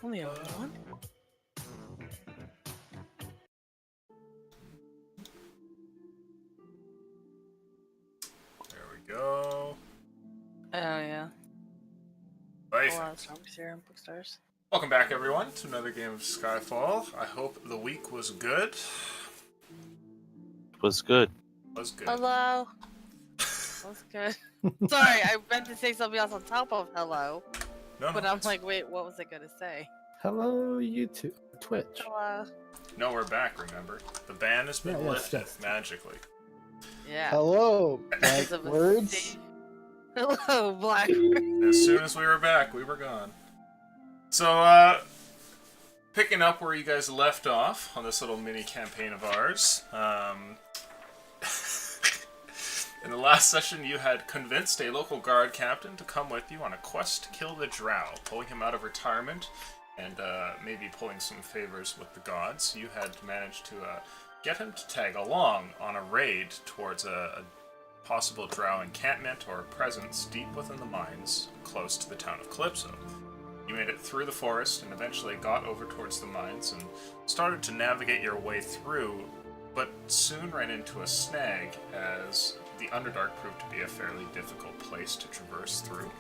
Only a one? There we go. Oh, yeah. A Perfect. lot of zombies here in Bookstars. Welcome back, everyone, to another game of Skyfall. I hope the week was good. Was good. Was good. Hello. That's good. Sorry, I meant to say something else on top of hello. No, But no, I'm like, wait, what was I going to say? Hello, YouTube, Twitch. Hello. no, we're back. Remember, the ban has been Yeah, yes, lifted yes. magically. Yeah. Hello, Because Black of a words. sa- Hello, Black. As soon as we were back, we were gone. So, picking up where you guys left off on this little mini campaign of ours. In the last session, you had convinced a local guard captain to come with you on a quest to kill the Drow, pulling him out of retirement and maybe pulling some favors with the gods. You had managed to get him to tag along on a raid towards a possible Drow encampment or presence deep within the mines close to the town of Calypso. You made it through the forest and eventually got over towards the mines and started to navigate your way through, but soon ran into a snag as the Underdark proved to be a fairly difficult place to traverse through.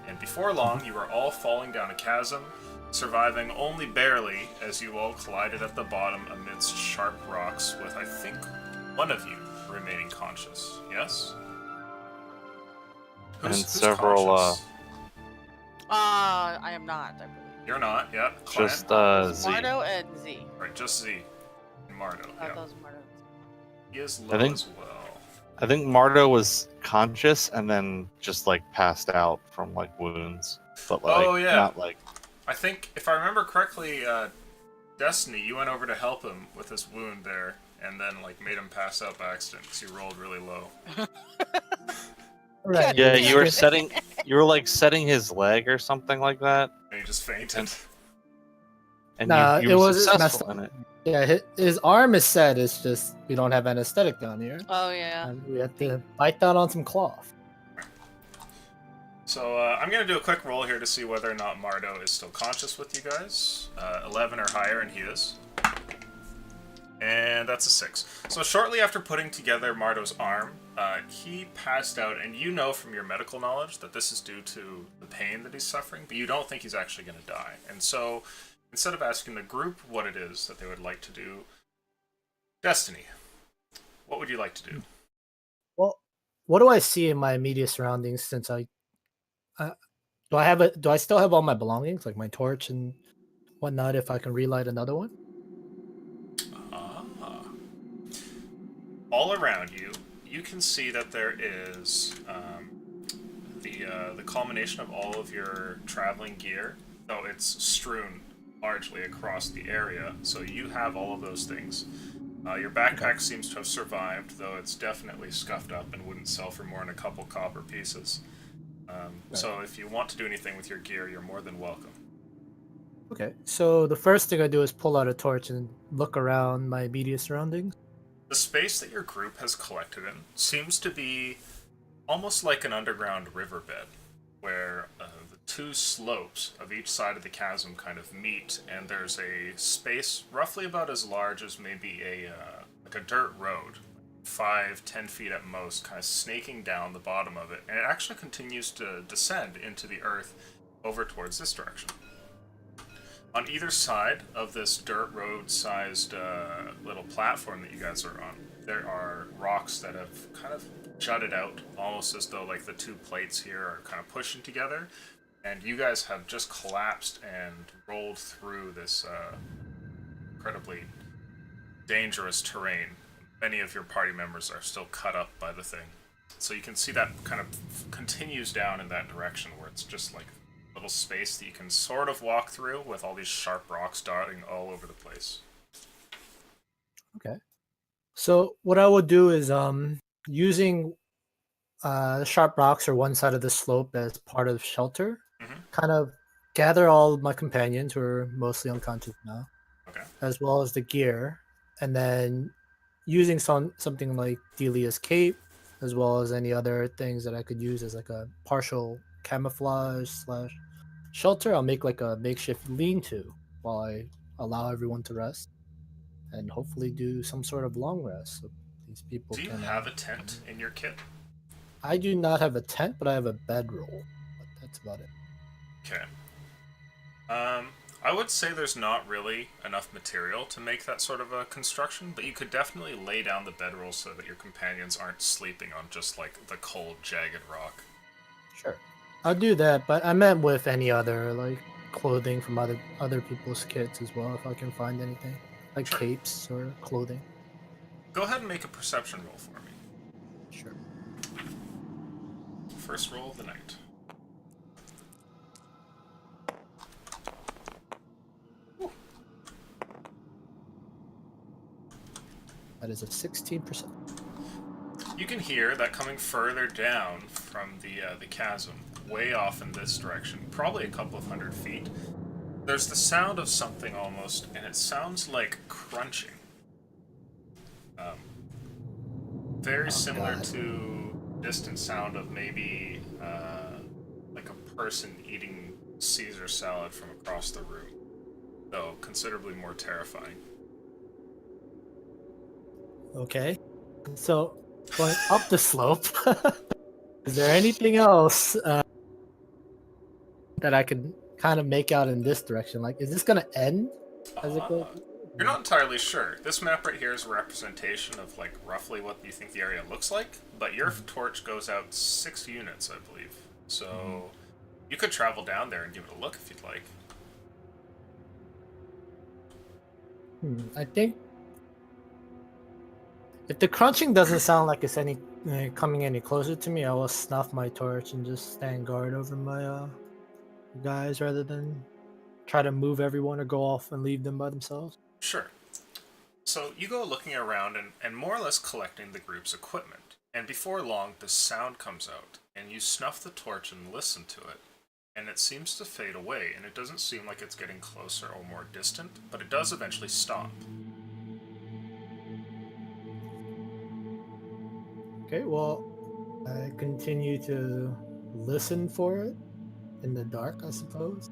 And before long, you were all falling down a chasm, surviving only barely as you all collided at the bottom amidst sharp rocks with, I think, one of you remaining conscious. Yes? Who's several, conscious? I am not, I believe. You're not, yeah. Clan? Just Z. Mardo and Z. Right, just Z. And Mardo, yeah. Those Mardo. He is low think- as well. I think Mardo was conscious and then just like passed out from like wounds, but like Oh, yeah. not like. I think, if I remember correctly, Destiny, you went over to help him with his wound there, and then like made him pass out by accident because he rolled really low. Right. Yeah, you were setting. You were like setting his leg or something like that, And he just fainted. and Nah, you it were was successful in it. Yeah, his arm is set. It's just we don't have anesthetic down here. Oh, yeah. And we have to bite that on some cloth. So I'm going to do a quick roll here to see whether or not Mardo is still conscious with you guys. 11 or higher, and he is. And that's a 6. So shortly after putting together Mardo's arm, he passed out, and you know from your medical knowledge that this is due to the pain that he's suffering, but you don't think he's actually going to die. And so, instead of asking the group what it is that they would like to do, Destiny, what would you like to do? Well, what do I see in my immediate surroundings? Since do I still have all my belongings, like my torch and whatnot? If I can relight another one. All around you, you can see that there is the culmination of all of your traveling gear, though it's strewn largely across the area, so you have all of those things. Your backpack seems to have survived, though it's definitely scuffed up and wouldn't sell for more than a couple copper pieces. So if you want to do anything with your gear, you're more than welcome. Okay. So the first thing I do is pull out a torch and look around my immediate surroundings. The space that your group has collected in seems to be almost like an underground riverbed, where the two slopes of each side of the chasm kind of meet, and there's a space roughly about as large as maybe like a dirt road, 5-10 feet at most, kind of snaking down the bottom of it, and it actually continues to descend into the earth over towards this direction. On either side of this dirt road-sized little platform that you guys are on, there are rocks that have kind of jutted out, almost as though like the two plates here are kind of pushing together, and you guys have just collapsed and rolled through this incredibly dangerous terrain. Many of your party members are still cut up by the thing. So you can see that kind of continues down in that direction, where it's just like little space that you can sort of walk through with all these sharp rocks darting all over the place. Okay. So what I would do is using the sharp rocks or one side of the slope as part of shelter, kind of gather all of my companions who are mostly unconscious now, Okay. as well as the gear, and then using something like Delia's cape, as well as any other things that I could use as like a partial camouflage / shelter, I'll make like a makeshift lean-to while I allow everyone to rest, and hopefully do some sort of long rest so these people Do you can. have a tent in your kit? I do not have a tent, but I have a bedroll. But that's about it. Okay. I would say there's not really enough material to make that sort of a construction, but you could definitely lay down the bedroll so that your companions aren't sleeping on just like the cold, jagged rock. Sure, I'll do that. But I meant with any other like clothing from other people's kits as well, if I can find anything like Sure. capes or clothing. Go ahead and make a perception roll for me. Sure. First roll of the night. That is a 16%. You can hear that coming further down from the chasm, way off in this direction, probably a couple of 100 feet. There's the sound of something almost, and it sounds like crunching. Very similar God. to distant sound of maybe like a person eating Caesar salad from across the room, though considerably more terrifying. Okay. So going up the slope, is there anything else that I could kind of make out in this direction? Like, is this gonna end as it goes? You're not entirely sure. This map right here is a representation of like roughly what you think the area looks like, but your torch goes out 6 units, I believe. So you could travel down there and give it a look if you'd like. I think if the crunching doesn't sound like it's coming any closer to me, I will snuff my torch and just stand guard over my guys rather than try to move everyone or go off and leave them by themselves. Sure. So you go looking around and more or less collecting the group's equipment. And before long, the sound comes out, and you snuff the torch and listen to it. And it seems to fade away, and it doesn't seem like it's getting closer or more distant, but it does eventually stop. Okay, well, I continue to listen for it in the dark, I suppose,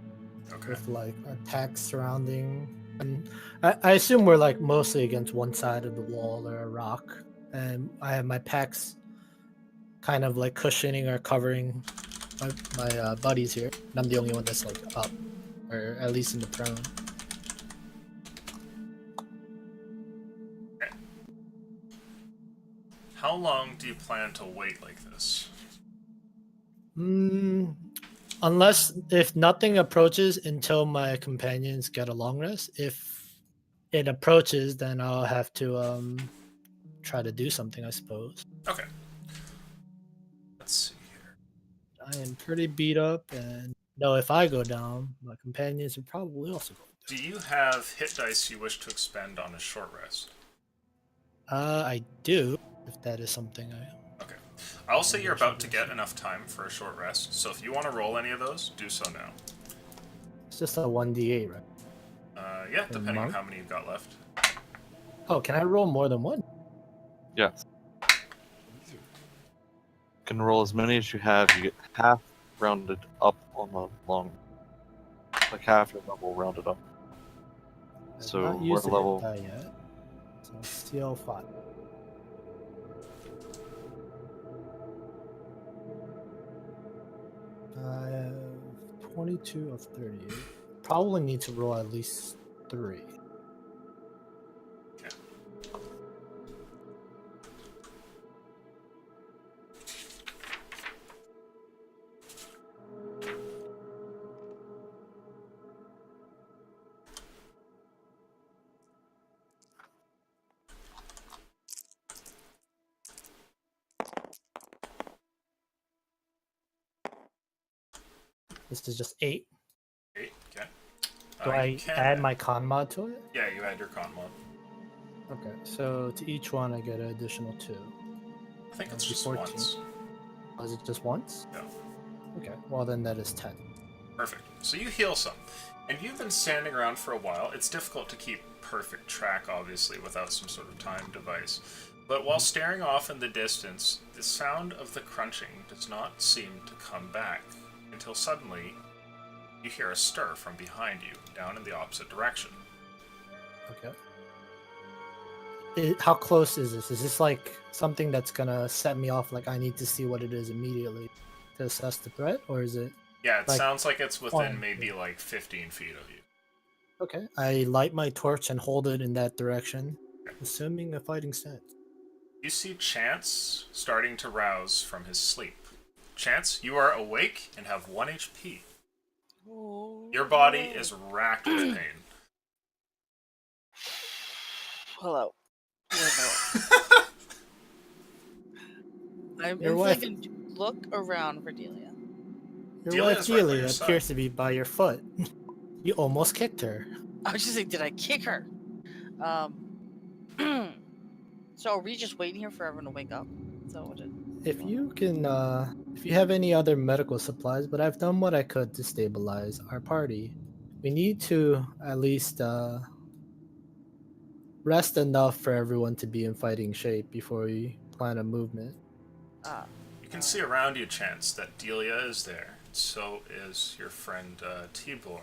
Okay. with like attacks surrounding. And I assume we're like mostly against one side of the wall or a rock, and I have my packs kind of like cushioning or covering my buddies here. And I'm the only one that's like up, or at least in the throne. How long do you plan to wait like this? Unless if nothing approaches until my companions get a long rest. If it approaches, then I'll have to try to do something, I suppose. Okay. Let's see here. I am pretty beat up, and no, if I go down, my companions are probably also going Do you have hit dice you wish to expend on a short rest? down. I do, if that is something I. Okay. I'll say you're about to get enough time for a short rest, so if you want to roll any of those, do so now. It's just a 1d8, right? Yeah, depending on monk? how many you've got left. Oh, can I roll more than one? Yes. You can roll as many as you have. You get half rounded up on the long. Like half your level rounded up. I've So not we're used the hit level. die yet. So CL 5. I have 22 of 38. Probably need to roll at least 3. Okay. This is just 8. 8, okay. Do You I can add my con mod to it? Yeah, you add your con mod. Okay, so to each one I get an additional 2. I think it's That'd be just 14. once. Oh, is it just once? No. Okay, well then that is 10. Perfect. So you heal some. And you've been standing around for a while. It's difficult to keep perfect track, obviously, without some sort of time device. But while staring off in the distance, the sound of the crunching does not seem to come back, until suddenly you hear a stir from behind you, down in the opposite direction. Okay. How close is this? Is this like something that's gonna set me off? Like I need to see what it is immediately to assess the threat, or is it? Yeah, it Like, sounds like it's within fine. maybe like 15 feet of you. Okay. I light my torch and hold it in that direction, assuming a fighting stance. You see Chance starting to rouse from his sleep. Chance, you are awake and have 1 HP. Oh, Your body no. is racked with pain. Hello. I'm Your instantly wife- going to look around for Delia. Your Delia's wife right by Delia your side. appears to be by your foot. You almost kicked her. I was just like, did I kick her? So are we just waiting here for everyone to wake up? So what did? If you can, if you have any other medical supplies, but I've done what I could to stabilize our party. We need to at least rest enough for everyone to be in fighting shape before we plan a movement. You can see around you, Chance, that Delia is there. So is your friend Tibor.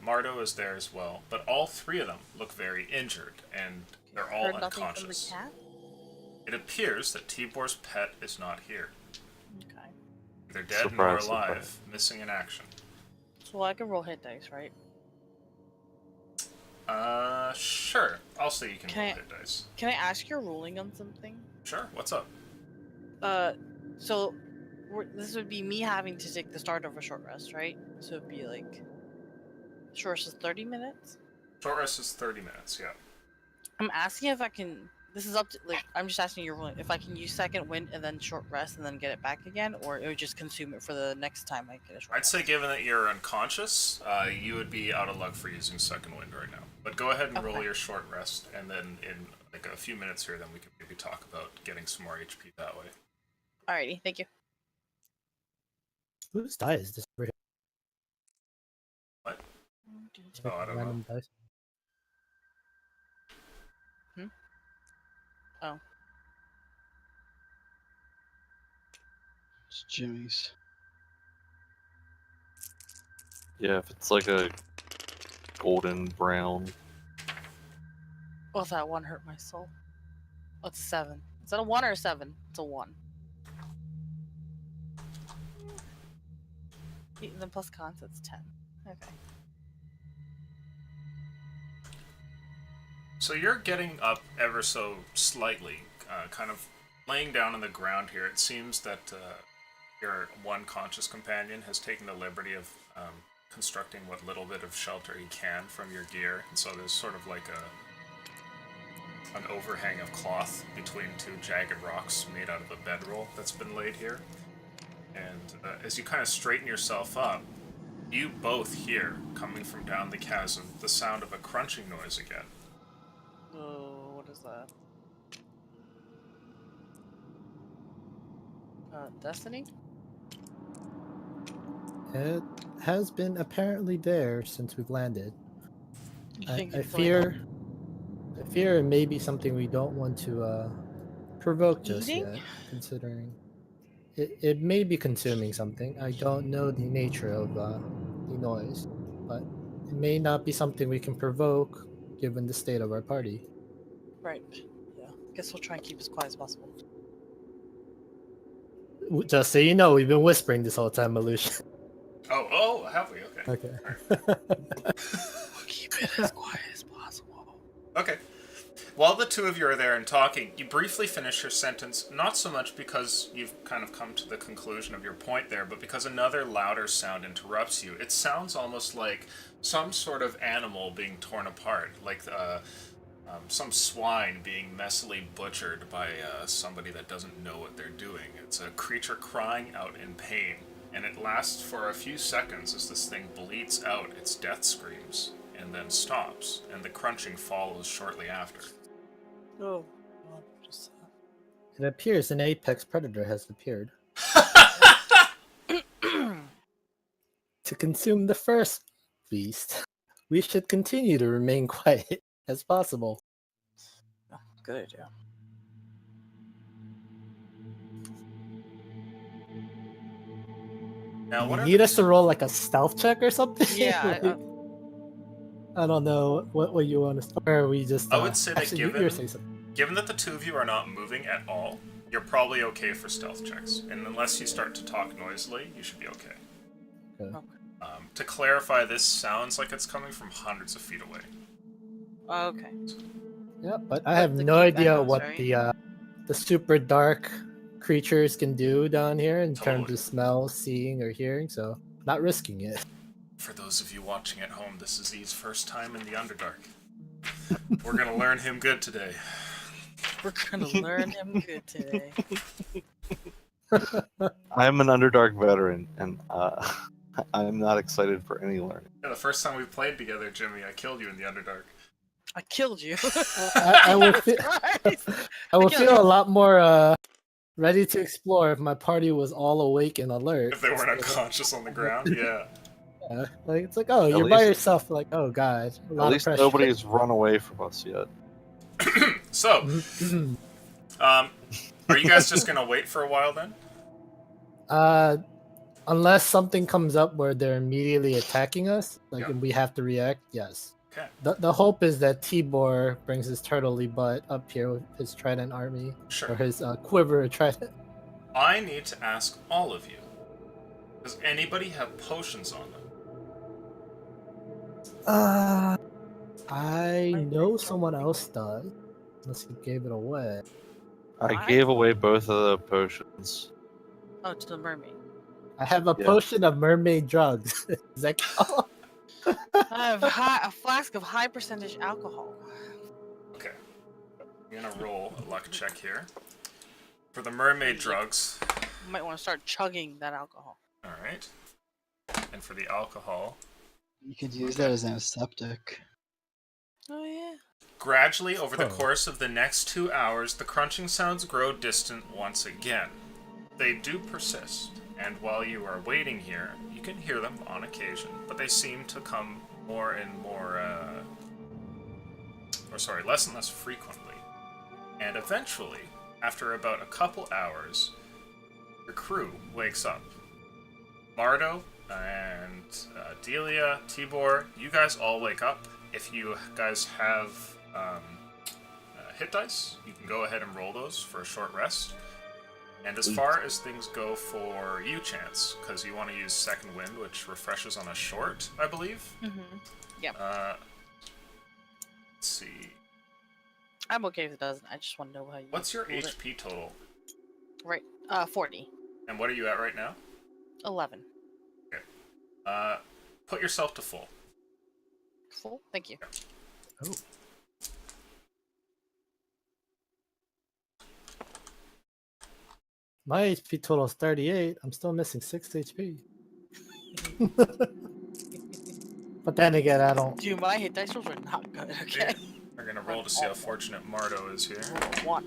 Mardo is there as well. But all 3 of them look very injured, and they're all Heard nothing unconscious. from the cat? It appears that Tibor's pet is not here. Okay. Either dead Surprise, nor alive, surprise. missing in action. So I can roll hit dice, right? Sure. I'll say you can Can roll I- hit dice. Can I ask your ruling on something? Sure, what's up? So this would be me having to take the start of a short rest, right? So it'd be like short rest is 30 minutes. Short rest is 30 minutes, yeah. I'm asking if I can. This is up to like I'm just asking your ruling if I can use second wind and then short rest and then get it back again, or it would just consume it for the next time I get a short. I'd say rest. given that you're unconscious, you would be out of luck for using second wind right now. But go ahead and roll Okay. your short rest, and then in like a few minutes here, then we can maybe talk about getting some more HP that way. Alrighty, thank you. Whose die is this? What? Oh, I don't know. Random dice. Oh, It's Jimmy's. Yeah, if it's like a golden brown. oh, that one hurt my soul. Oh, it's a 7. Is that a 1 or a 7? It's a 1. Then plus cons, it's 10. Okay. So you're getting up ever so slightly, kind of laying down on the ground here. It seems that your one conscious companion has taken the liberty of constructing what little bit of shelter he can from your gear, and so there's sort of like an overhang of cloth between 2 jagged rocks made out of a bedroll that's been laid here. And as you kind of straighten yourself up, you both hear, coming from down the chasm, the sound of a crunching noise again. Oh, what is that? Destiny? It has been apparently there since we've landed. You I, think I it's like fear it may be something we don't want to provoke just Eating? yet, considering it may be consuming something. I don't know the nature of the noise, but it may not be something we can provoke given the state of our party. Right. Yeah. Guess we'll try and keep as quiet as possible. Just so you know, we've been whispering this whole time, Malush. Oh, have we? Okay. Okay. We'll keep it as quiet as possible. Okay. While the 2 of you are there and talking, you briefly finish your sentence, not so much because you've kind of come to the conclusion of your point there, but because another louder sound interrupts you. It sounds almost like some sort of animal being torn apart, like some swine being messily butchered by somebody that doesn't know what they're doing. It's a creature crying out in pain, and it lasts for a few seconds as this thing bleats out its death screams, and then stops, and the crunching follows shortly after. Oh. Well, just, It appears an apex predator has appeared to consume the first beast. We should continue to remain quiet as possible. oh, good idea. Now, You what are need us to roll like a stealth check or something? Yeah. Like, I don't know what you want to. Or we just. I would say that actually, you were saying something. given that the two of you are not moving at all, you're probably okay for stealth checks. And unless you start to talk noisily, you should be okay. Okay. To clarify, this sounds like it's coming from hundreds of feet away. Okay. Yeah, but I But have the no keep idea echoes, what right? the super dark creatures can do down here in terms Totally. of smell, seeing, or hearing. So not risking it. For those of you watching at home, this is E's first time in the Underdark. We're gonna learn him good today. We're gonna learn him good today. I'm an Underdark veteran, and I'm not excited for any learning. Yeah, the first time we played together, Jimmy, I killed you in the Underdark. I killed you. I would feel, Christ. I would Okay. feel a lot more ready to explore if my party was all awake and alert. If they weren't unconscious on the ground, yeah. Yeah, like it's like, oh, At you're by least- yourself. Like, oh god, a lot At of least pressure. nobody's run away from us yet. So, are you guys just gonna wait for a while then? Unless something comes up where they're immediately attacking us, like Yeah. and we have to react. Yes. Okay. The hope is that Tibor brings his turtley butt up here with his trident army or Sure. his quiver trident. I need to ask all of you. Does anybody have potions on them? I know someone else does, unless he gave it away. I What? gave away both of the potions. Oh, to the mermaid. I have a Yeah. potion of mermaid drugs. Is that count? I have a flask of high percentage alcohol. Okay. I'm gonna roll a luck check here. For the mermaid drugs. You might want to start chugging that alcohol. Alright. And for the alcohol. You could use that as an antiseptic. Oh yeah. Gradually, over the Oh. course of the next 2 hours, the crunching sounds grow distant once again. They do persist, and while you are waiting here, you can hear them on occasion, but they seem to come more and more, less and less frequently. And eventually, after about a couple hours, your crew wakes up. Mardo and Delia, Tibor, you guys all wake up. If you guys have hit dice, you can go ahead and roll those for a short rest. And as far as things go for you, Chance, because you want to use Second Wind, which refreshes on a short, I believe. Mm-hmm. Let's see. I'm okay if it doesn't. I just want to know how you. What's your rolled it. HP total? Right. 40. And what are you at right now? 11. Put yourself to full. Full. Thank you. Oh. My HP total is 38. I'm still missing 6 HP. But then again, I don't. Dude, my hit dice rolls are not good. Okay. We're gonna roll to see how fortunate Mardo is here. One.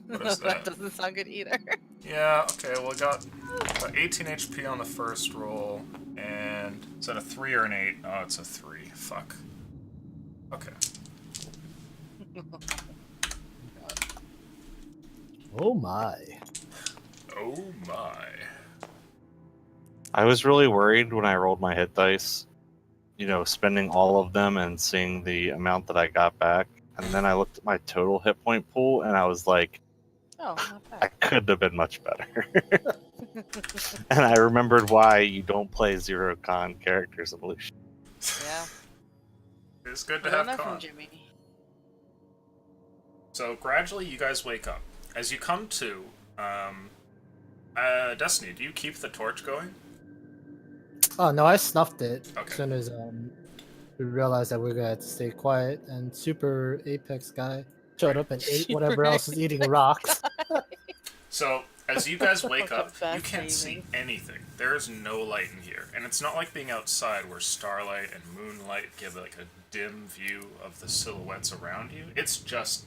What is that? That doesn't sound good either. Yeah, okay, well, I got 18 HP on the first roll, and is that a 3 or an 8? Oh, it's a 3. Fuck. Okay. Oh my. Oh my. I was really worried when I rolled my hit dice, spending all of them and seeing the amount that I got back. And then I looked at my total hit point pool and I was like, Oh, not I bad. could have been much better. And I remembered why you don't play zero con characters in Lucian. Yeah. It's good to I learned have that from con. Jimmy. So gradually you guys wake up. As you come to, Destiny, do you keep the torch going? Oh no, I snuffed it Okay. as soon as we realized that we are gonna have to stay quiet. And Super Apex guy showed up and ate whatever Super else was eating rocks. So, as you guys wake up, you That's can't see amazing. anything. There is no light in here. And it's not like being outside where starlight and moonlight give like a dim view of the silhouettes around you. It's just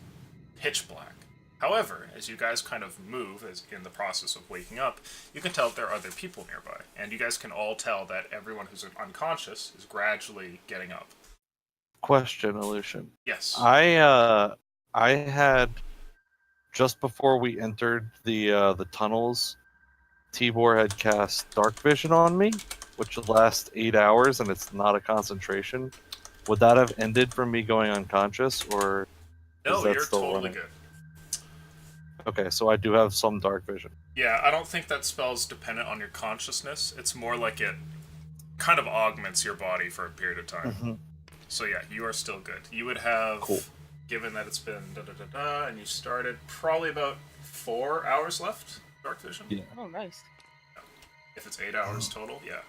pitch black. However, as you guys kind of move, as in the process of waking up, you can tell that there are other people nearby. And you guys can all tell that everyone who's unconscious is gradually getting up. Question, Illusion. Yes. I had just before we entered the tunnels, Tibor had cast Dark Vision on me, which would last 8 hours, and it's not a concentration, would that have ended from me going unconscious, or No, is that you're still totally running? good. Okay, so I do have some Dark Vision. Yeah, I don't think that spell's dependent on your consciousness. It's more like it kind of augments your body for a period of time. Mm-hmm. So yeah, you are still good. You would have, Cool. given that it's been and you started probably about 4 hours left, Dark Vision? Yeah. Oh, nice. If it's 8 hours total, yeah.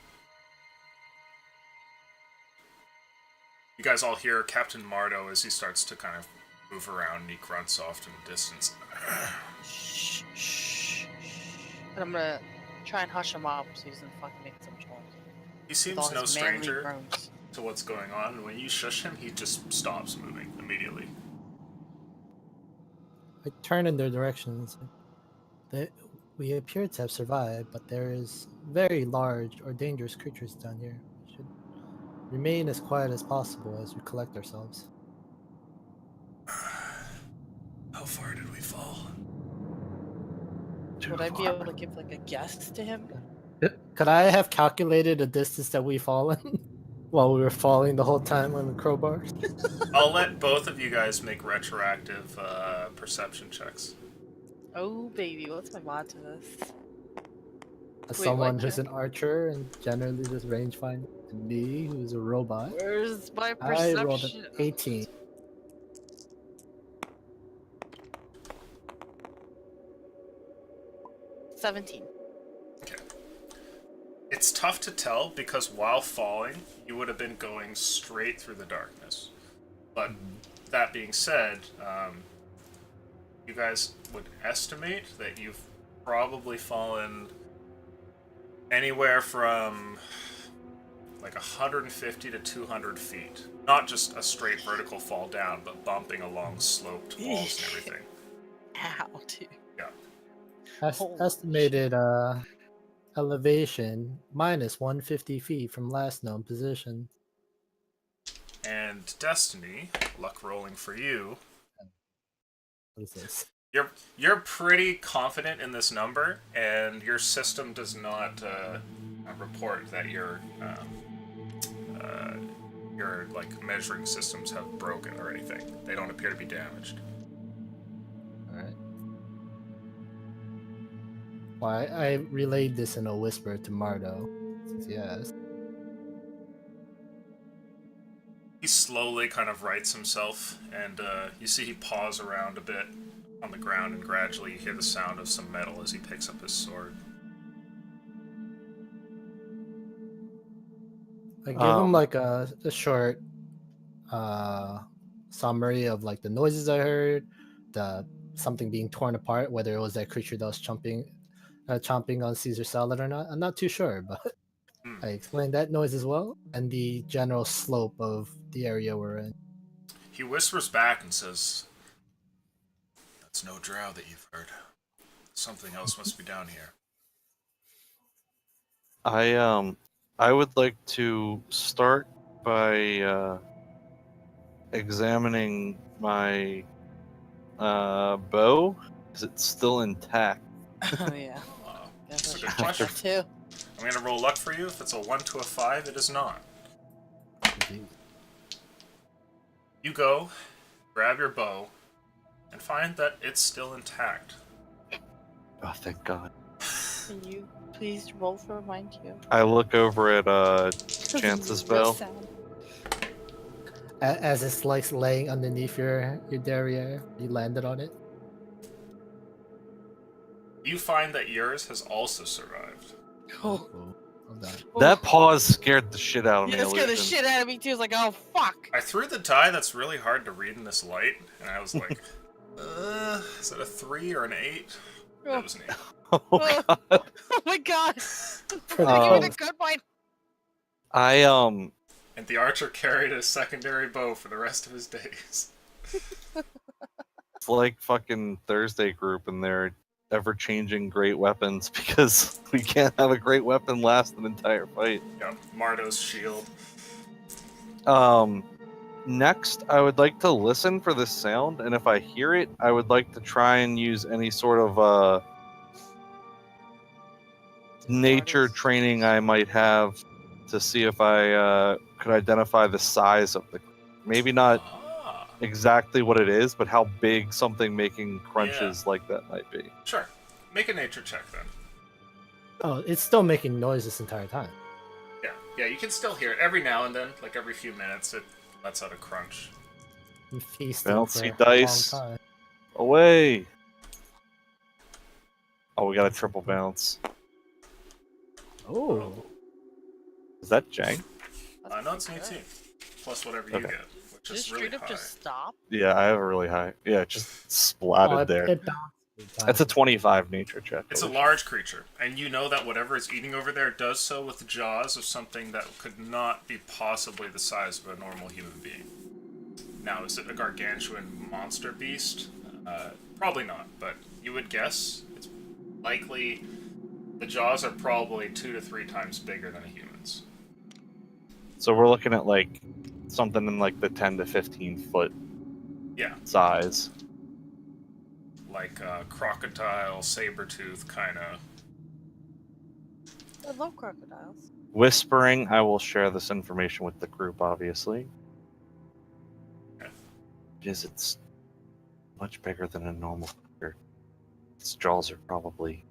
You guys all hear Captain Mardo as he starts to kind of move around and he grunts off in the distance. Shh, shh, shh. And I'm gonna try and hush him up so he doesn't fucking make some noise. He With seems all no his manly stranger groans. to what's going on, and when you shush him, he just stops moving immediately. I turn in their directions. We appear to have survived, but there is very large or dangerous creatures down here. We should remain as quiet as possible as we collect ourselves. How far did we fall? Would I be able to give like a guess to him? Could I have calculated the distance that we've fallen while we were falling the whole time on the crowbars? I'll let both of you guys make retroactive perception checks. Oh baby, what's my mod to this? As Wait, someone what? who's an archer and generally just range find, and me who's a robot, Where's my I perception? rolled an 18. $17. It's tough to tell because while falling, you would have been going straight through the darkness. But that being said, you guys would estimate that you've probably fallen anywhere from like 150 to 200 feet. Not just a straight vertical fall down, but bumping along sloped walls and everything. Ow, dude. Yeah. Holy Estimated elevation minus 150 feet from last known position. And Destiny, luck rolling for you. What is this? You're pretty confident in this number, and your system does not report that your like measuring systems have broken or anything. They don't appear to be damaged. Alright. Well, I relayed this in a whisper to Mardo. Since he asked. He slowly kind of rights himself, and you see he paws around a bit on the ground, and gradually you hear the sound of some metal as he picks up his sword. I give him like a short summary of like the noises I heard, the something being torn apart, whether it was that creature that was chomping on Caesar salad or not. I'm not too sure, but I explained that noise as well, and the general slope of the area we're in. He whispers back and says, "That's no drow that you've heard. Something else must be down here." I would like to start by examining my bow. Is it still intact? Oh yeah. That's a Guess I good should check question. that too. I'm gonna roll luck for you. If it's a 1 to a 5, it is not. You go, grab your bow, and find that it's still intact. Oh, thank God. Can you please roll for mind you? I look over at Chance's bow. As it's like laying underneath your derriere, you landed on it. You find that yours has also survived. Oh. Well done. That pause scared the shit out of me. Yeah, it scared the Illusion. shit out of me too. It's like, oh fuck. I threw the die that's really hard to read in this light, and I was like, is it a 3 or an 8? It was an 8. Oh God. Oh my god. Give me the good point. I And the archer carried a secondary bow for the rest of his days. It's like fucking Thursday group and their ever-changing great weapons because we can't have a great weapon last an entire fight. Yeah, Mardo's shield. Next, I would like to listen for this sound, and if I hear it, I would like to try and use any sort of nature artist. training I might have to see if I could identify the size of the. Maybe not Ah, exactly what it is, but how big something making crunches like that might be. sure. Make a nature check then. Oh, it's still making noise this entire time. Yeah, you can still hear it every now and then, like every few minutes. It lets out a crunch. I'm feasting Bouncy for dice. a long time. Away! Oh, we got a triple bounce. Oh, Is that Jang? That's No, it's pretty good. 19 plus whatever you Okay. get, which Just is really straight up high. just stop. Yeah, I have a really high. Yeah, it just splatted there. It bounced every time. That's a 25 nature check. It's a large creature, and you know that whatever it's eating over there does so with the jaws of something that could not be possibly the size of a normal human being. Now, is it a gargantuan monster beast? Probably not, but you would guess it's likely the jaws are probably 2 to 3 times bigger than a human's. So we're looking at like something in like the 10 to 15 foot Yeah, size. like crocodile, saber-tooth kind of. I love crocodiles. Whispering, I will share this information with the group, obviously. Okay. Because it's much bigger than a normal critter. Its jaws are probably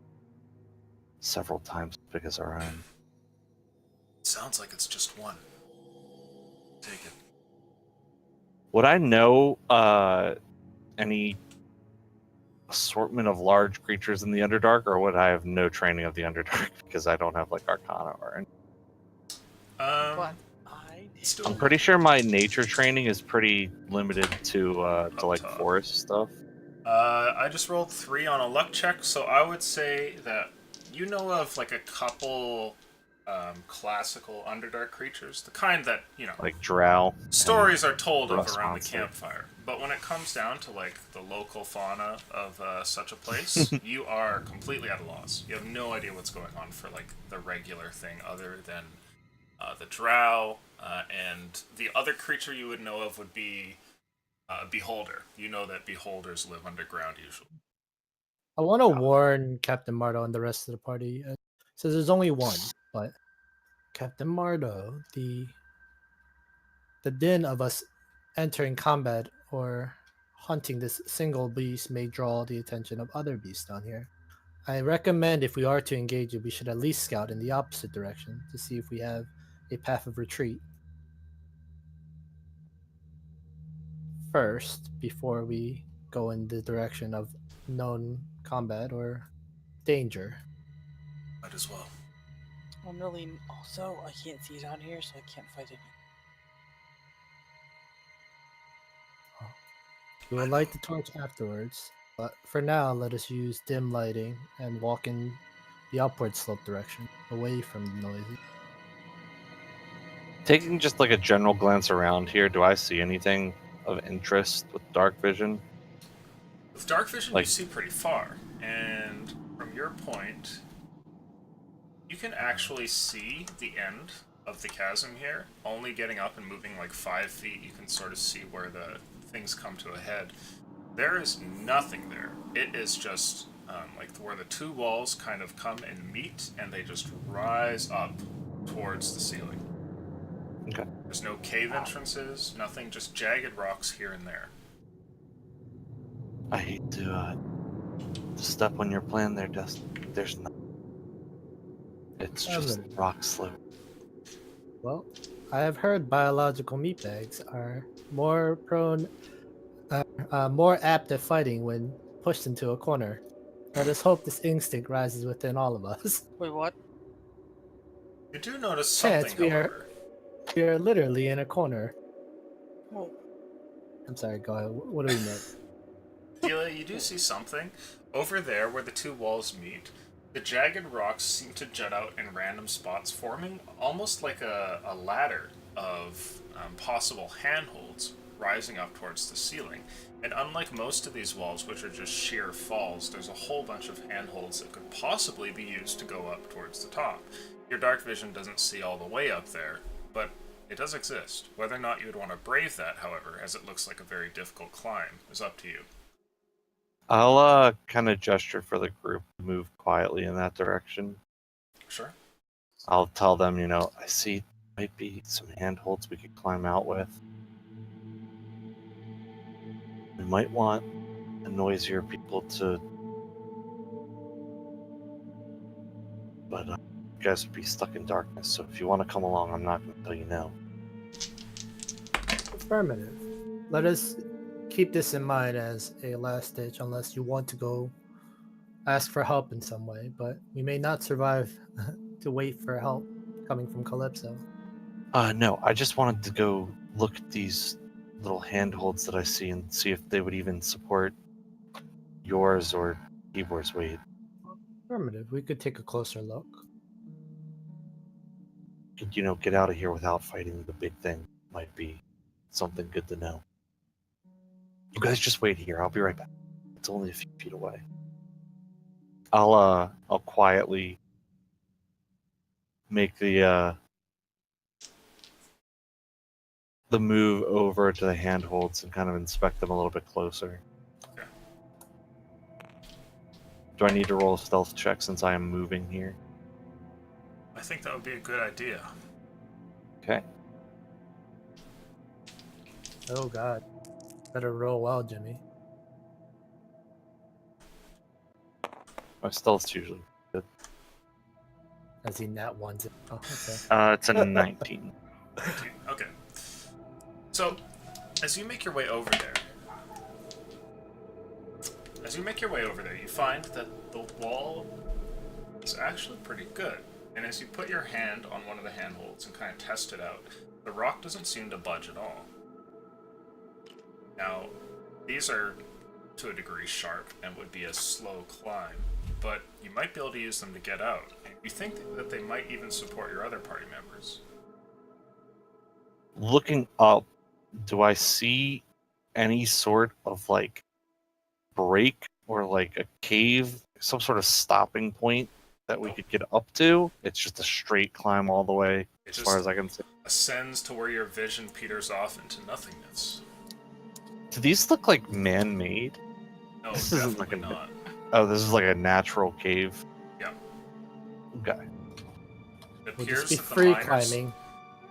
several times as big as our own. Sounds like it's just one. Take it. Would I know any assortment of large creatures in the Underdark, or would I have no training of the Underdark because I don't have like Arcana or anything? But I Still, I'm pretty sure my nature training is pretty limited to like top. forest stuff. I just rolled 3 on a luck check, so I would say that you know of like a couple classical Underdark creatures, the kind that, you know, Like drow. stories are told of Rust around the monster. campfire. But when it comes down to like the local fauna of such a place, you are completely at a loss. You have no idea what's going on for like the regular thing, other than the drow, and the other creature you would know of would be beholder. You know that beholders live underground usually. I want to warn Captain Mardo and the rest of the party. So there's only one, but Captain Mardo, the din of us entering combat or hunting this single beast may draw the attention of other beasts down here. I recommend if we are to engage it, we should at least scout in the opposite direction to see if we have a path of retreat first before we go in the direction of known combat or danger. Might as well. I'm really also I can't see down here, so I can't fight it. We will light the torch afterwards, but for now, let us use dim lighting and walk in the upward slope direction, away from the noises. Taking just like a general glance around here, do I see anything of interest with dark vision? With dark vision, Like- you see pretty far, and from your point, you can actually see the end of the chasm here. Only getting up and moving like 5 feet, you can sort of see where the things come to a head. There is nothing there. It is just like where the 2 walls kind of come and meet, and they just rise up towards the ceiling. Okay. There's no cave entrances, nothing, just jagged rocks here and there. I hate to step on your plan there, Dustin. There's no. It's just Evan. rock slope. Well, I have heard biological meatbags are more prone, more apt at fighting when pushed into a corner. Let us hope this instinct rises within all of us. Wait, what? You do notice Chance, something, we are- however. We are literally in a corner. Well, I'm sorry, go ahead. What do we meant? Delia, you do see something. Over there, where the 2 walls meet, the jagged rocks seem to jut out in random spots, forming almost like a ladder of possible handholds rising up towards the ceiling. And unlike most of these walls, which are just sheer falls, there's a whole bunch of handholds that could possibly be used to go up towards the top. Your dark vision doesn't see all the way up there, but it does exist. Whether or not you would want to brave that, however, as it looks like a very difficult climb, is up to you. I'll kind of gesture for the group to move quietly in that direction. Sure. I'll tell them, I see might be some handholds we could climb out with. We might want the noisier people to, but you guys would be stuck in darkness. So if you want to come along, I'm not going to tell you no. Affirmative. Let us keep this in mind as a last ditch, unless you want to go ask for help in some way. But we may not survive to wait for help coming from Calypso. No, I just wanted to go look at these little handholds that I see and see if they would even support yours or Ebor's weight. Affirmative. We could take a closer look. Could, get out of here without fighting the big thing might be something good to know. You guys just wait here. I'll be right back. It's only a few feet away. I'll quietly make the move over to the handholds and kind of inspect them a little bit closer. Okay. Do I need to roll a stealth check since I am moving here? I think that would be a good idea. Okay. Oh God. Better roll well, Jimmy. My stealth's usually good. As he nat ones it. Oh, okay. It's a 19. Okay. So, as you make your way over there, you find that the wall is actually pretty good. And as you put your hand on one of the handholds and kind of test it out, the rock doesn't seem to budge at all. Now, these are to a degree sharp and would be a slow climb, but you might be able to use them to get out. And you think that they might even support your other party members. Looking up, do I see any sort of break or a cave, some sort of stopping point that we could get up to? It's just a straight climb all the way, as far as I can see. Ascends to where your vision peters off into nothingness. Do these look like man-made? No, This isn't definitely like a- not. Oh, this is like a natural cave. Yeah. Okay. It We'll appears just be that the free miners, climbing.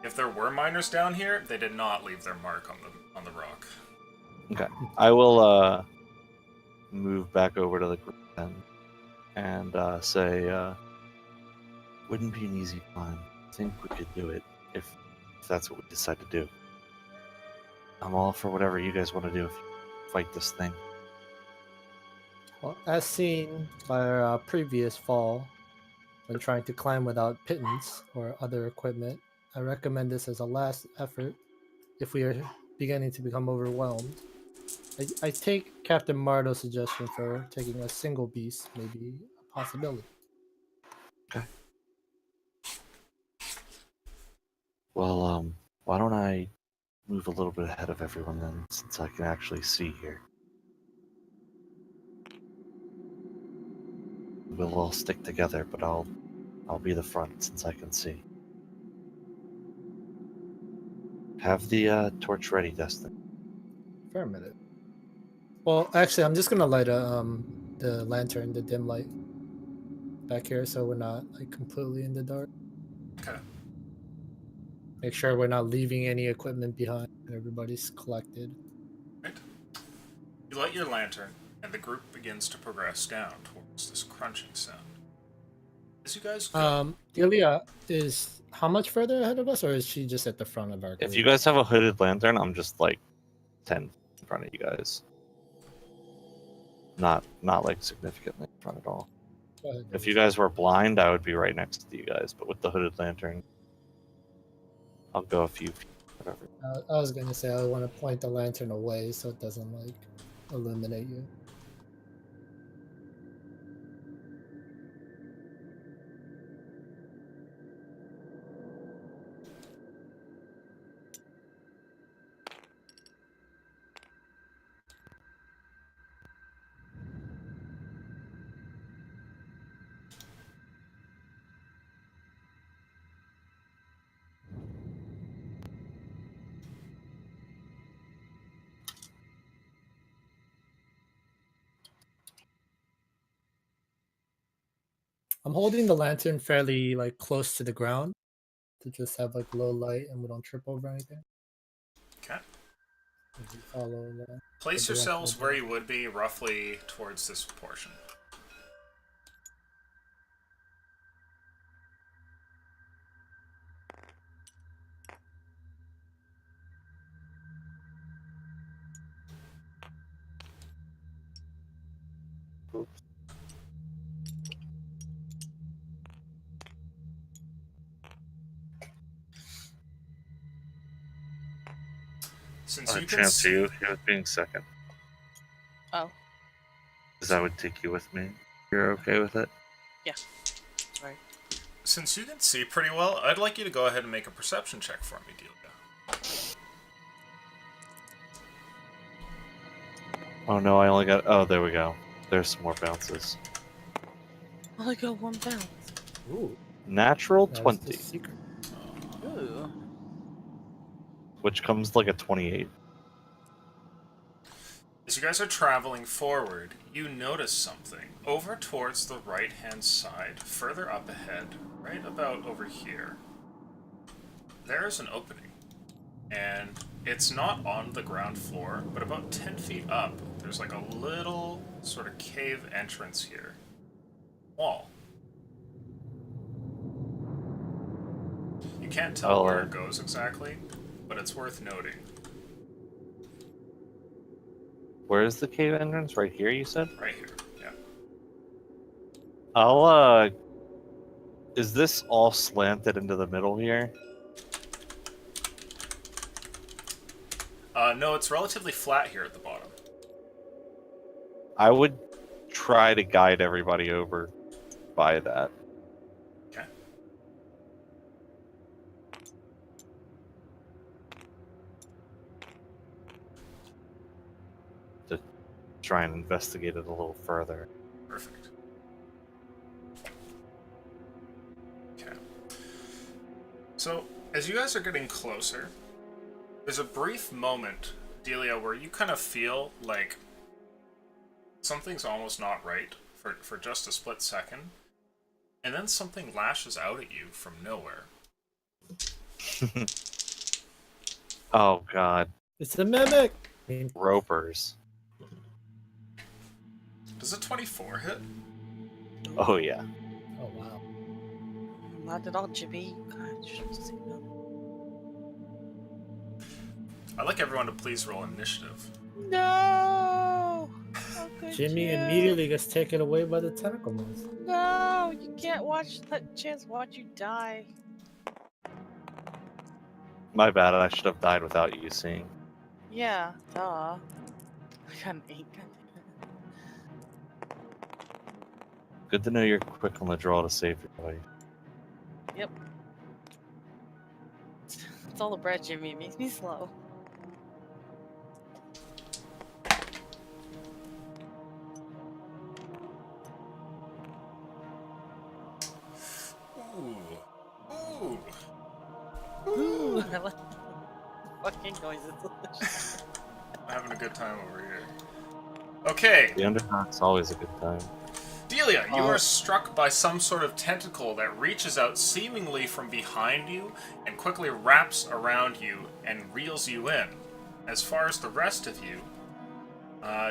if there were miners down here, they did not leave their mark on the rock. Okay. I will move back over to the group then and say, wouldn't be an easy climb. I think we could do it if that's what we decide to do. I'm all for whatever you guys want to do if you fight this thing. Well, as seen by our previous fall, when trying to climb without pittance or other equipment, I recommend this as a last effort if we are beginning to become overwhelmed. I take Captain Mardo's suggestion for taking a single beast may be a possibility. Well, why don't I move a little bit ahead of everyone then, since I can actually see here. We'll all stick together, but I'll be the front since I can see. Have the torch ready, Destin. Affirmative. Well, actually, I'm just gonna light the lantern, the dim light, back here, so we're not completely in the dark. Okay. Make sure we're not leaving any equipment behind. Everybody's collected. Right. You light your lantern, and the group begins to progress down towards this crunching sound. As you guys go, Delia is how much further ahead of us, or is she just at the front of our group? If you guys have a hooded lantern, I'm just 10 in front of you guys. Not significantly in front at all. Go ahead, If Delia. you guys were blind, I would be right next to you guys, but with the hooded lantern, I'll go a few feet, whatever. I was gonna say I want to point the lantern away so it doesn't illuminate you. I'm holding the lantern fairly like close to the ground to just have like low light and we don't trip over anything. Okay. If you follow the Place direction yourselves of where the- you would be, roughly towards this portion. Oops. Since you can Chance see, you with being second. Oh, Because I would take you with me. You're okay with it? sorry. since you can see pretty well, I'd like you to go ahead and make a perception check for me, Delia. Oh no, I only got. Oh, there we go. There's some more bounces. I got 1 bounce. Ooh, Natural that's 20, the secret. Ooh. which comes like a 28. As you guys are traveling forward, you notice something. Over towards the right-hand side, further up ahead, right about over here, there is an opening. And it's not on the ground floor, but about 10 feet up, there's like a little sort of cave entrance here. Wall. You can't tell where it goes exactly, but it's worth noting. Where is the cave entrance? Right here, you said? Right here, yeah. I'll, Is this all slanted into the middle here? No, it's relatively flat here at the bottom. I would try to guide everybody over by that. Okay. To try and investigate it a little further. Perfect. Okay. So, as you guys are getting closer, there's a brief moment, Delia, where you kind of feel like something's almost not right for just a split second, and then something lashes out at you from nowhere. Oh god. It's a mimic. Ropers. Does a 24 hit? Oh yeah. Oh wow. Not at all, Jimmy. God, you're supposed to say no. I'd like everyone to please roll initiative. No! How could Jimmy you? immediately gets taken away by the tentacle monster. No! You can't let Chance watch you die. My bad, I should have died without you seeing. Yeah, duh. I got an 8. Good to know you're quick on the draw to save your life. Yep. It's all the bread, Jimmy. It makes me slow. Ooh. Ooh. Ooh, I like the fucking noises. I'm having a good time over here. Okay, The Underdark's always a good time. Delia, you are struck by some sort of tentacle that reaches out seemingly from behind you and quickly wraps around you and reels you in. As far as the rest of you,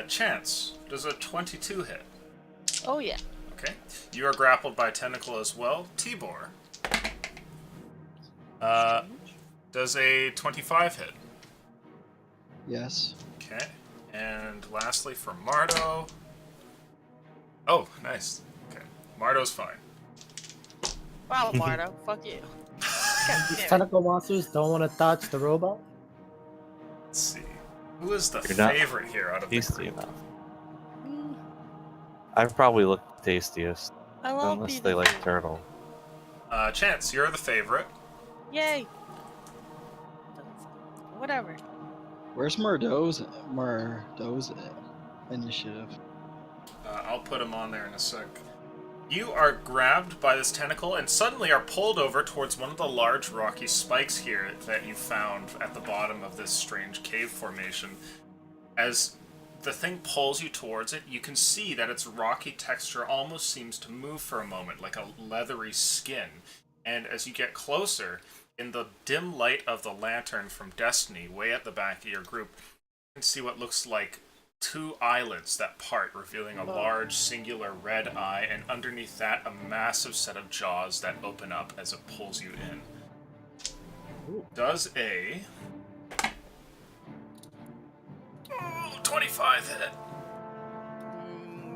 Chance, does a 22 hit? Oh yeah. Okay. You are grappled by a tentacle as well. Tibor, does a 25 hit? Yes. Okay. And lastly for Mardo. Oh, nice. Okay. Mardo's fine. Wow, Mardo. Fuck you. God These damn it. tentacle monsters don't want to touch the robot. Let's see. Who is the You're not favorite here out of the Tasty group? enough. Mm, I've probably looked tastiest, I love unless being they the like favorite. turtle. Chance, you're the favorite. Yay. Whatever. Where's Murdo's initiative? I'll put him on there in a sec. You are grabbed by this tentacle and suddenly are pulled over towards one of the large rocky spikes here that you found at the bottom of this strange cave formation. As the thing pulls you towards it, you can see that its rocky texture almost seems to move for a moment, like a leathery skin. And as you get closer, in the dim light of the lantern from Destiny, way at the back of your group, you can see what looks like two eyelids that part, revealing a large singular red eye, and underneath that, a massive set of jaws that open up as it pulls you in. Does a 25 hit.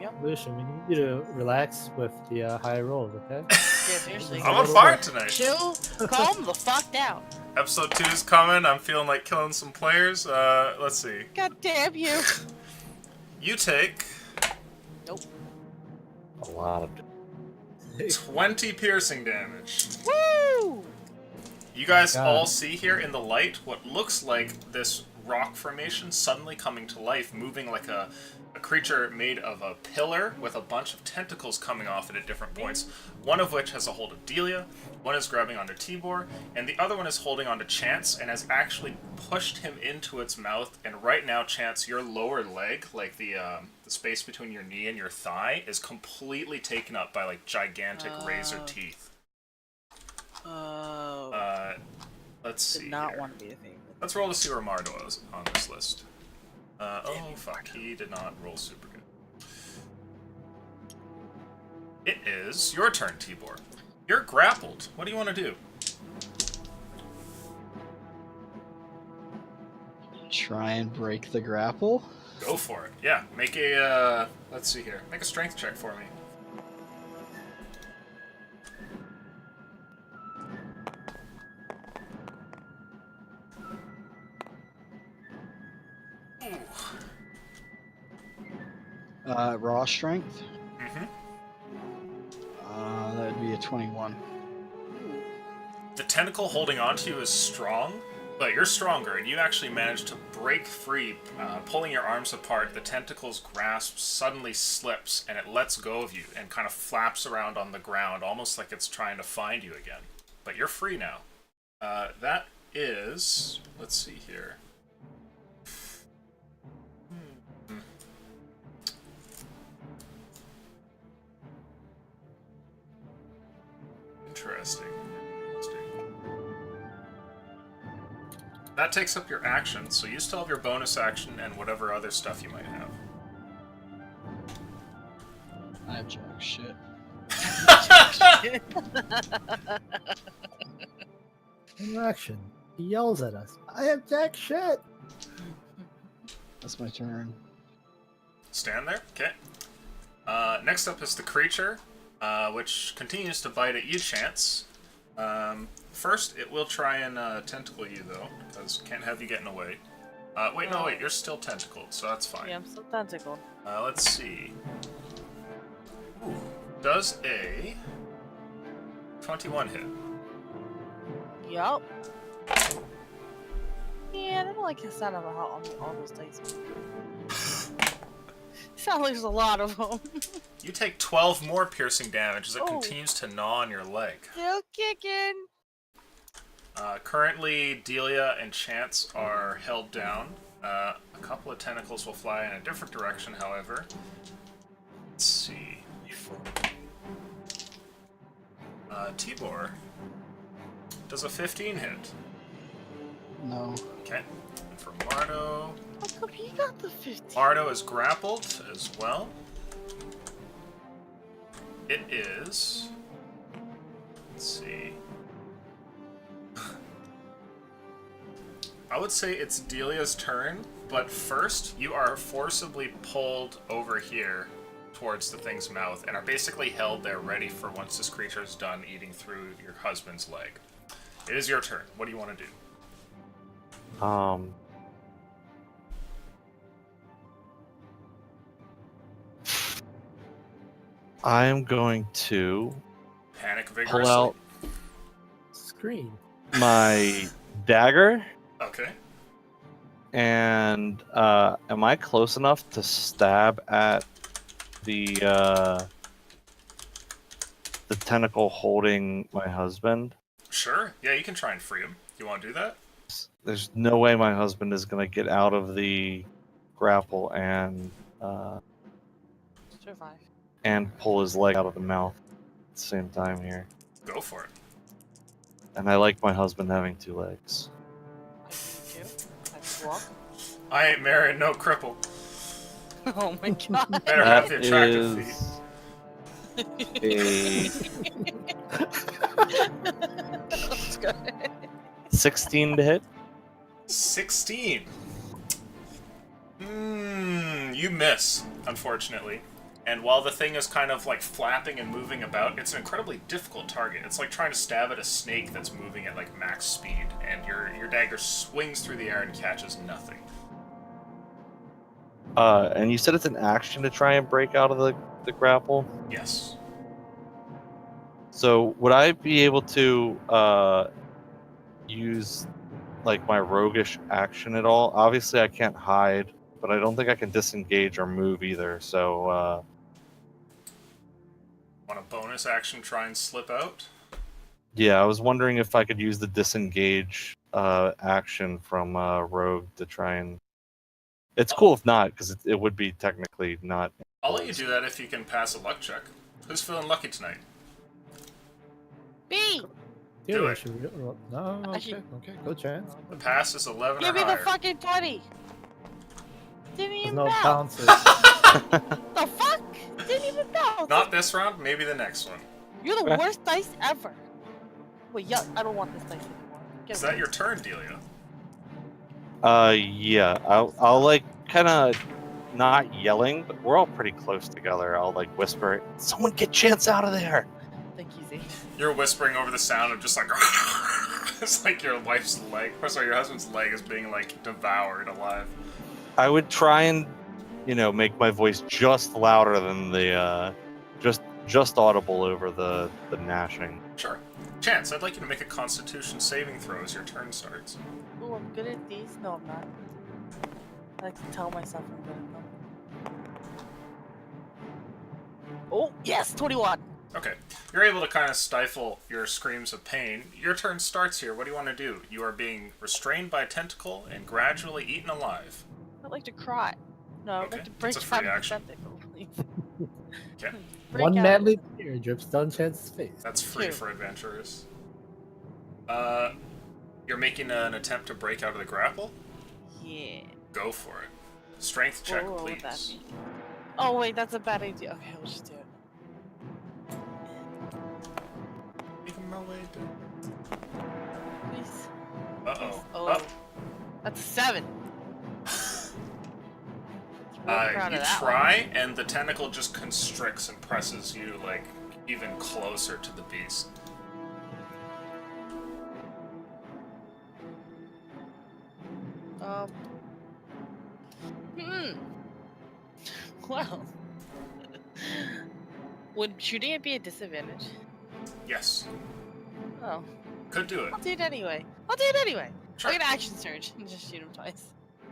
Yep. Lucian, we need you to relax with the high rolls, okay? Yeah, seriously. I'm on fire tonight. Chill, calm the fuck down. Episode 2 is coming. I'm feeling like killing some players. Let's see. God damn you. You take Nope. A lot of. 20 piercing damage. Woo! You guys God. all see here in the light what looks like this rock formation suddenly coming to life, moving like a creature made of a pillar with a bunch of tentacles coming off it at different points, one of which has a hold of Delia, one is grabbing onto Tibor, and the other one is holding onto Chance and has actually pushed him into its mouth, and right now, Chance, your lower leg, like the space between your knee and your thigh, is completely taken up by like gigantic razor teeth. Oh. Let's see. Did not here. want to be a favorite. Let's roll to see where Mardo is on this list. Oh fuck, he did not roll super good. It is your turn, Tibor. You're grappled. What do you want to do? Try and break the grapple. Go for it. Yeah, make a, let's see here. Make a strength check for me. Raw strength. Mm-hmm. That would be a 21. The tentacle holding onto you is strong, but you're stronger, and you actually manage to break free, pulling your arms apart. The tentacle's grasp suddenly slips, and it lets go of you and kind of flaps around on the ground, almost like it's trying to find you again. But you're free now. That is... let's see here. Interesting. That takes up your action, so you still have your bonus action and whatever other stuff you might have. I have jack shit. Interaction. He yells at us. I have jack shit. That's my turn. Stand there. Okay. Next up is the creature, which continues to bite at you, Chance. First, it will try and tentacle you, though, because can't have you getting away. Wait, no, wait, you're still tentacled, so that's fine. Yeah, I'm still tentacled. Let's see. Ooh. Does a 21 hit? Yup. Yeah, I don't like the sound of how all those dice. Sounds like there's a lot of them. You take 12 more piercing damage as it Oh. continues to gnaw on your leg. Still kicking. Currently, Delia and Chance are held down. A couple of tentacles will fly in a different direction, however. Let's see. Tibor. Does a 15 hit? No. Okay. And for Mardo... How come he got the 15? Mardo is grappled as well. It is... let's see... I would say it's Delia's turn, but first you are forcibly pulled over here towards the thing's mouth and are basically held there ready for once this creature is done eating through your husband's leg. It is your turn. What do you want to do? I am going to Panic vigorously. pull out Scream. my dagger, Okay. and am I close enough to stab at the tentacle holding my husband? Sure. Yeah, you can try and free him. You want to do that? There's no way my husband is going to get out of the grapple Survive. and pull his leg out of the mouth at the same time here. Go for it. And I like my husband having 2 legs. I do too. I can walk. I ain't marrying no cripple. Oh my god. Better have the That attractive feet. is Let's go. 16 to hit. 16. You miss, unfortunately. And while the thing is kind of like flapping and moving about, it's an incredibly difficult target. It's like trying to stab at a snake that's moving at like max speed, and your dagger swings through the air and catches nothing. And you said it's an action to try and break out of the grapple. Yes. So would I be able to use like my roguish action at all? Obviously I can't hide, but I don't think I can disengage or move either. So Want a bonus action try and slip out? yeah, I was wondering if I could use the disengage action from rogue to try and. It's cool if not, because it would be technically not. I'll let you do that if you can pass a luck check. Who's feeling lucky tonight? B! Do it. No, okay, Actually- okay, go chance. The pass is 11 Give or me the higher. fucking 20! Didn't There's even no bounce. bounces. The fuck? Didn't even bounce. Not this round, maybe the next one. You're the Okay. worst dice ever. Wait, yeah, I don't want this dice anymore. Get Is it. that your turn, Delia? Yeah, I'll like kind of not yelling, but we're all pretty close together. I'll like whisper, "Someone get Chance out of there!" Thank you, Z. You're whispering over the sound of just like it's like your wife's leg, or sorry, your husband's leg is being like devoured alive. I would try and, make my voice just louder than the, just audible over the gnashing. Sure. Chance, I'd like you to make a Constitution saving throw as your turn starts. Ooh, I'm good at these. No, I'm not. I like to tell myself I'm good at them. Oh, yes, 21. Okay. You're able to kind of stifle your screams of pain. Your turn starts here. What do you want to do? You are being restrained by a tentacle and gradually eaten alive. I'd like to cry. No, I'd Okay, like to break that's a free out of the action. tentacle, please. Okay. Break One out. madly tear drips down Chance's face. That's free Two. for adventurers. You're making an attempt to break out of the grapple? Yeah. Go for it. Strength check, What would that please. be? Oh, wait, that's a bad idea. Okay, we'll just do it. Please. Uh-oh. Oh. That's a 7. Really proud You of that try, and the tentacle just constricts and presses you, like, even closer to the beast. one. Well. Would shooting it be a disadvantage? Yes. Oh. Could do it. I'll do it anyway. I'll do it anyway. Sure. I'm gonna action surge and just shoot him twice.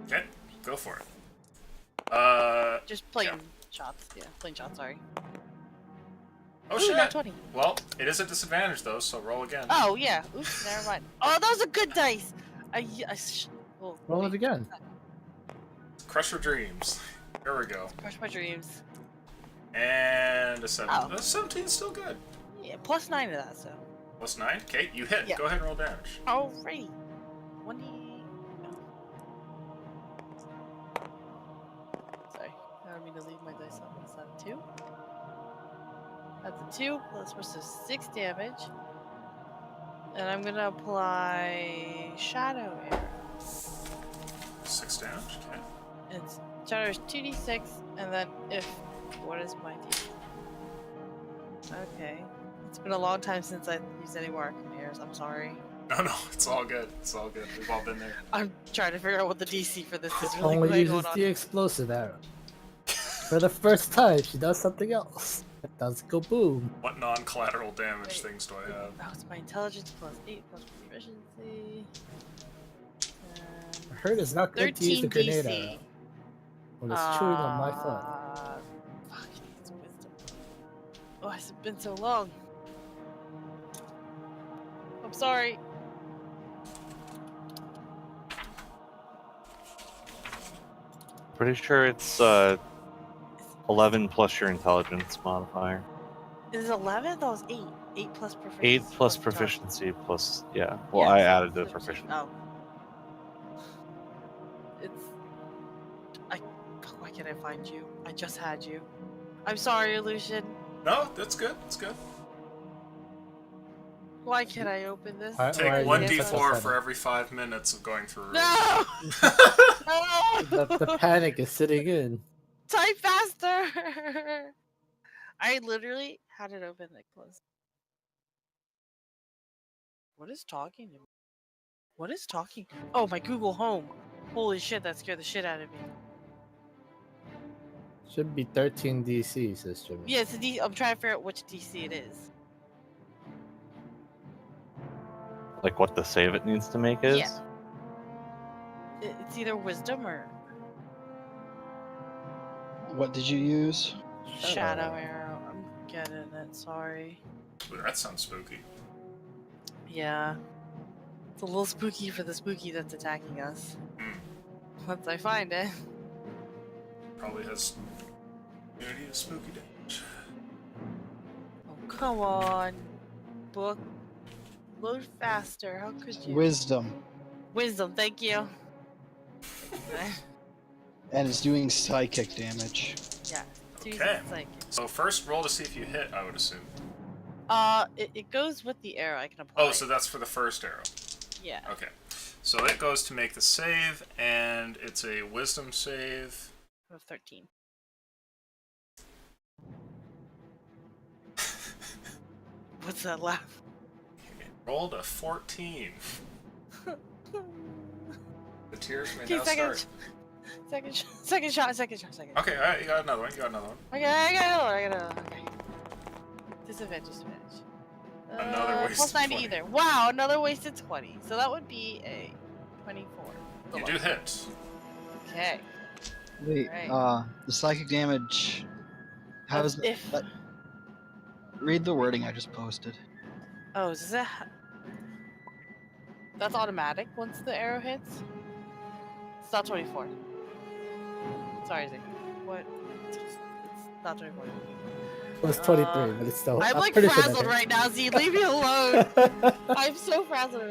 Okay, go for it. Just plain Yeah. shots. Yeah, plain shots, sorry. Oh Ooh, shit. not 20. Well, it is a disadvantage though, so roll again. Oh, yeah. Oops, never mind. Oh, that was a good dice. Oh, Roll it wait. again. Crush your dreams. Here we go. Crush my dreams. And a 7. Oh. 17's still good. Yeah, plus 9 to that, so. Plus 9. Okay, you hit. Yeah. Go ahead and roll damage. Alrighty. 20. No. Sorry. I don't mean to leave my dice on. Is that a 2? That's a 2. Plus what's this? 6 damage. And I'm gonna apply Shadow Arrow. 6 damage. Okay. It's Shadow is 2d6, and then if. What is my d? Okay. It's been a long time since I've used any more Arcane Mirrors. I'm sorry. No, it's all good. It's all good. We've all been there. I'm trying to figure out what the DC for this is really Only going uses on. the explosive arrow. For the first time, she does something else. It does go boom. What non-collateral damage Wait. things do I have? Oh, it's my intelligence plus 8 plus proficiency. I heard it's not good to use 13 the grenade DC. arrow. Well, it's chewing on my foot. Fuck, it's wisdom. Oh, it's been so long. I'm sorry. Pretty sure it's 11 plus your intelligence modifier. Is it 11? That was 8. 8 plus proficiency. 8 plus intelligence. proficiency plus, yeah. Well, Yeah, I so added the 15. proficiency. Oh. It's. Why can't I find you? I just had you. I'm sorry, Lucian. No, that's good. That's good. Why can't I open this? Why- Take why are you 1d4 upset? for every 5 minutes of going through. No! No! The panic is sitting in. Type faster! I literally had it open and closed. What is talking to me? What is talking? Oh, my Google Home. Holy shit, that scared the shit out of me. Should be 13 DC, says Jimmy. Yeah, it's a D. I'm trying to figure out which DC it is. Like what the save it needs to make is? Yeah. It's either wisdom or What did you use? shadow arrow. I'm getting it. Sorry. Ooh, that sounds spooky. Yeah. It's a little spooky for the spooky that's attacking us. Hmm. Once I find it. Probably has immunity to spooky damage. Oh, come on. Book. Load faster. How could you? Wisdom. Wisdom, thank you. And it's doing psychic damage. Yeah. Okay. It's like, So first roll to see if you hit, I would assume. it goes with the arrow I can apply. Oh, so that's for the first arrow. Yeah. Okay. So it goes to make the save, and it's a wisdom save. I have 13. What's that laugh? Rolled a 14. The tears may Okay, now second, start. second shot. Okay, alright, you got another one. Okay, I got another one. Okay. Disadvantage. Another wasted plus 90 20. either. Wow, another wasted 20. So that would be a 24. You do hit. Okay. Wait, Right. the psychic damage. How is If that? Read the wording I just posted. oh, is that that's automatic once the arrow hits? It's not 24. Sorry, Zeke. What? It's not 24. It was 23, but it's still. I'm like pretty sure frazzled that right now, Z. Leave me alone. hit. I'm so frazzled.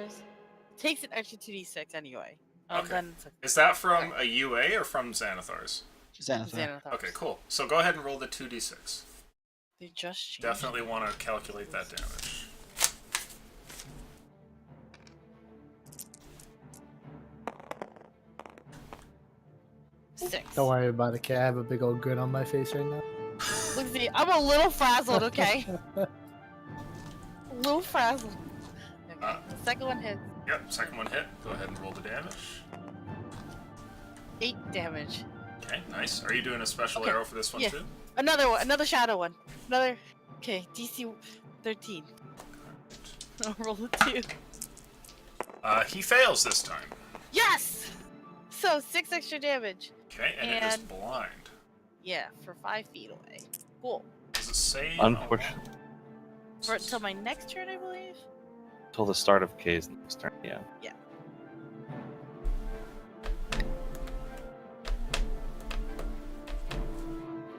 Takes an extra 2d6 anyway. Okay. Then it's Is that from a UA or from Xanathar's? Xanathar. Xanathar. Okay, cool. So go ahead and roll the 2d6. They just changed. Definitely want to calculate that damage. Six. Don't worry about it, kid. I have a big old grin on my face right now. Look, Z. I'm a little frazzled. Okay. A little frazzled. Okay. The second one hits. Yep, second one hit. Go ahead and roll the damage. 8 damage. Okay, nice. Are you doing a special Okay, arrow for this one yeah. too? Another one. Another shadow one. Another. Okay. DC 13. I'll roll a 2. He fails this time. Yes. So 6 extra damage. Okay, and it is And- blind. Yeah, for 5 feet away. Cool. Does it say? Unfortunately, For until my next turn, I believe. till the start of K's next turn, yeah.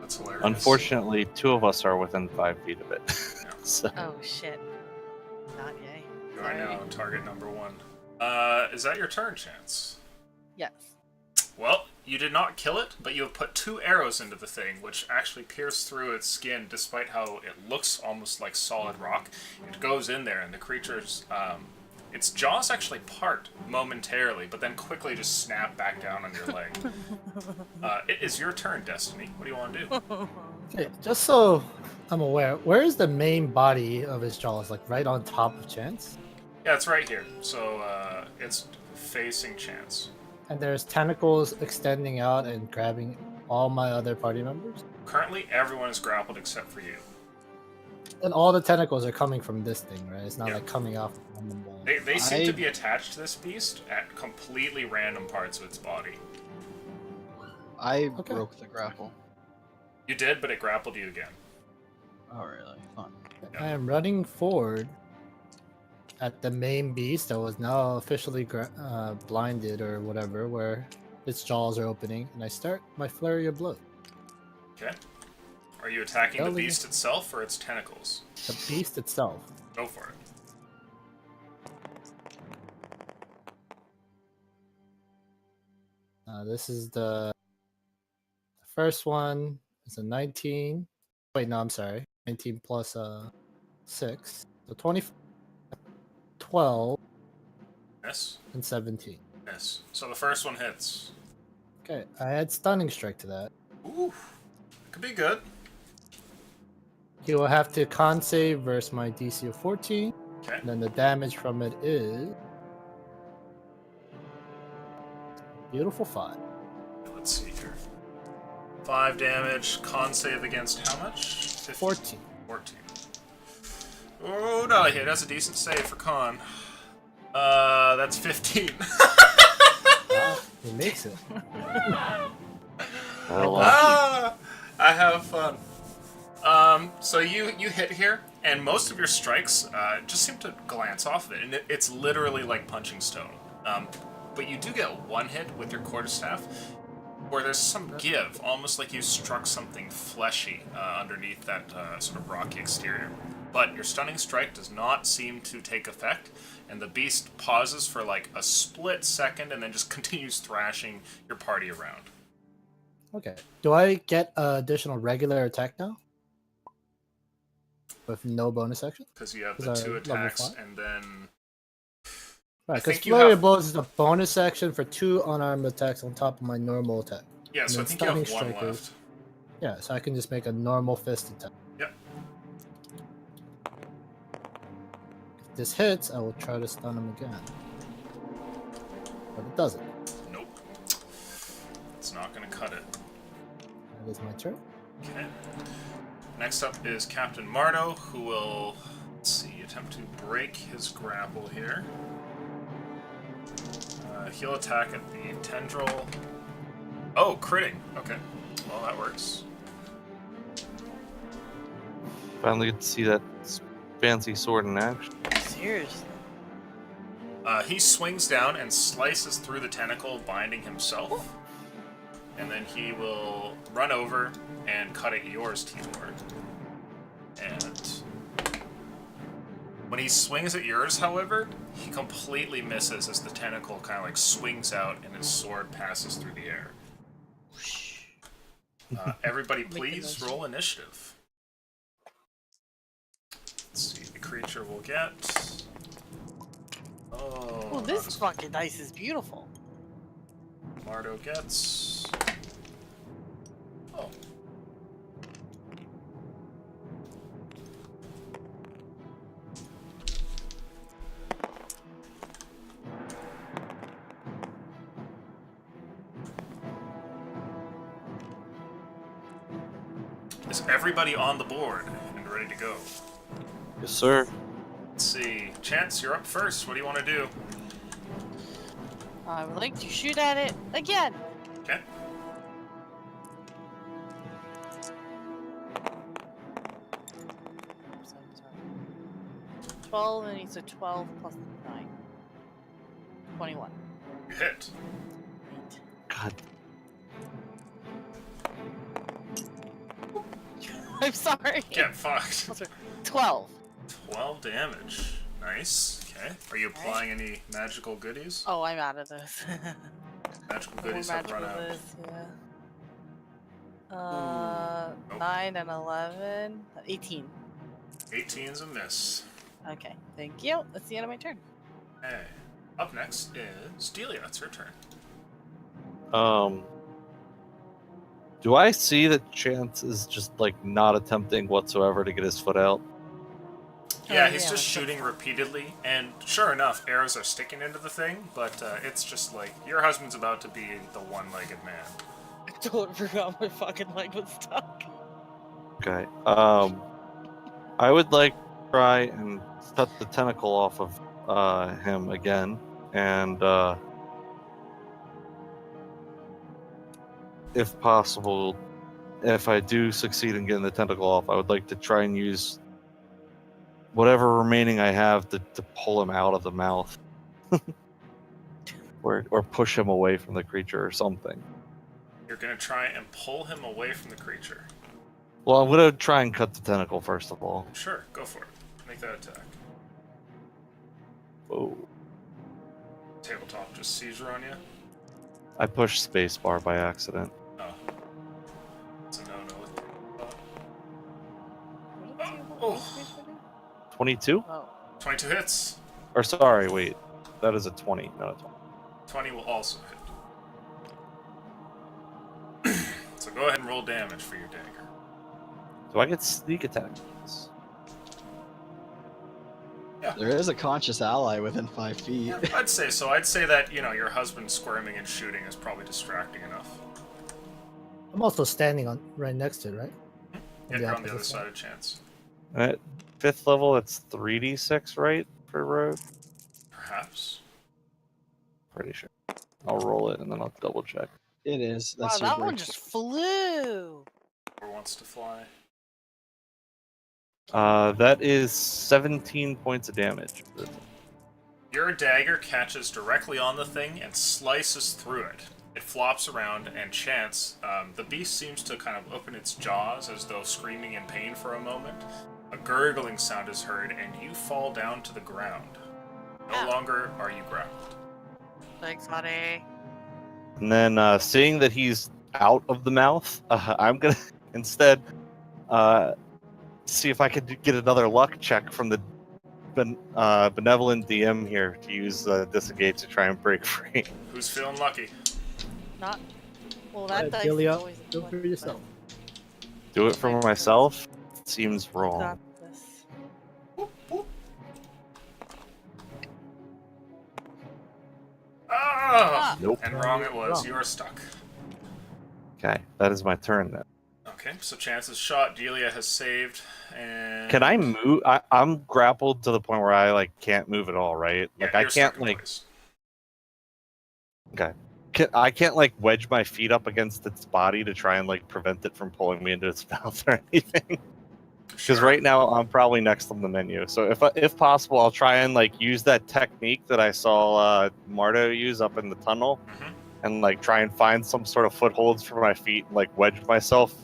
That's hilarious. Unfortunately, 2 of us are within 5 feet of it. So Oh shit. Not yay. You are now target number 1. Is that your turn, Chance? Yes. Well, you did not kill it, but you have put 2 arrows into the thing, which actually pierce through its skin, despite how it looks almost like solid rock. It goes in there, and the creature's its jaws actually part momentarily, but then quickly just snap back down on your leg. It is your turn, Destiny. What do you want to do? Okay, just so I'm aware, where is the main body of his jaws? Like right on top of Chance? Yeah, it's right here. So it's facing Chance. And there's tentacles extending out and grabbing all my other party members? Currently, everyone is grappled except for you. And all the tentacles are coming from this thing, right? It's not Yeah. like coming off from the wall. They seem to be attached to this beast at completely random parts of its body. I Okay. broke the grapple. You did, but it grappled you again. Oh, really? Fun. I am running forward at the main beast that was now officially blinded or whatever, where its jaws are opening, and I start my flurry of blows. Okay. Are you attacking the Belly. beast itself or its tentacles? The beast itself. Go for it. This is the first one. It's a 19. Wait, no, I'm sorry. 19 plus 6. So 20, 12, Miss. and 17. Miss. So the first one hits. Okay, I add stunning strike to that. Ooh. Could be good. He will have to con save versus my DC of 14. Okay. And then the damage from it is beautiful 5. Let's see here. 5 damage. Con save against how much? 15? 14. 14. Oh, no, he does a decent save for con. That's 15. He makes it. I have fun. So you hit here, and most of your strikes just seem to glance off of it, and it's literally like punching stone. But you do get one hit with your quarterstaff, where there's some give, almost like you struck something fleshy underneath that sort of rocky exterior. But your stunning strike does not seem to take effect, and the beast pauses for like a split second and then just continues thrashing your party around. Okay. Do I get additional regular attack now? With no bonus action? Because you have 'Cause the I 2 level attacks, 5? and then... Right, because think you Flurry have- of Blows is a bonus action for 2 unarmed attacks on top of my normal attack. Yeah, And so I then think you have Stunning one Strike left. Yeah, so I can just make a normal fist attack. Yep. If this hits, I will try to stun him again. But it doesn't. Nope. It's not going to cut it. That is my turn. Okay. Next up is Captain Mardo, who will, let's see, attempt to break his grapple here. He'll attack at the tendril. Oh, critting. Okay. Well, that works. Finally get to see that fancy sword in action. Seriously. He swings down and slices through the tentacle, binding himself. And then he will run over and cut at yours, Timur. And when he swings at yours, however, he completely misses as the tentacle kind of like swings out and his sword passes through the air. Everybody, Make the please noise. roll initiative. Let's see, the creature will get. Oh, Oh, this not as- fucking dice is beautiful. Mardo gets. Oh. Is everybody on the board and ready to go? Yes, sir. Let's see. Chance, you're up first. What do you want to do? I would like to shoot at it again. Okay. So, sorry. 12, and it's a 12 plus 9. 21. You hit. Eight. God, I'm sorry. Get fucked. Plus 12. 12 damage. Nice. Okay. Are you applying any magical goodies? Oh, I'm out of this. Magical More goodies have magical run out. this, yeah. Nope. 9 and 11. 18. 18's a miss. Okay, thank you. That's the end of my turn. Hey. Up next is Delia. It's her turn. do I see that Chance is just like not attempting whatsoever to get his foot out? Yeah, he's yeah, just that's shooting repeatedly, and sure enough, arrows are sticking into the thing, but it's just like, your husband's about to be the one-legged man. I totally forgot my fucking leg was stuck. Okay. I would like to try and cut the tentacle off of him again, and if possible, if I do succeed in getting the tentacle off, I would like to try and use whatever remaining I have to pull him out of the mouth. or push him away from the creature or something. You're gonna try and pull him away from the creature. Well, I'm gonna try and cut the tentacle first of all. Sure, go for it. Make that attack. Whoa. Tabletop just seizure on you. I pushed spacebar by accident. Oh. It's a no-no with tabletop. What did table Oh. space do? 22? Oh. 22 hits. Or sorry, wait. That is a 20, not a 20. 20 will also hit. So go ahead and roll damage for your dagger. Do I get sneak attack? There is a conscious ally within 5 feet. Yeah, I'd say so. I'd say that, your husband squirming and shooting is probably distracting enough. I'm also standing on right next to it, right? Yeah, the you're on the opposite other side. side of chance. At 5th level, it's 3d6, right? For rogue? Perhaps. Pretty sure. I'll roll it and then I'll double check. It is. Wow, That's your that one break. just flew. Or wants to fly. That is 17 points of damage. Your dagger catches directly on the thing and slices through it. It flops around, and Chance, the beast seems to kind of open its jaws as though screaming in pain for a moment. A gurgling sound is heard, and you fall down to the ground. No Ow. longer are you grappled. Thanks, buddy. And then, seeing that he's out of the mouth, I'm gonna instead see if I could get another luck check from the benevolent DM here to use disengage to try and break free. Who's feeling lucky? Not. Well, that dice is Delia, always do it for yourself. Do it for myself? Seems wrong. Got this. Whoop, whoop. Ah! Nope. And wrong it was. Wrong. You are stuck. Okay, that is my turn then. Okay, so Chance is shot. Delia has saved. And Can I move? I'm grappled to the point where I can't move at all, right? Yeah, Like I you're stuck can't in place. Okay. I can't wedge my feet up against its body to try and prevent it from pulling me into its mouth or anything. Because Sure. right now I'm probably next on the menu. So if possible, I'll try and use that technique that I saw Marto use up in the tunnel, Mhm. and try and find some sort of footholds for my feet and wedge myself,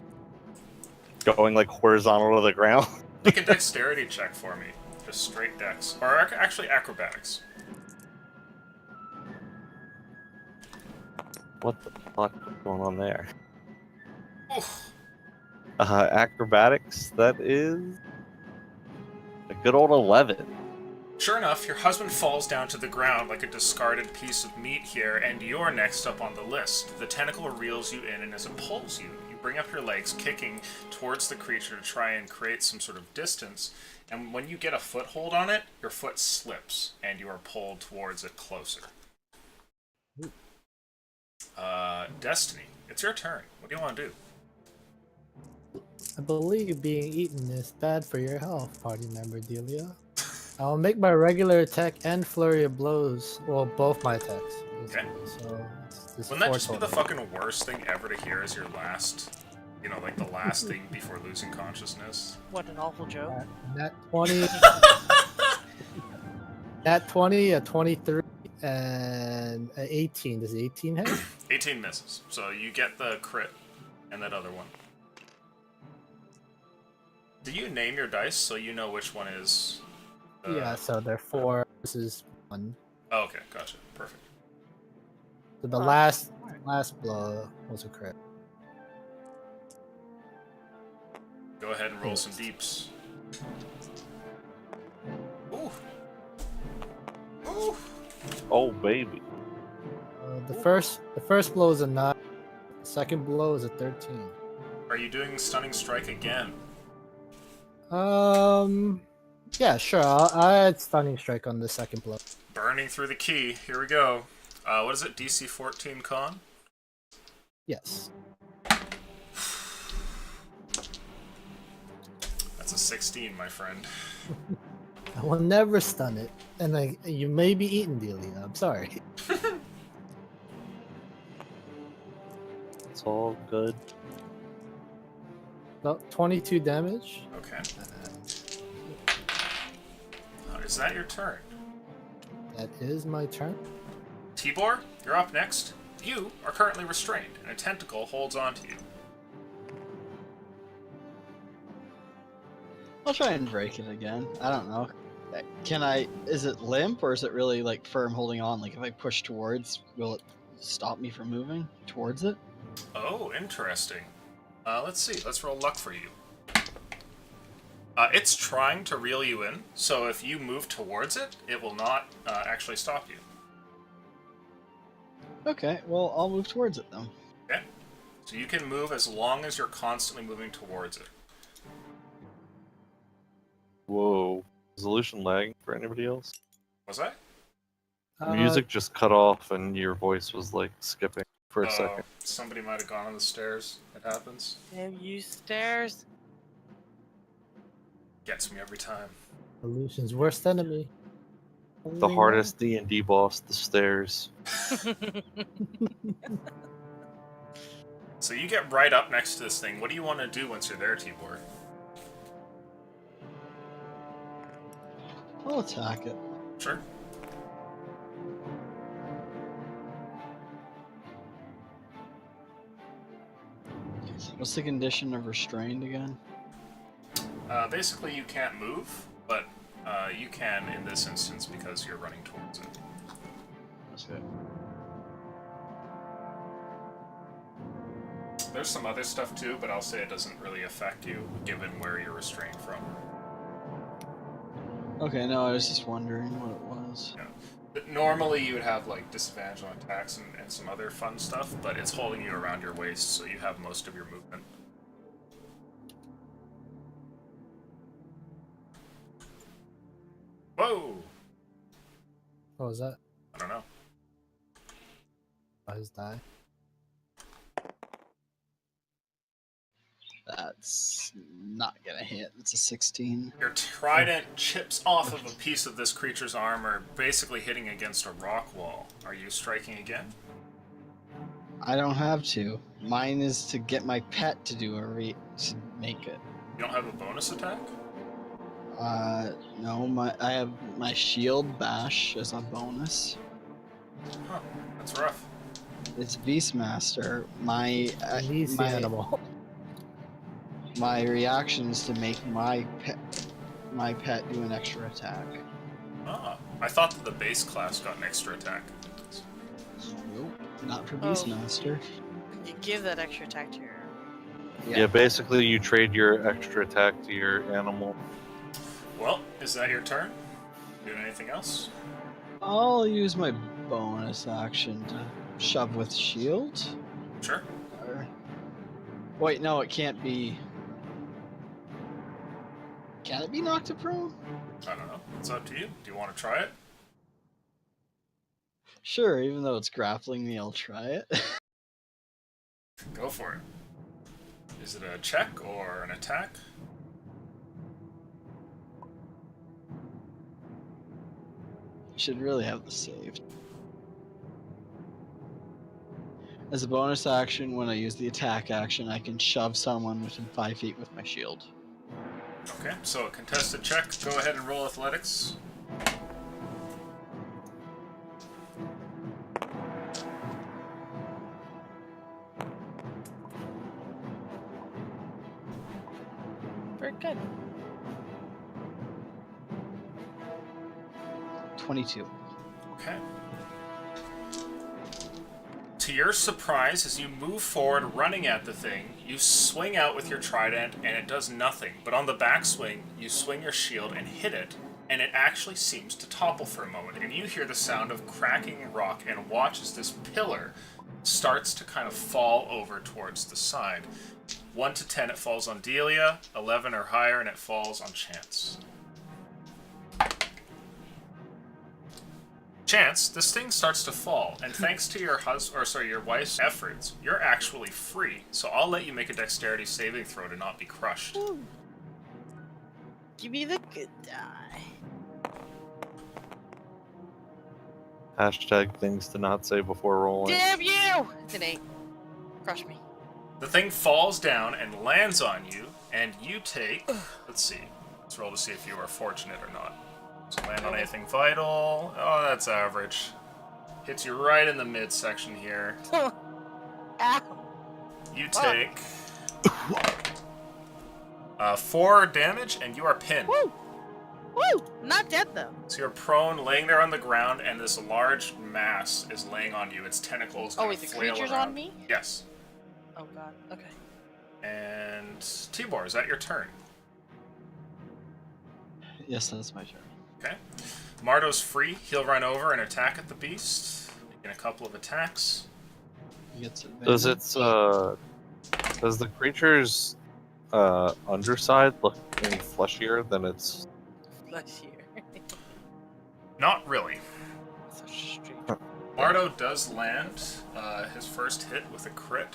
going horizontal to the ground. Make a dexterity check for me. Just straight dex. Or actually acrobatics. What the fuck is going on there? Oof. Acrobatics. That is a good old 11. Sure enough, your husband falls down to the ground like a discarded piece of meat here, and you're next up on the list. The tentacle reels you in, and as it pulls you, you bring up your legs, kicking towards the creature to try and create some sort of distance. And when you get a foothold on it, your foot slips, and you are pulled towards it closer. Destiny, it's your turn. What do you want to do? I believe being eaten is bad for your health, party member Delia. I'll make my regular attack and flurry of blows. Well, both my attacks. Okay. So it's Wouldn't that 4 just be the total. fucking worst thing ever to hear as your last, the last thing before losing consciousness? What an awful joke. Nat 20. Nat 20, a 23, and an 18. Does 18 hit? 18 misses. So you get the crit and that other one. Do you name your dice so you know which one is... Yeah, so they're 4. This is 1. Oh, okay, gotcha. Perfect. So the last blow was a crit. Go ahead and roll some deeps. Ooh. Ooh. Oh baby. The first blow is a 9. The second blow is a 13. Are you doing Stunning Strike again? Yeah, sure. I'll add Stunning Strike on the second blow. Burning through the key. Here we go. What is it? DC 14 con? Yes. That's a 16, my friend. I will never stun it. And you may be eaten, Delia. I'm sorry. It's all good. Well, 22 damage. Okay. Is that your turn? That is my turn. Tibor, you're up next. You are currently restrained, and a tentacle holds onto you. I'll try and break it again. I don't know. Can I? Is it limp or is it really like firm holding on? Like if I push towards, will it stop me from moving towards it? Oh, interesting. Let's see. Let's roll luck for you. It's trying to reel you in, so if you move towards it, it will not actually stop you. Okay, well I'll move towards it then. Okay? So you can move as long as you're constantly moving towards it. Whoa. Resolution lag for anybody else? Was that? The music just cut off and your voice was like skipping for a second. Somebody might have gone on the stairs. It happens. Damn you stairs. Gets me every time. Evolution's worst enemy. The hardest D&D boss, the stairs. So you get right up next to this thing. What do you want to do once you're there, Tibor? I'll attack it. Sure. What's the condition of restrained again? Basically, you can't move, but you can in this instance because you're running towards it. That's good. There's some other stuff too, but I'll say it doesn't really affect you given where you're restrained from. Okay, no, I was just wondering what it was. Yeah. But normally you would have like disadvantage on attacks and some other fun stuff, but it's holding you around your waist, so you have most of your movement. Whoa! What was that? I don't know. Eyes die. That's not gonna hit. It's a 16. Your trident chips off of a piece of this creature's armor, basically hitting against a rock wall. Are you striking again? I don't have to. Mine is to get my pet to do to make it. You don't have a bonus attack? No, I have my shield bash as a bonus. Huh, that's rough. It's Beastmaster. My He's the animal. my reaction is to make my pet do an extra attack. Ah, I thought that the base class got an extra attack. Nope, not for Oh. Beastmaster. You give that extra attack to your. Yeah, basically you trade your extra attack to your animal. Well, is that your turn? Doing anything else? I'll use my bonus action to shove with shield. Sure. Or... Wait, no, it can't be. Can it be knocked to prone? I don't know. It's up to you. Do you want to try it? Sure, even though it's grappling me, I'll try it. Go for it. Is it a check or an attack? Should really have this saved. As a bonus action, when I use the attack action, I can shove someone within 5 feet with my shield. Okay, so a contested check. Go ahead and roll athletics. Very good. 22. Okay. To your surprise, as you move forward running at the thing, you swing out with your trident and it does nothing. But on the backswing, you swing your shield and hit it, and it actually seems to topple for a moment. And you hear the sound of cracking rock and watch as this pillar starts to kind of fall over towards the side. 1 to 10, it falls on Delia. 11 or higher, and it falls on Chance. Chance, this thing starts to fall, and thanks to your your wife's efforts, you're actually free. So I'll let you make a dexterity saving throw to not be crushed. Ooh. Give me the good die. Hashtag things to not say before rolling. Damn you! It's an 8. Crush me. The thing falls down and lands on you, and you take... Let's see. Let's roll to see if you are fortunate or not. So land on anything vital. Oh, that's average. hits you right in the midsection here. Ow. You take 4 damage, and you are pinned. Woo! Woo! Not dead though. So you're prone, laying there on the ground, and this large mass is laying on you. Its tentacles Oh kind wait, of the flail creature's around. on me? Yes. Oh god. Okay. And Tibor, is that your turn? Yes, that's my turn. Okay. Mardo's free. He'll run over and attack at the beast, making a couple of attacks. He gets advantage. Does the creature's underside look any fleshier than its? Bless you. Not really. Such a strange. Mardo does land his first hit with a crit.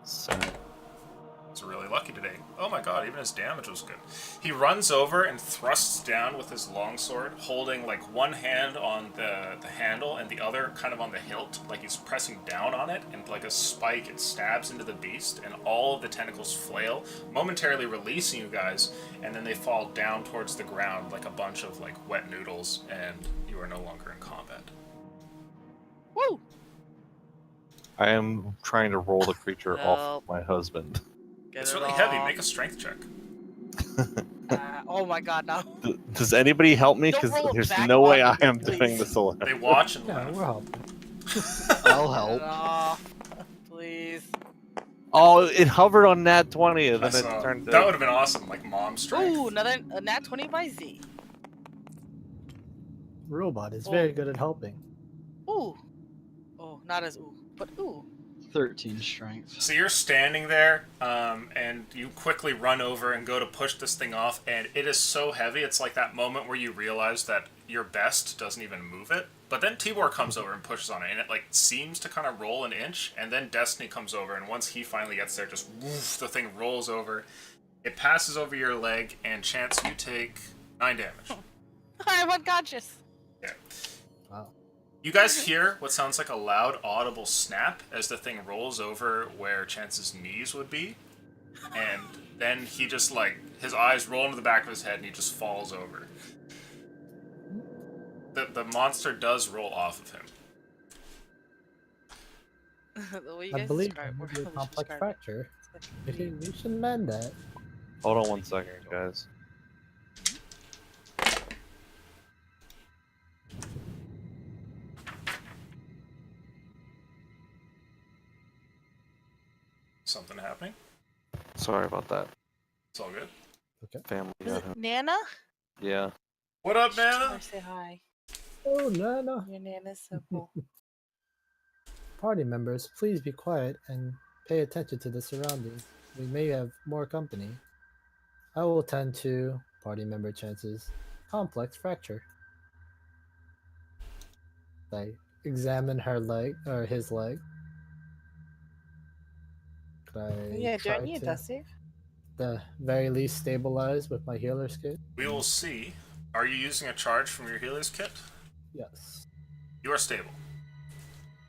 It's really lucky today. Oh my god, even his damage was good. He runs over and thrusts down with his longsword, holding like one hand on the handle and the other kind of on the hilt, like he's pressing down on it, and like a spike, it stabs into the beast, and all of the tentacles flail, momentarily releasing you guys, and then they fall down towards the ground like a bunch of like wet noodles, and you are no longer in combat. Woo! I am trying to roll the creature Help. off my husband. Get It's it really heavy. off. Make a strength check. Oh my god, no. Does anybody help me? Don't Because roll it there's back no way on I me, am please. doing this alone. They watch and Yeah, laugh. we're helping. I'll Get help. it off. Please. Oh, it hovered on nat 20, and then That's, it turned. that would have been awesome, like mom strength. Ooh, another a nat 20 by Z. Robot is Oh. very good at helping. Ooh. Oh, not as ooh, but ooh. 13 strength. So you're standing there, and you quickly run over and go to push this thing off, and it is so heavy, it's like that moment where you realize that your best doesn't even move it. But then Tibor comes over and pushes on it, and it like seems to kind of roll an inch, and then Destiny comes over, and once he finally gets there, just woof, the thing rolls over. It passes over your leg, and Chance, you take 9 damage. I'm unconscious. Yeah. Wow. You guys hear what sounds like a loud, audible snap as the thing rolls over where Chance's knees would be. And then he just, like, his eyes roll into the back of his head and he just falls over. The monster does roll off of him. The way you I guys believe describe- it would be a you complex describe it. fracture. We should mend that. Hold on one second, guys. Something happening? Sorry about that. It's all good. Family. Is got it him. Nana? Yeah. What up, Tell Nana? her say hi. Oh no, no. Your Nana's so cool. Party members, please be quiet and pay attention to the surroundings. We may have more company. I will tend to party member Chance's complex fracture. I examine her leg or his leg. Could I Yeah, try don't you, to, Dusty? the very least, stabilize with my healer's kit? We will see. Are you using a charge from your healer's kit? Yes. You are stable.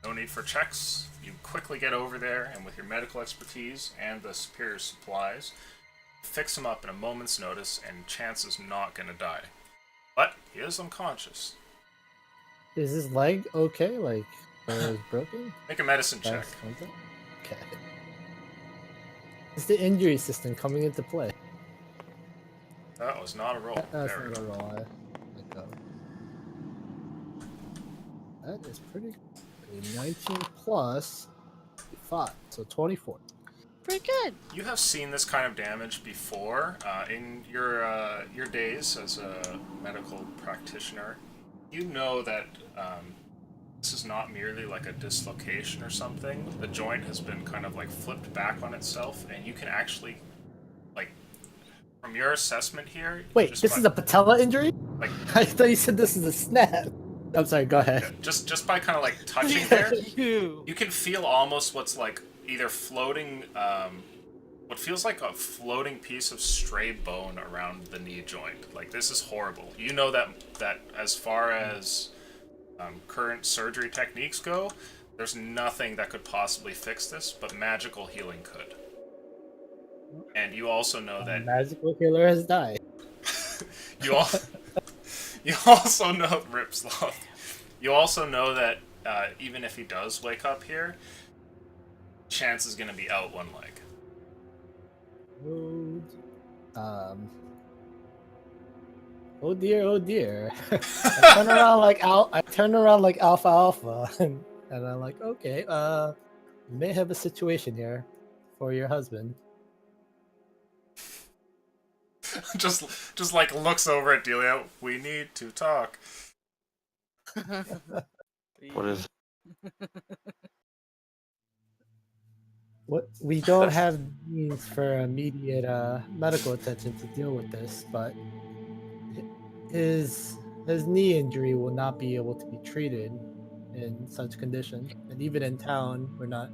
No need for checks. You quickly get over there, and with your medical expertise and the superior supplies, fix him up in a moment's notice, and Chance is not going to die. But he is unconscious. Is his leg okay? Like, where it's broken? Make a medicine check. That's something? Okay. Is the injury system coming into play? That was not a roll. That's There we not go. a roll. Let go. That is pretty good. 19 plus 5, so 24. Pretty good. You have seen this kind of damage before in your days as a medical practitioner. You know that this is not merely like a dislocation or something. The joint has been kind of like flipped back on itself, and you can actually, like, from your assessment here. Wait, just this by, is a patella injury? like I thought you said this is a snap. I'm sorry, go ahead. just by kind of like touching there. You. You can feel almost what's like either floating, what feels like a floating piece of stray bone around the knee joint. Like, this is horrible. You know that as far as current surgery techniques go, there's nothing that could possibly fix this, but magical healing could. And you also know that Magical healer has died. you also know Ripsloth. You also know that even if he does wake up here, Chance is going to be out one leg. Oh dear, oh dear. I turn around like Alpha Alpha, and I'm like, okay, you may have a situation here for your husband. just like looks over at Delia. We need to talk. What is? What we don't have means for immediate medical attention to deal with this, but his knee injury will not be able to be treated in such condition, and even in town, we're not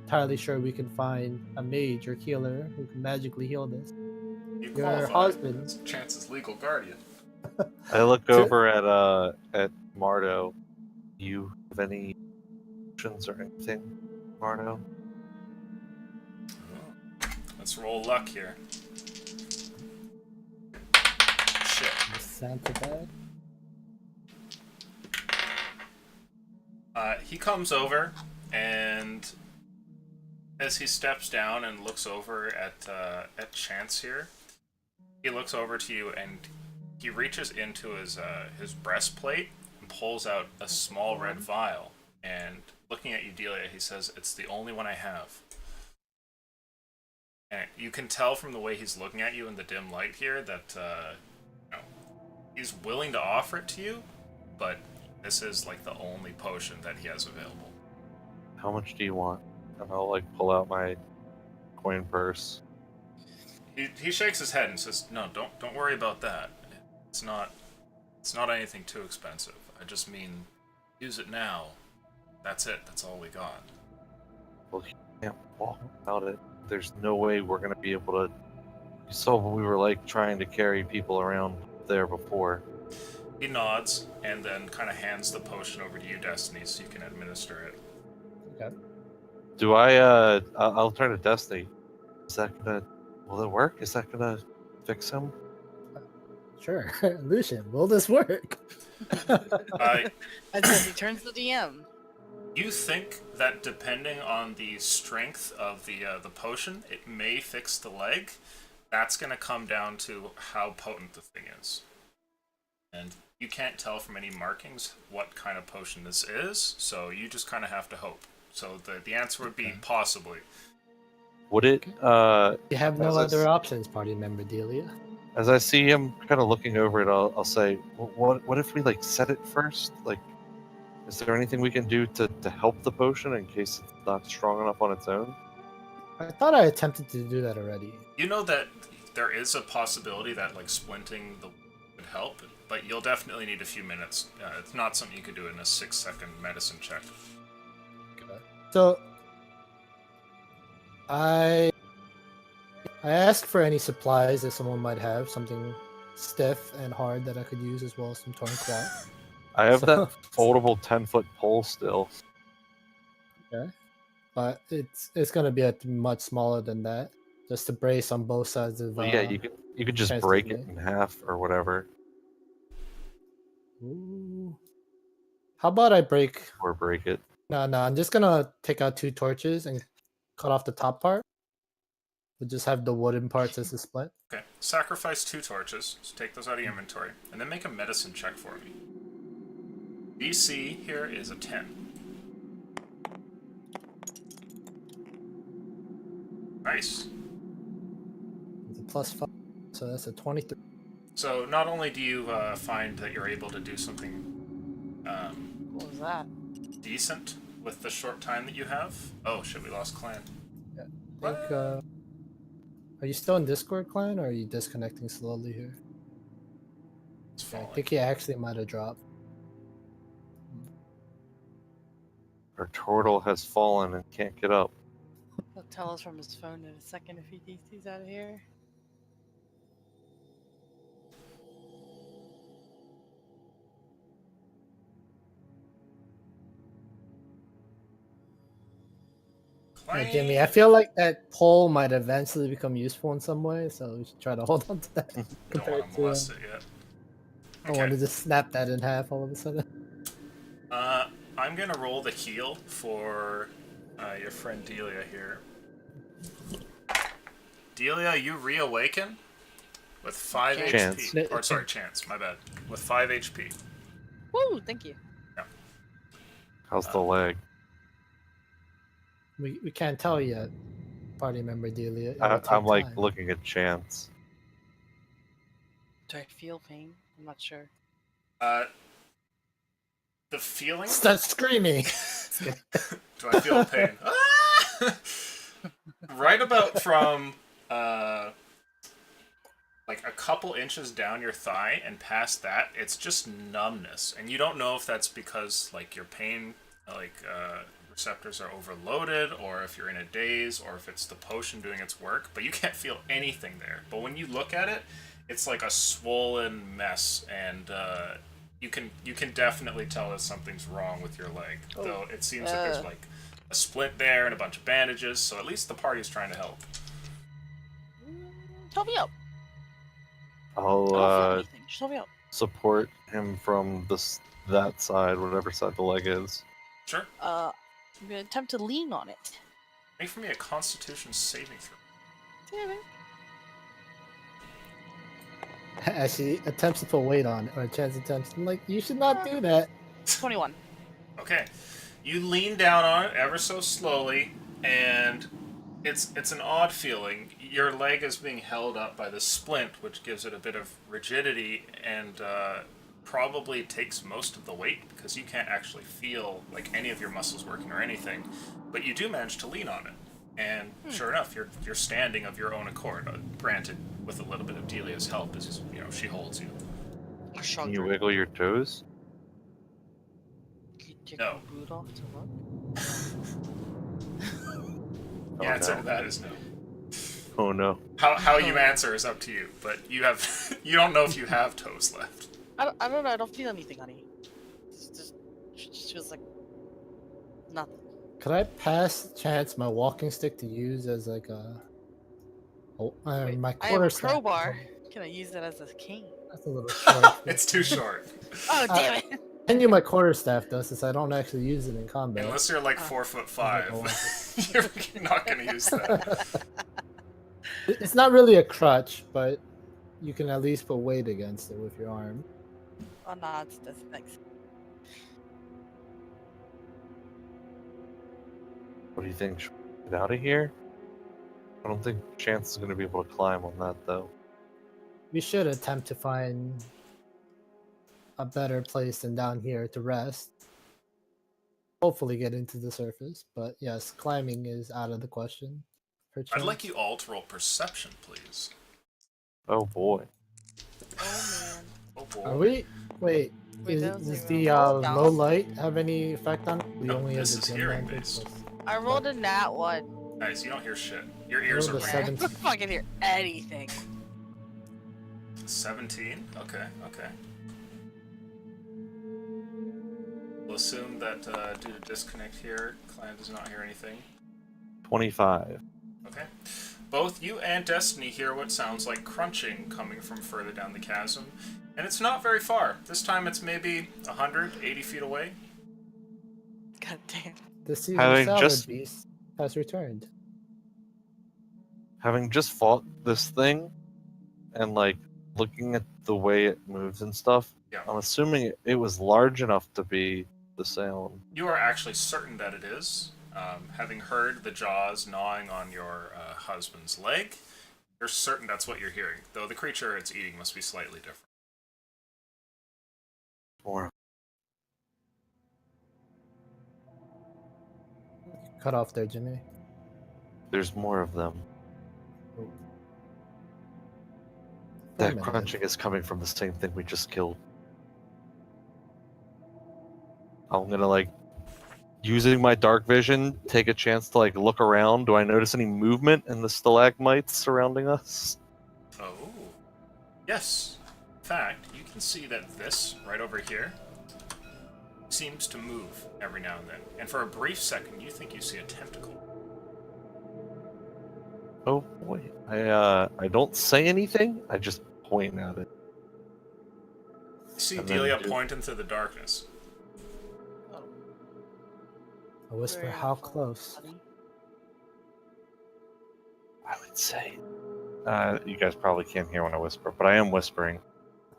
entirely sure we can find a mage or healer who can magically heal this. You Your qualify husband. as Chance's legal guardian. I look over at Mardo. You have any options or anything, Mardo? Let's roll luck here. Shit. Santa bad. He comes over, and as he steps down and looks over at Chance here, he looks over to you and he reaches into his breastplate and pulls out a small red vial. And looking at you, Delia, he says, "It's the only one I have." And you can tell from the way he's looking at you in the dim light here that he's willing to offer it to you, but this is like the only potion that he has available. How much do you want? And I'll like pull out my coin purse. He shakes his head and says, "No, don't worry about that. It's not anything too expensive. I just mean, use it now. That's it. That's all we got." Well, you can't walk without it. There's no way we're gonna be able to. You saw what we were like trying to carry people around there before. He nods and then kind of hands the potion over to you, Destiny, so you can administer it. Okay. Do I'll turn to Destiny. Is that gonna? Will it work? Is that gonna fix him? Sure. Lucian, will this work? Until he turns the DM. You think that depending on the strength of the potion, it may fix the leg. That's going to come down to how potent the thing is. And you can't tell from any markings what kind of potion this is, so you just kind of have to hope. So the answer would be possibly. Would it? You have no As I other s- options, party member Delia. As I see him kind of looking over it, I'll say, "What if we like set it first? Like, is there anything we can do to help the potion in case it's not strong enough on its own?" I thought I attempted to do that already. You know that there is a possibility that like splinting the would help, but you'll definitely need a few minutes. It's not something you could do in a 6-second medicine check. So I asked for any supplies that someone might have, something stiff and hard that I could use, as well as some torn cloth. I have So- that foldable 10-foot pole still. Okay. But it's gonna be much smaller than that, just to brace on both sides of. Well, yeah, you could just Chance break doesn't it it? in half or whatever, Ooh. How about I break? or break it. No, I'm just gonna take out 2 torches and cut off the top part. We'll just have the wooden parts as a split. Okay, sacrifice 2 torches, so take those out of your inventory, and then make a medicine check for me. DC here is a 10. Nice. It's a +5, so that's a 23. So not only do you find that you're able to do something What was that? decent with the short time that you have. Oh shit, we lost Clan. I think, are you still in Discord, Clan, or are you disconnecting slowly here? It's I falling. think he actually might have dropped. Our turtle has fallen and can't get up. He'll tell us from his phone in a second if he DC's out of here. Yeah, Jimmy, I feel like that pole might eventually become useful in some way, so we should try to hold on to that. Don't compared want to to, molest it yet. I want to just snap that in half all of a sudden. I'm gonna roll the heal for your friend Delia here. Delia, you reawaken with 5 Chance. HP. Or sorry, Chance, my bad. With 5 HP. Woo! Thank you. How's the leg? We can't tell yet. Party member Delia. It will I'm take like time. looking at Chance. Do I feel pain? I'm not sure. The feeling. Start screaming. Do I feel pain? Ah! Right about from like a couple inches down your thigh and past that, it's just numbness, and you don't know if that's because like your pain receptors are overloaded, or if you're in a daze, or if it's the potion doing its work. But you can't feel anything there. But when you look at it, it's like a swollen mess, and you can definitely tell that something's wrong with your leg. Though it seems that there's like a splint there and a bunch of bandages, so at least the party's trying to help. Help me out. I I'll don't feel anything. Just help me out. support him from that side, whatever side the leg is. Sure. I'm gonna attempt to lean on it. Make for me a Constitution saving throw. Damn it. As she attempts to put weight on, or Chance attempts, I'm like, you should not do that. 21. Okay. You lean down on it ever so slowly, and it's an odd feeling. Your leg is being held up by the splint, which gives it a bit of rigidity, and probably takes most of the weight, because you can't actually feel like any of your muscles working or anything. But you do manage to lean on it. And sure enough, you're standing of your own accord. Granted, with a little bit of Delia's help, as she holds you. Can you wiggle your toes? Take No. your boot off to look? The answer to that is no. Oh no. How you answer is up to you, but you don't know if you have toes left. I don't know. I don't feel anything, honey. It just feels like nothing. Could I pass Chance my walking stick to use as like a my I have quarter a staff? crowbar. Can I use that as a cane? That's a little short. It's too short. Oh, damn it! I knew my quarter staff though, since I don't actually use it in combat. Unless you're like 4'5", you're not going to use that. It's not really a crutch, but you can at least put weight against it with your arm. Oh, no, it's this. Thanks. What do you think? Should we get out of here? I don't think Chance is going to be able to climb on that, though. We should attempt to find a better place than down here to rest. Hopefully get into the surface, but yes, climbing is out of the question. for I'd Chance. like you all to roll perception, please. Oh boy. Oh, man. Oh boy. Are we? Wait, Wait, that does was the zero. Down. low light have any effect on it? We No, only have this the is dim hearing lantern based. plus- I rolled a nat 1. Nice, you don't hear shit. Your ears are Roll the ringing. I don't 17. fucking hear anything. 17? Okay. We'll assume that due to disconnect here, Clan does not hear anything. 25. Okay. Both you and Destiny hear what sounds like crunching coming from further down the chasm, and it's not very far. This time it's maybe 180 feet away. God damn. The Caesar Having salad just- beast has returned. Having just fought this thing, and like looking at the way it moves and stuff, Yeah. I'm assuming it was large enough to be the sound. You are actually certain that it is. Having heard the jaws gnawing on your husband's leg, you're certain that's what you're hearing. Though the creature it's eating must be slightly different. Or Cut off there, Jimmy. there's more of them. Wait a That minute. crunching is coming from the same thing we just killed. I'm gonna like using my dark vision, take a chance to like look around. Do I notice any movement in the stalagmites surrounding us? Oh. Yes. In fact, you can see that this, right over here, seems to move every now and then. And for a brief second, you think you see a tentacle. Oh boy. I don't say anything, I just point at it. You see And then Delia do- point into the darkness. A whisper, Very how helpful, close? buddy. I would say, you guys probably can't hear when I whisper, but I am whispering.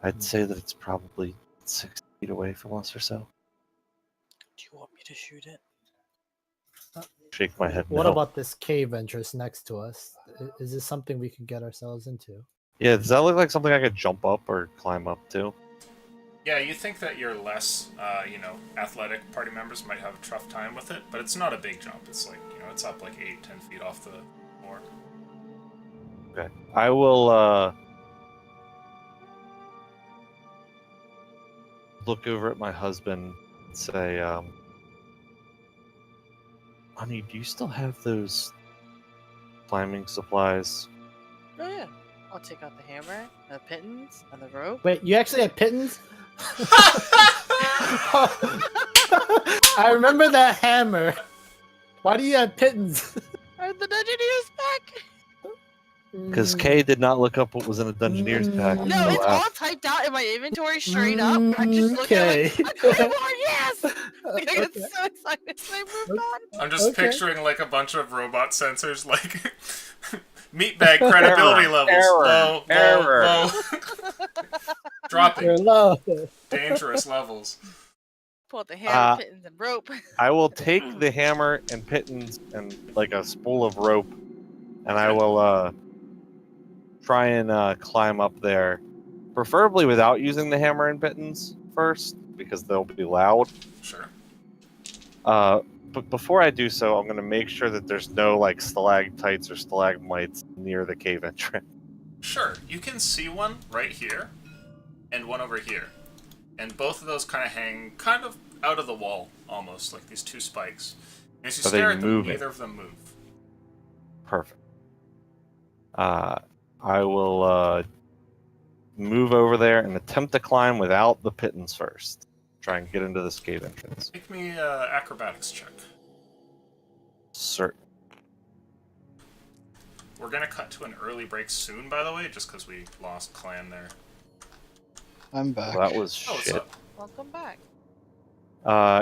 I'd say that it's probably 6 feet away from us or so. Do you want me to shoot it? Shake my head. What no. about this cave entrance next to us? Is this something we could get ourselves into? Yeah, does that look like something I could jump up or climb up to? Yeah, you think that your less, athletic party members might have a tough time with it, but it's not a big jump. It's like, it's up like 8-10 feet off the floor. Okay. I will look over at my husband and say, honey, do you still have those climbing supplies? Oh yeah. I'll take out the hammer, the pittons, and the rope. Wait, you actually had pittons? I remember that hammer. Why do you have pittons? Are the Dungeoneers back? Because Kay did not look up what was in a Dungeoneer's pack. Mm. No, until it's all after. typed out in my inventory straight up. I just look at it like, a claymore, yes! Like, I get Okay. so excited when I move on. I'm just Okay. picturing like a bunch of robot sensors, like meatbag credibility Error, levels, error, error. low, dropping, You're low. dangerous levels. Pull out the hammer, Uh, pittons, and rope. I will take the hammer and pittons and like a spool of rope, and I will try and climb up there, preferably without using the hammer and pittons first, because they'll be loud. Sure. But before I do so, I'm going to make sure that there's no like stalactites or stalagmites near the cave entrance. Sure. You can see one right here, and one over here, and both of those kind of hang kind of out of the wall, almost like these two spikes. And as you Are they stare at them, moving? neither of them move. Perfect. I will move over there and attempt to climb without the pittons first. Try and get into this cave entrance. Make me an acrobatics check. Certain. We're gonna cut to an early break soon, by the way, just because we lost Clan there. I'm back. Well, that was Oh, what's shit. up? Welcome back.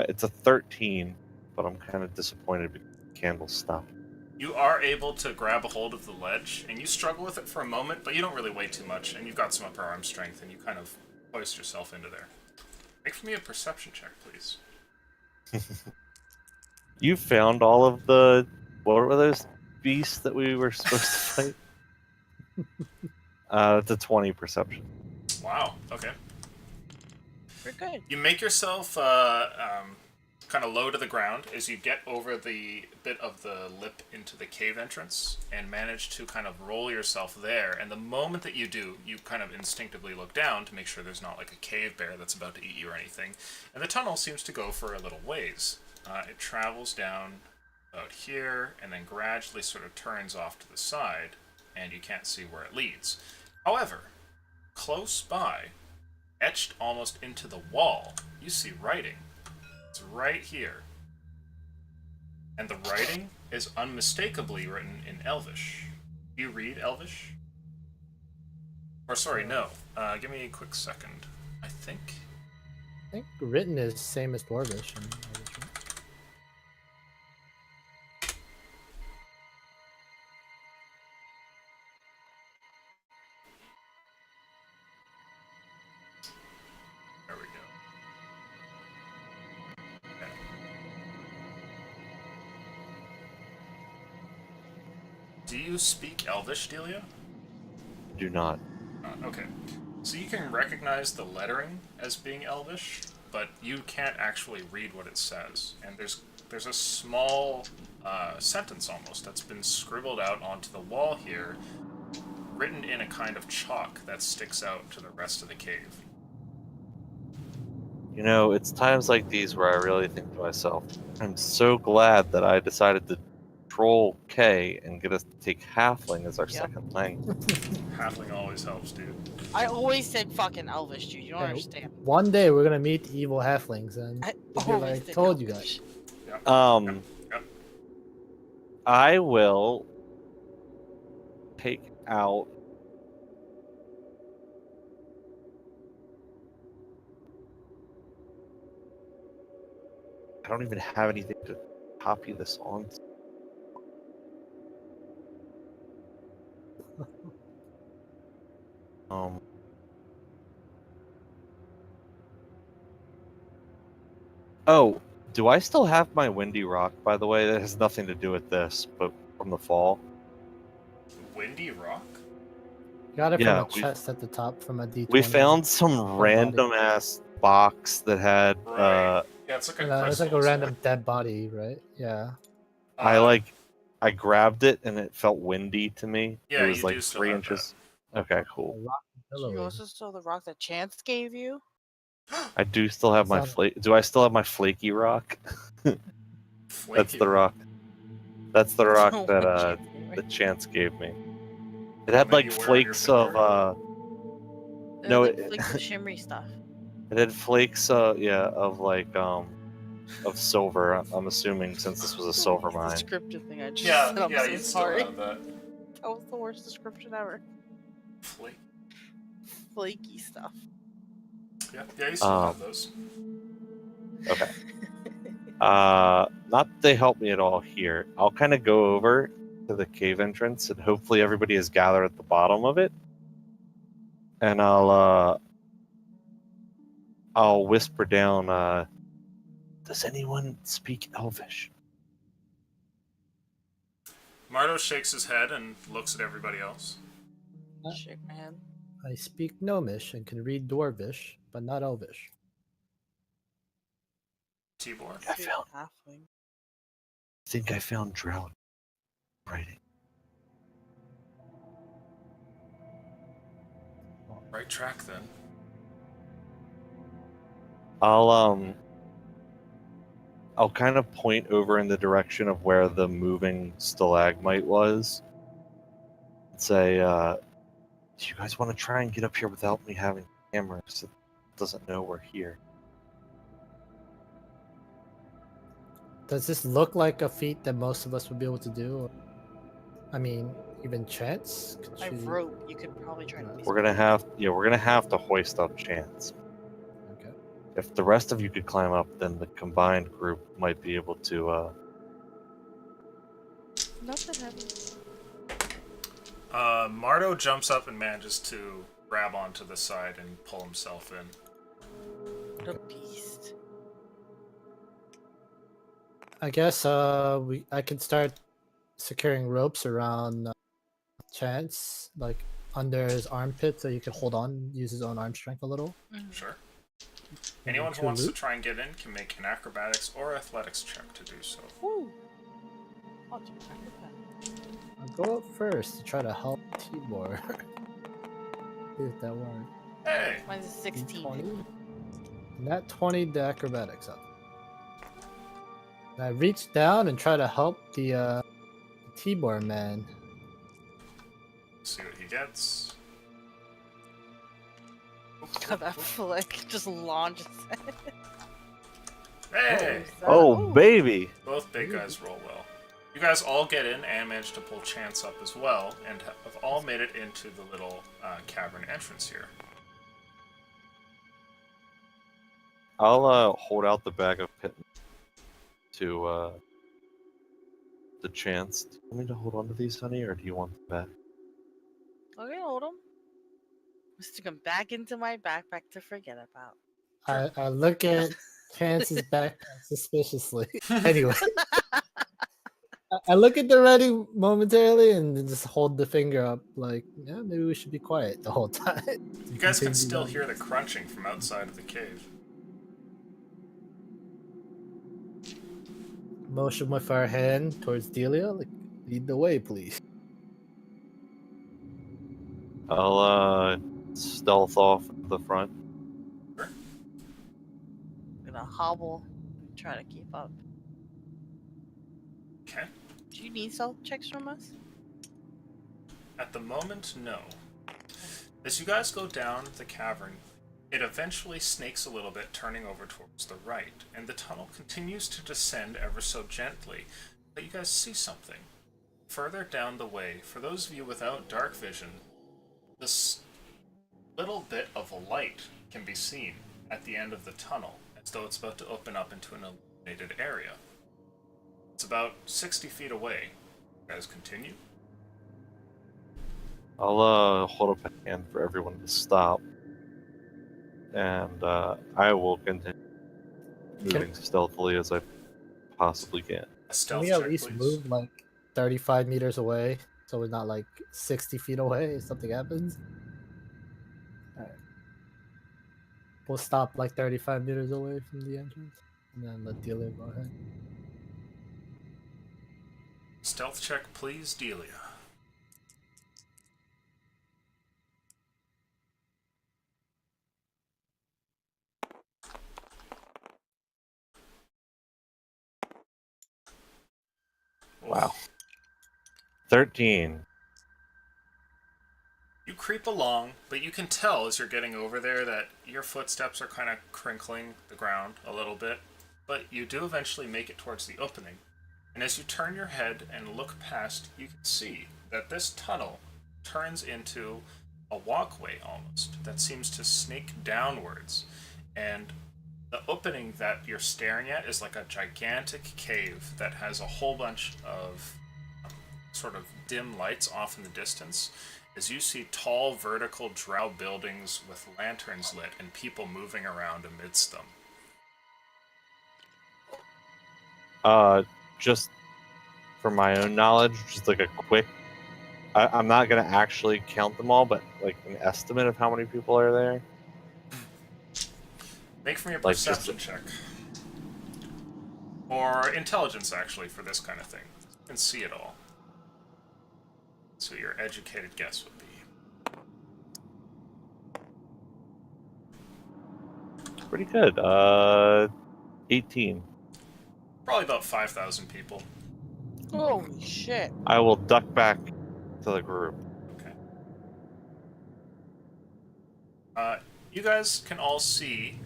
It's a 13, but I'm kind of disappointed because the candle stopped. You are able to grab a hold of the ledge, and you struggle with it for a moment, but you don't really weigh too much, and you've got some upper arm strength, and you kind of hoist yourself into there. Make for me a perception check, please. You found all of the... What were those beasts that we were supposed to fight? It's a 20 perception. Wow, okay. We're good. You make yourself kind of low to the ground as you get over the bit of the lip into the cave entrance and manage to kind of roll yourself there. And the moment that you do, you kind of instinctively look down to make sure there's not like a cave bear that's about to eat you or anything. And the tunnel seems to go for a little ways. It travels down about here and then gradually sort of turns off to the side, and you can't see where it leads. However, close by, etched almost into the wall, you see writing. It's right here. And the writing is unmistakably written in Elvish. Do you read Elvish? Or sorry, no. Give me a quick second. I think... I think written is same as Dwarvish. There we go. Okay. Do you speak Elvish, Delia? Do not. Okay. So you can recognize the lettering as being Elvish, but you can't actually read what it says. And there's a small sentence almost that's been scribbled out onto the wall here, written in a kind of chalk that sticks out to the rest of the cave. You know, it's times like these where I really think to myself, I'm so glad that I decided to troll K and get us to take Halfling as our Yep. second language. Halfling always helps, dude. I always said fucking Elvish, dude. You don't Yeah, understand. One day we're gonna meet evil halflings, and I we'll be always like, said told you Elvish. guys. Yep. I will take out. I don't even have anything to copy this on. Um. Oh, do I still have my Windy Rock, by the way? That has nothing to do with this, but from the fall. Windy Rock? Got it Yeah, from a chest at the top from a D20. we found some body. random ass box that had Right. Yeah, it's like a And, it's like a crystal, isn't random it? dead body, right? Yeah. I grabbed it and it felt windy to me. Yeah, it was you like do still 3 have inches. Okay, A cool. rock Do you billowy. also still the rock that Chance gave you? I do still have my Sound- do I still have my flaky rock? That's Flaky. the rock. That's the rock Oh, that what Chance gave me. the Chance gave me. It One had that like you wear on your flakes finger? of It no, was like it- flakes of shimmery stuff. it had flakes of like of silver. I'm assuming since this was a silver It's a mine. descriptive thing I just Yeah, said. I'm yeah, so you still sorry. have that. That was the worst description ever. Flake. Flaky stuff. Yeah, yeah, you still have those. Okay. Not that they help me at all here. I'll kind of go over to the cave entrance, and hopefully everybody is gathered at the bottom of it. And I'll whisper down. Does anyone speak Elvish? Mardo shakes his head and looks at everybody else. Shake my head. I speak Gnomish and can read Dwarvish, but not Elvish. Tibor. I Speak found- halfling. I think I found Drow writing. Right track then. I'll kind of point over in the direction of where the moving stalagmite was. And say, do you guys want to try and get up here without me having cameras? It doesn't know we're here. Does this look like a feat that most of us would be able to do? I mean, even Chance? Could I she- rope. You could probably try to. We're gonna have to hoist up Chance. Okay. If the rest of you could climb up, then the combined group might be able to. Nothing heavy. Mardo jumps up and manages to grab onto the side and pull himself in. The beast. I guess I can start securing ropes around Chance, like under his armpit, so he can hold on, use his own arm strength a little. Sure. And Anyone who two wants to loop. try and get in can make an acrobatics or athletics check to do so. Woo. I'll do that. I'll go up first to try to help Tibor. See if that works. Hey! Mine's a 16. 20. Nat 20 the acrobatics up. And I reach down and try to help the Tibor man. See what he gets. God, that flick just launches it. Hey! Oh, baby! Both big guys roll well. You guys all get in and manage to pull Chance up as well, and have all made it into the little cavern entrance here. I'll hold out the bag of pittance to the Chance. Do you want me to hold on to these, honey, or do you want them back? Okay, hold him. Stick him back into my backpack to forget about. I look at Chance's back suspiciously. Anyway. I look at the ready momentarily and then just hold the finger up like, yeah, maybe we should be quiet the whole time. You guys can still hear the crunching from outside of the cave. Motion with our hand towards Delia, like, lead the way, please. I'll stealth off the front. I'm gonna hobble and try to keep up. Okay. Do you need stealth checks from us? At the moment, no. As you guys go down the cavern, it eventually snakes a little bit, turning over towards the right, and the tunnel continues to descend ever so gently, but you guys see something. Further down the way, for those of you without dark vision, this little bit of a light can be seen at the end of the tunnel, as though it's about to open up into an illuminated area. It's about 60 feet away. You guys continue. I'll hold up a hand for everyone to stop, and I will continue moving stealthily as I possibly can. A Can stealth we at check, least please. move like 35 meters away so we're not like 60 feet away if something happens? Alright. We'll stop like 35 meters away from the entrance and then let dealer go ahead. Stealth check, please, Delia. Wow. 13. You creep along, but you can tell as you're getting over there that your footsteps are kind of crinkling the ground a little bit. But you do eventually make it towards the opening. And as you turn your head and look past, you can see that this tunnel turns into a walkway almost that seems to snake downwards. And the opening that you're staring at is like a gigantic cave that has a whole bunch of sort of dim lights off in the distance as you see tall vertical drow buildings with lanterns lit and people moving around amidst them. Just for my own knowledge, just like a quick. I'm not gonna actually count them all, but like an estimate of how many people are there. Make for me a Like, just- perception check. Or intelligence, actually, for this kind of thing. You can see it all. So your educated guess would be. Pretty good. 18. Probably about 5,000 people. Holy shit. I will duck back to the group. Okay. You guys can all see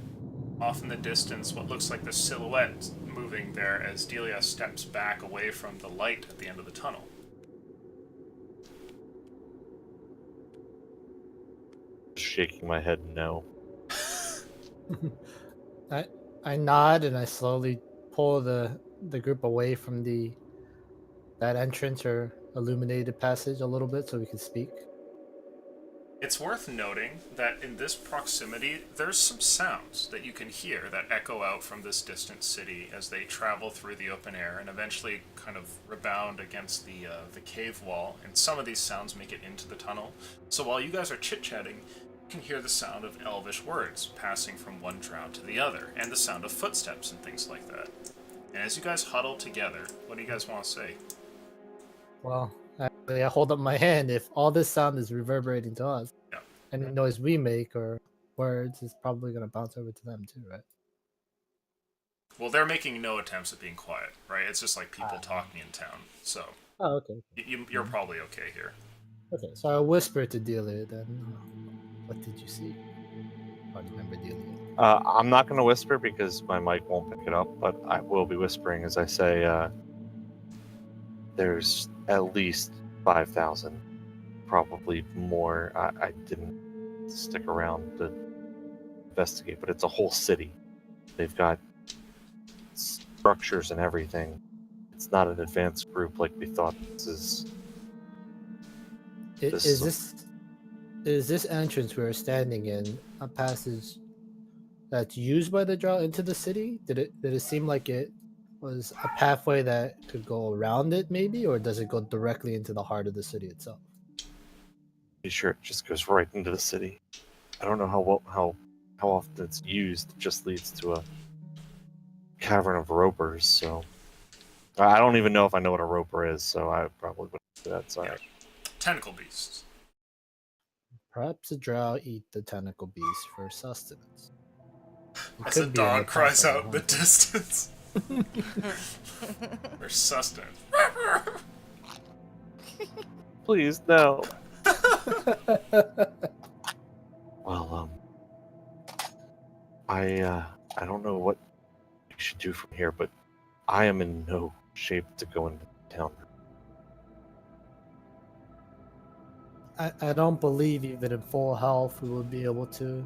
off in the distance what looks like the silhouette moving there as Delia steps back away from the light at the end of the tunnel. Shaking my head no. I nod and I slowly pull the group away from that entrance or illuminated passage a little bit so we can speak. It's worth noting that in this proximity, there's some sounds that you can hear that echo out from this distant city as they travel through the open air and eventually kind of rebound against the cave wall. And some of these sounds make it into the tunnel. So while you guys are chit-chatting, you can hear the sound of elvish words passing from one drow to the other, and the sound of footsteps and things like that. And as you guys huddle together, what do you guys want to say? Well, actually, I hold up my hand. If all this sound is reverberating to us, Yeah. any noise we make or words is probably going to bounce over to them too, right? Well, they're making no attempts at being quiet, right? It's just like people talking in town. So Oh, okay. you're probably okay here. Okay, so I whisper to Delia then. What did you see? I remember Delia. I'm not going to whisper because my mic won't pick it up, but I will be whispering as I say, there's at least 5,000, probably more. I didn't stick around to investigate, but it's a whole city. They've got structures and everything. It's not an advanced group like we thought. This is. This Is this entrance we're standing in a passage that's used by the drow into the city? Did it seem like it was a pathway that could go around it, maybe, or does it go directly into the heart of the city itself? Pretty sure it just goes right into the city. I don't know how often it's used. It just leads to a cavern of ropers. So I don't even know if I know what a roper is. So I probably wouldn't do that. Sorry. Yeah. Tentacle beasts. Perhaps the drow eat the tentacle beast for sustenance. It As a could be an dog attack cries on out in the hunter. distance. For sustenance. Please no. Well, I don't know what we should do from here, but I am in no shape to go into town. I don't believe even in full health we would be able to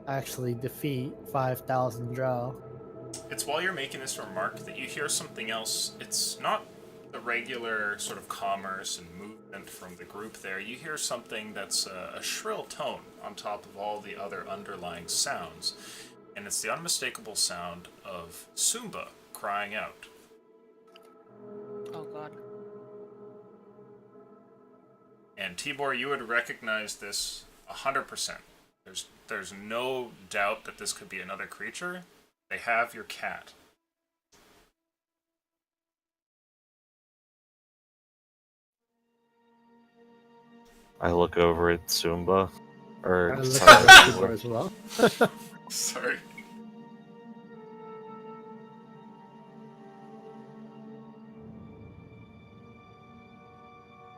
actually defeat 5,000 drow. It's while you're making this remark that you hear something else. It's not the regular sort of commerce and movement from the group there. You hear something that's a shrill tone on top of all the other underlying sounds. And it's the unmistakable sound of Sumba crying out. Oh god. And Tibor, you would recognize this 100%. There's no doubt that this could be another creature. They have your cat. I look over at Sumba. Or I look sorry, at Tibor Tibor. as well. Sorry.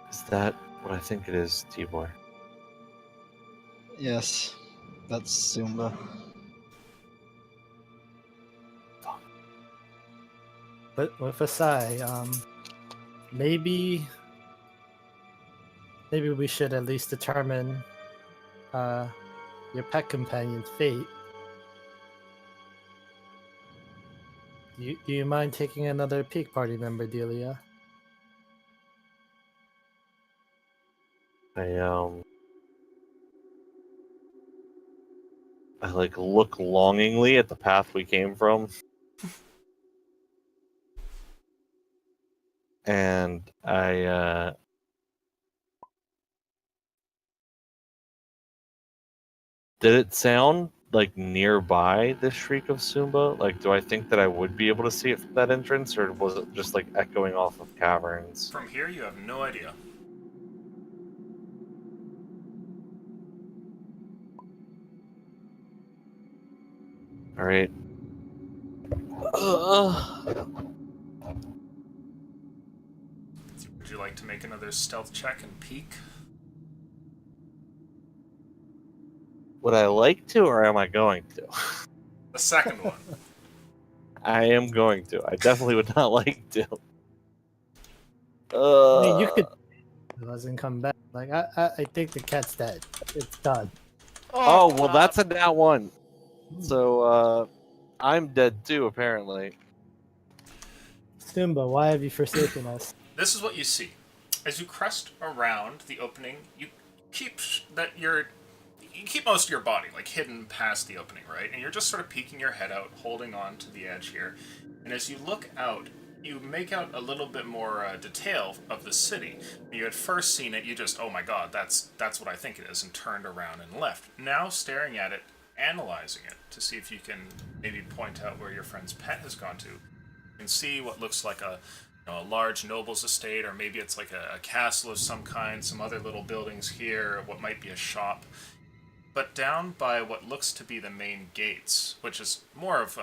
Is that what I think it is, Tibor? Yes, that's Zumba. But with a sigh, maybe we should at least determine your pet companion's fate. Do you mind taking another peek, party member Delia? I like look longingly at the path we came from. And I did it sound like nearby the shriek of Sumba? Like, do I think that I would be able to see it from that entrance, or was it just like echoing off of caverns? From here, you have no idea. All right. Would you like to make another stealth check and peek? Would I like to, or am I going to? The second one. I am going to. I definitely would not like to. I mean, you could. It doesn't come back. Like I think the cat's dead. It's done. Oh well, that's a nat one. So I'm dead too, apparently. Simba, why have you forsaken us? This is what you see. As you crest around the opening, you keep most of your body like hidden past the opening, right? And you're just sort of peeking your head out, holding on to the edge here. And as you look out, you make out a little bit more detail of the city. When you had first seen it, you just, oh my god, that's what I think it is, and turned around and left. Now staring at it, analyzing it to see if you can maybe point out where your friend's pet has gone to. You can see what looks like a large noble's estate, or maybe it's like a castle of some kind, some other little buildings here, what might be a shop. But down by what looks to be the main gates, which is more of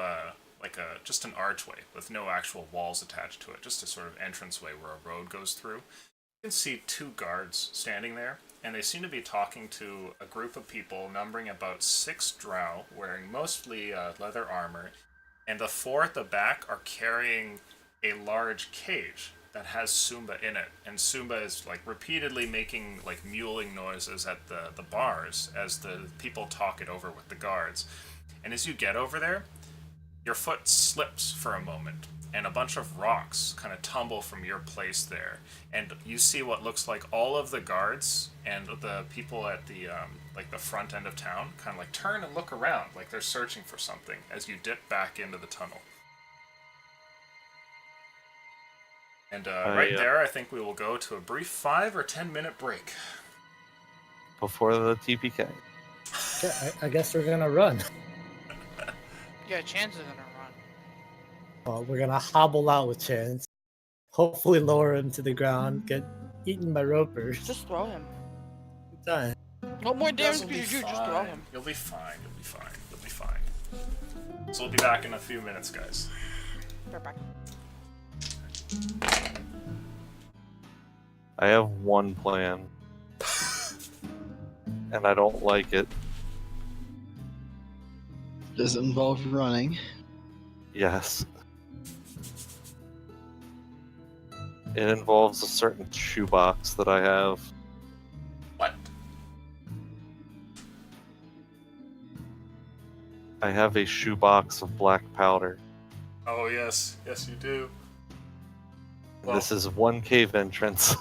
just an archway with no actual walls attached to it, just a sort of entranceway where a road goes through. You can see two guards standing there, and they seem to be talking to a group of people numbering about 6 drow, wearing mostly leather armor, and the 4 at the back are carrying a large cage that has Sumba in it, and Sumba is like repeatedly making like mewling noises at the bars as the people talk it over with the guards. And as you get over there, your foot slips for a moment, and a bunch of rocks kind of tumble from your place there, and you see what looks like all of the guards and the people at the the front end of town kind of like turn and look around like they're searching for something as you dip back into the tunnel. And there, I think we will go to a brief 5 or 10 minute break. Before the TPK. Yeah, I guess we're gonna run. Yeah, Chan's are gonna run. Well, we're gonna hobble out with Chance. Hopefully lower him to the ground, get eaten by ropers. Just throw him. Done. What more damage You'll can be you do? Just throw fine. him. You'll be fine. You'll be fine. You'll be fine. So we'll be back in a few minutes, guys. They're back. I have one plan. And I don't like it. Does it involve running? Yes. It involves a certain shoebox that I have. What? I have a shoebox of black powder. Oh yes, yes you do. Well, This is one cave entrance.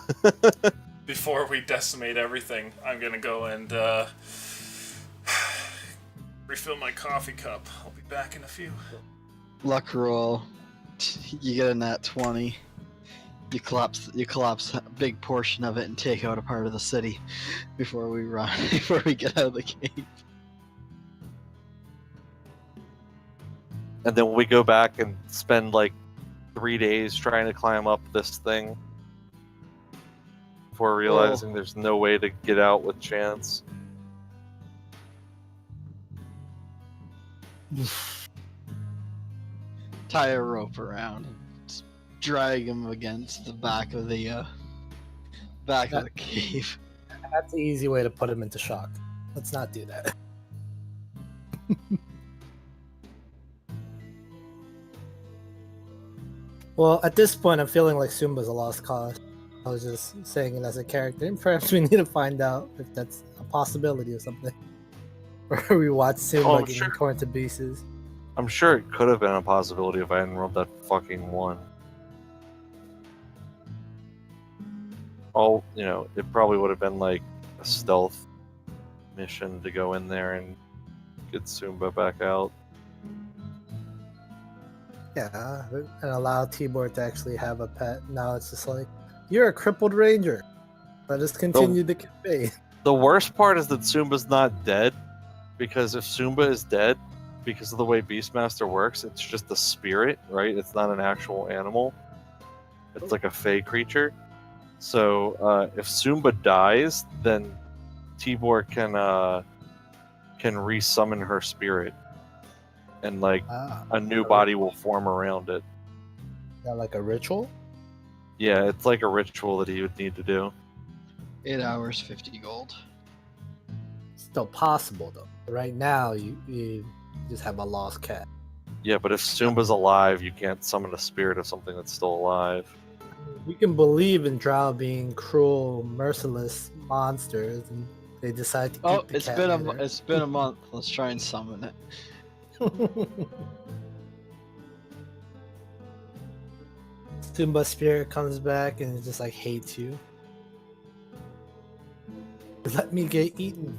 before we decimate everything, I'm gonna go and refill my coffee cup. I'll be back in a few. Luck roll. You get a nat 20. You collapse a big portion of it and take out a part of the city before we run. Before we get out of the cave. And then we go back and spend like 3 days trying to climb up this thing before realizing there's no way to get out with chance. Tie a rope around and drag him against the back of the cave. That's the easy way to put him into shock. Let's not do that. Well, at this point, I'm feeling like Sumba's a lost cause. I was just saying it as a character, and perhaps we need to find out if that's a possibility or something. Or we watch Sumba getting torn to pieces. I'm sure it could have been a possibility if I hadn't rolled that fucking one. It probably would have been like a stealth mission to go in there and get Sumba back out. Yeah, and allow Tibor to actually have a pet. Now it's just like, you're a crippled ranger. Let us continue the campaign. The worst part is that Sumba's not dead, because if Sumba is dead, because of the way Beastmaster works, it's just a spirit, right? It's not an actual animal. It's like a fey creature. So if Sumba dies, then Tibor can resummon her spirit, and like a new body will form around it. Is that like a ritual? Yeah, it's like a ritual that he would need to do. 8 hours, 50 gold. Still possible though. Right now, you just have a lost cat. Yeah, but if Sumba's alive, you can't summon a spirit of something that's still alive. You can believe in Drow being cruel, merciless monsters, and they decide to keep the cat there. It's been a month. Let's try and summon it. Sumba's spirit comes back and it just like hates you. Let me get eaten.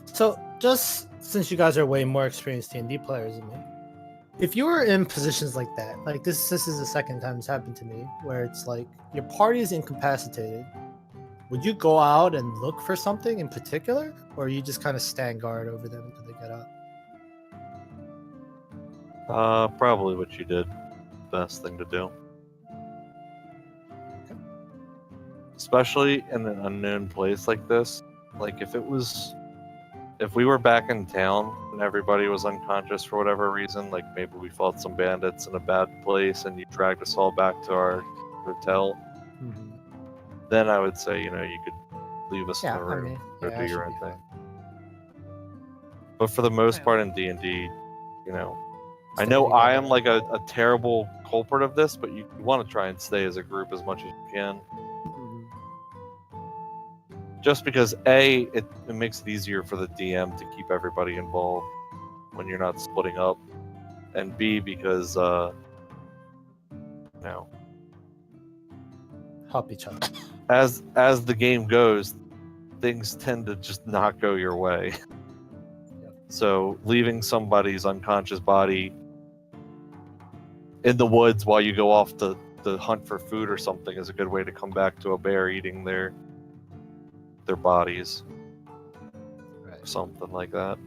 So, just since you guys are way more experienced D&D players than me, if you were in positions like that, like this is the second time it's happened to me, where it's like your party is incapacitated, would you go out and look for something in particular, or you just kind of stand guard over them until they get up? Probably what you did. Best thing to do. Especially in an unknown place like this. Like if we were back in town and everybody was unconscious for whatever reason, like maybe we fought some bandits in a bad place and you dragged us all back to our hotel, then I would say, you could leave us in the room or do your own thing. But for the most part in D&D, I know I am like a terrible culprit of this, but you want to try and stay as a group as much as you can. Just because A, it makes it easier for the DM to keep everybody involved when you're not splitting up, and B, because help each other. As the game goes, things tend to just not go your way. Yep. So leaving somebody's unconscious body in the woods while you go off to hunt for food or something is a good way to come back to a bear eating their bodies, Right. something like that.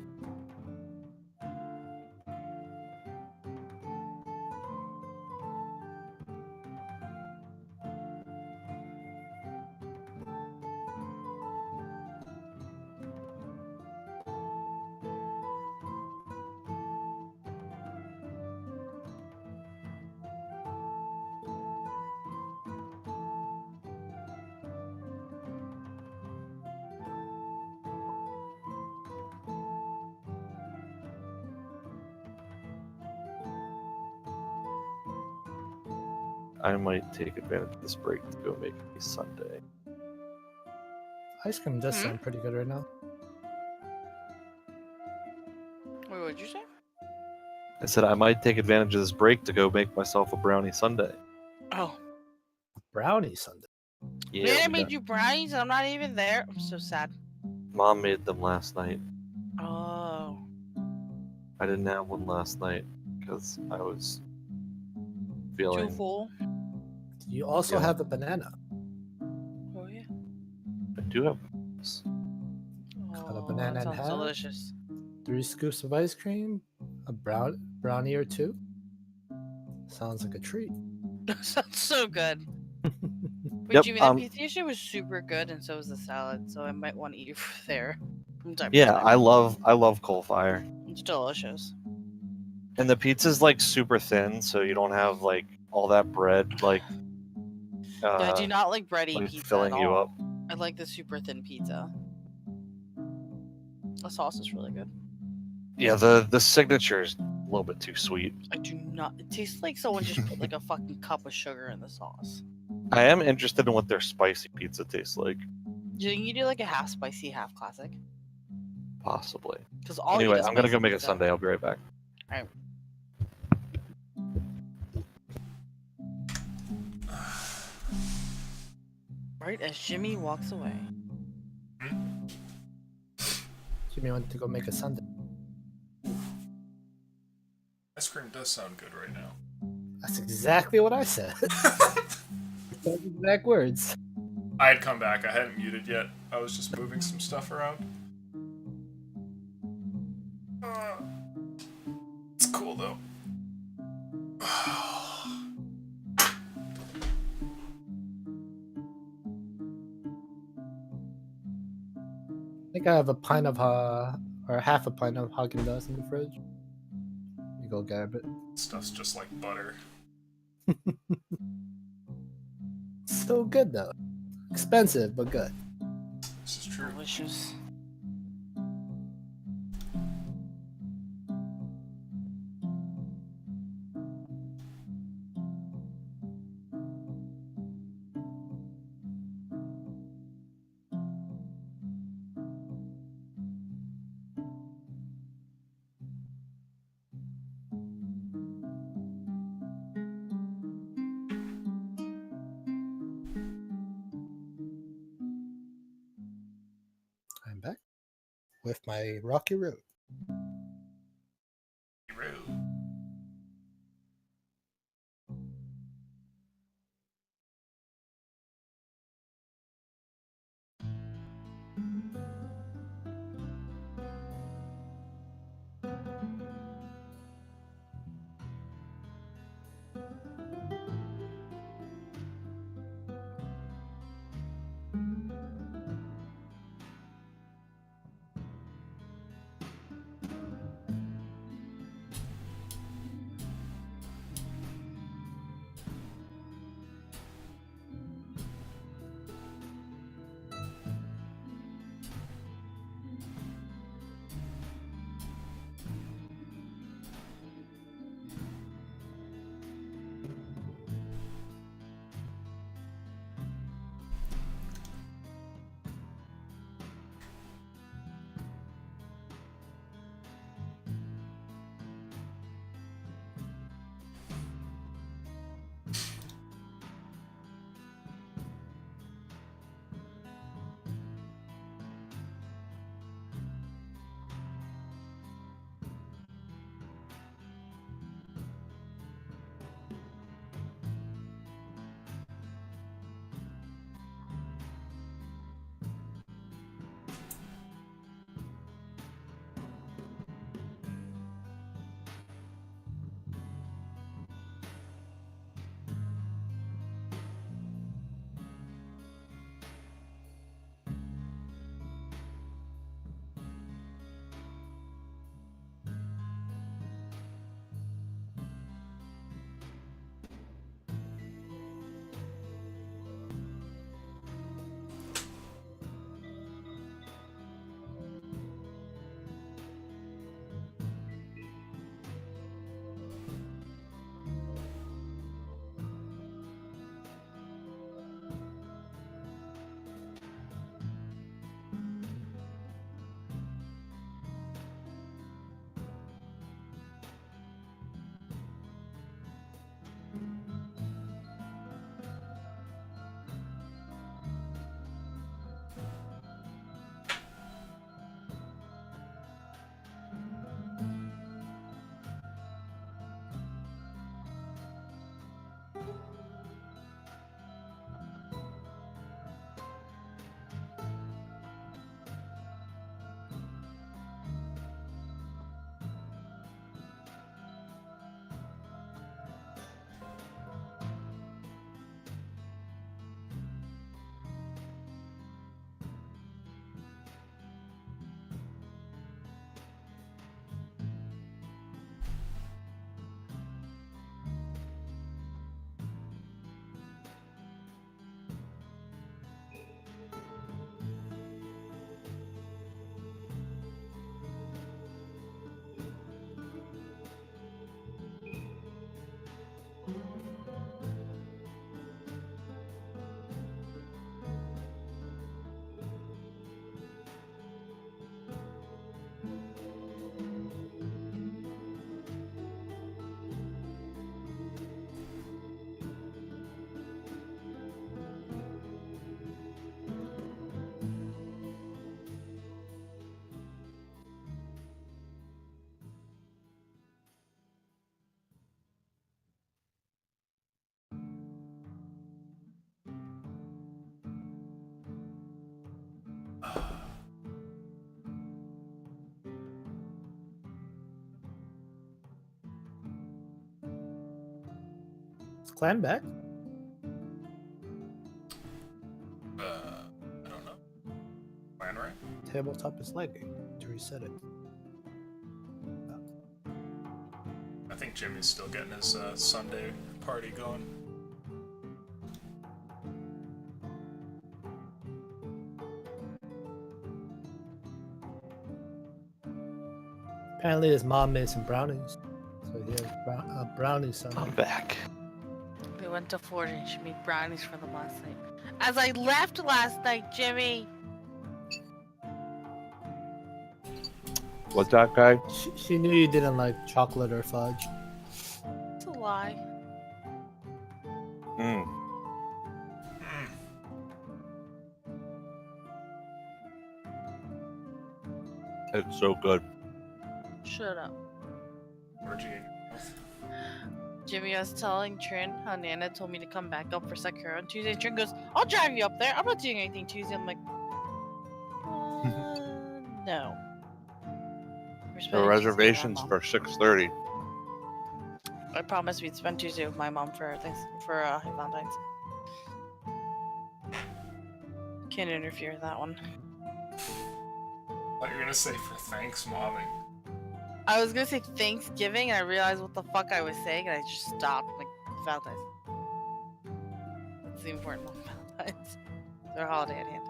I might take advantage of this break to go make a sundae. Ice cream does Hmm? sound pretty good right now. Wait, what did you say? I said I might take advantage of this break to go make myself a brownie sundae. Oh, Brownie sundae. Yeah, man, I we made got- you brownies and I'm not even there. I'm so sad. Mom made them last night. Oh, I didn't have one last night because I was too feeling. full. You also Yeah. have a banana. Oh yeah. I do have. Cut a Oh, banana that in sounds half. delicious. 3 scoops of ice cream, a brownie or two. Sounds like a treat. Sounds so good. Wait, Yep, Jimmy, that pizza yesterday was super good, and so was the salad. So I might want to eat it there from time to Yeah, time. I love coal fire, It's delicious. and the pizza's like super thin, so you don't have like all that bread like. Yeah, I do not like bready like pizza filling at you all. up. I like the super thin pizza. The sauce is really good. Yeah, the signature is a little bit too sweet. I do not. It tastes like someone just put like a fucking cup of sugar in the sauce. I am interested in what their spicy pizza tastes like. Do you think you do like a half spicy, half classic? Possibly. Because all Anyway, I'm gonna go make a sundae. I'll be right back. Right as Jimmy walks away. Jimmy went to go make a sundae. Ice cream does sound good right now. That's exactly what I said. Those exact words. I had come back. I hadn't muted yet. I was just moving some stuff around. It's cool though. I think I have a pint of or half a pint of Haagen-Dazs in the fridge. Let me go grab it. Stuff's just like butter. So good though. Expensive but good. This is true. Delicious. I'm back with my Rocky Road. Rude. clan back? I don't know. Plan right? Tabletop is lagging. To reset it. I think Jimmy's still getting his Sunday party going. Apparently his mom made some brownies. So he has brownies I'm Sunday. back. We went to Florida and she made brownies for them last night. As I left last night, Jimmy. What's that, guy? She knew you didn't like chocolate or fudge. It's a lie. Mm. Mm. It's so good. Shut up. Where'd you get your mouth? Jimmy, I was telling Trin how Nana told me to come back up for Sakura on Tuesday. Trin goes, I'll drive you up there. I'm not doing anything Tuesday. I'm like, no. We're The spending Tuesday with reservations my for 6:30. mom. I promised we'd spend Tuesday with my mom for Valentine's. Can't interfere with that one. I thought you were gonna say for thanks, momming. I was gonna say Thanksgiving, and I realized what the fuck I was saying, and I just stopped. Like, Valentine's. That's the important one, Valentine's. Their holiday at hand.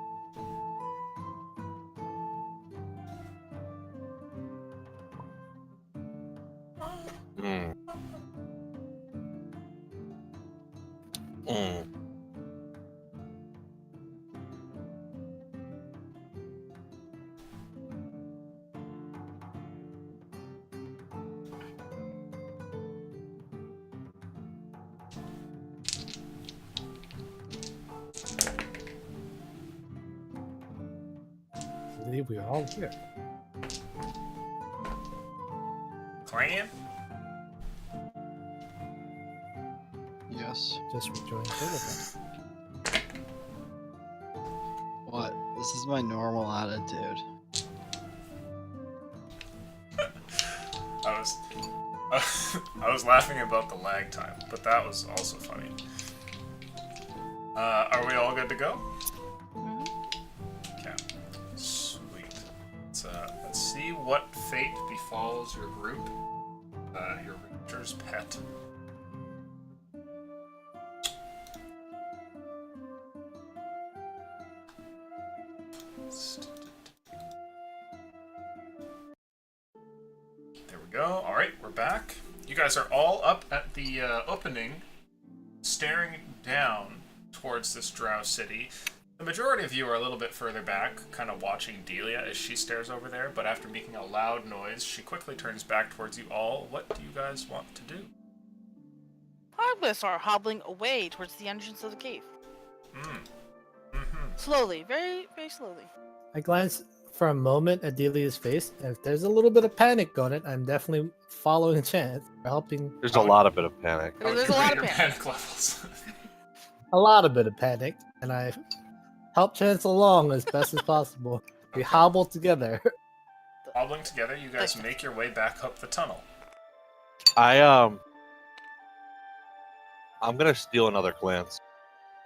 Mm. Mm. I believe we are all here. Clan? Yes. Just rejoin tabletop. What? This is my normal attitude. I was laughing about the lag time, but that was also funny. Are we all good to go? Okay. Sweet. Let's see what fate befalls your group. Your ranger's pet. There we go. Alright, we're back. You guys are all up at the opening, staring down towards this drow city. The majority of you are a little bit further back, kind of watching Delia as she stares over there, but after making a loud noise, she quickly turns back towards you all. What do you guys want to do? I'm gonna start hobbling away towards the entrance of the cave. Slowly, very, very slowly. I glance for a moment at Delia's face. If there's a little bit of panic on it, I'm definitely following Chance or helping. There's a lot of bit of panic. How would There's you a lot rate of your panic. levels? A lot of bit of panic, and I help Chance along as best as possible. We hobble together. Hobbling together, you guys make your way back up the tunnel. I'm gonna steal another glance.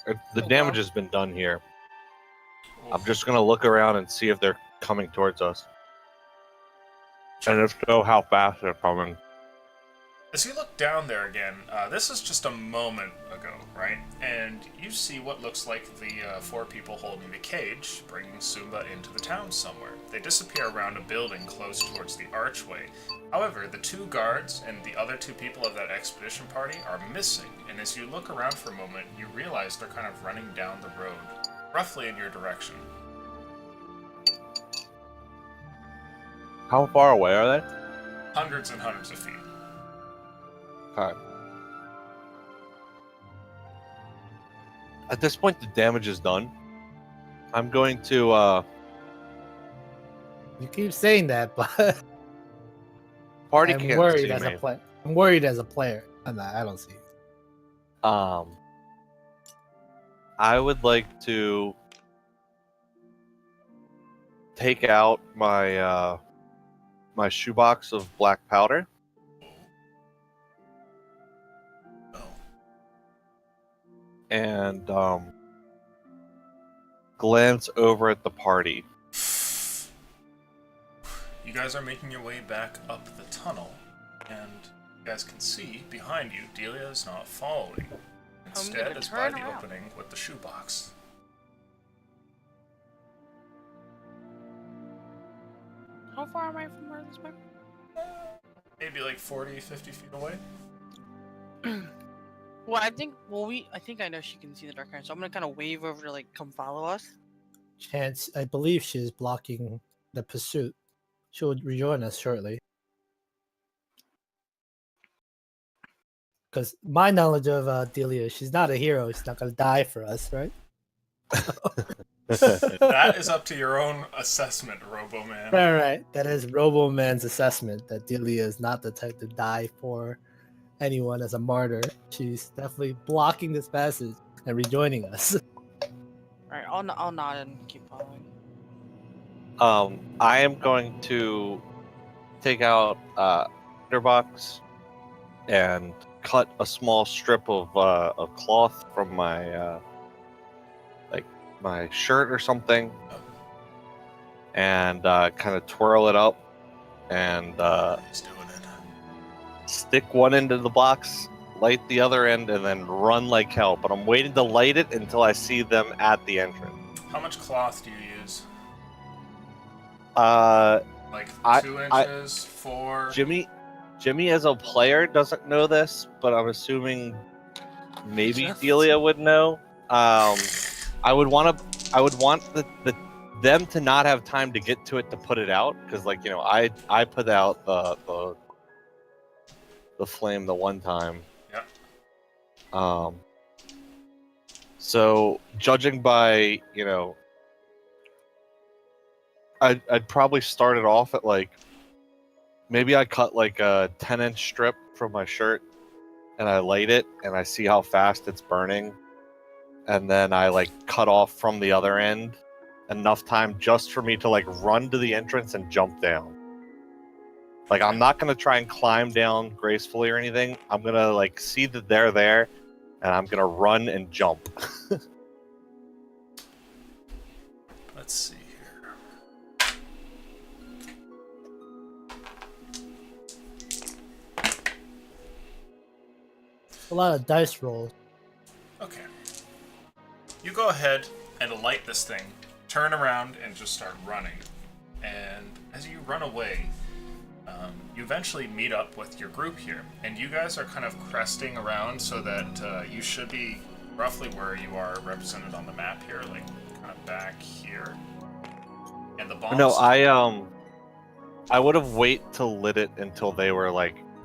The Oh, damage wow. has been done here. I'm just gonna look around and see if they're coming towards us. And if so, how fast they're coming. As you look down there again, this is just a moment ago, right? And you see what looks like the 4 people holding the cage, bringing Sumba into the town somewhere. They disappear around a building close towards the archway. However, the 2 guards and the other 2 people of that expedition party are missing, and as you look around for a moment, you realize they're kind of running down the road, roughly in your direction. How far away are they? Hundreds and hundreds of feet. Okay. At this point, the damage is done. I'm going to, You keep saying that, but party I'm can't worried see as me. a player. I'm worried as a player. I don't see it. I would like to take out my my shoebox of black powder Oh. and glance over at the party. You guys are making your way back up the tunnel, and you guys can see behind you, Delia is not following. Instead, gonna is by turn the around. opening with the shoebox. How far am I from where this went? Maybe like 40, 50 feet away. Well, I think I know she can see the dark iron, so I'm gonna kind of wave over to like come follow us. Chance, I believe she's blocking the pursuit. She will rejoin us shortly. Because my knowledge of Delia, she's not a hero. She's not gonna die for us, right? That is up to your own assessment, Robo-Man. Right. That is Robo-Man's assessment that Delia is not the type to die for anyone as a martyr. She's definitely blocking this passage and rejoining us. Alright, I'll nod and keep following. I am going to take out box and cut a small strip of cloth from my my shirt or something, and kind of twirl it up and He's doing it. stick one end of the box, light the other end, and then run like hell. But I'm waiting to light it until I see them at the entrance. How much cloth do you use? Like 2 inches, 4? Jimmy as a player doesn't know this, but I'm assuming maybe Just- Delia would know. I would want them to not have time to get to it to put it out, because I put out the flame the one time. Yep. So judging by I'd probably start it off at maybe I cut like a 10-inch strip from my shirt and I light it and I see how fast it's burning, and then I cut off from the other end enough time just for me to run to the entrance and jump down. I'm not gonna try and climb down gracefully or anything. I'm gonna see that they're there and I'm gonna run and jump. Let's see here. A lot of dice rolls. Okay. You go ahead and light this thing, turn around, and just start running. And as you run away, you eventually meet up with your group here. And you guys are kind of cresting around so that you should be roughly where you are represented on the map here, kind of back here. And the bombs... No, I would have wait to lit it until they were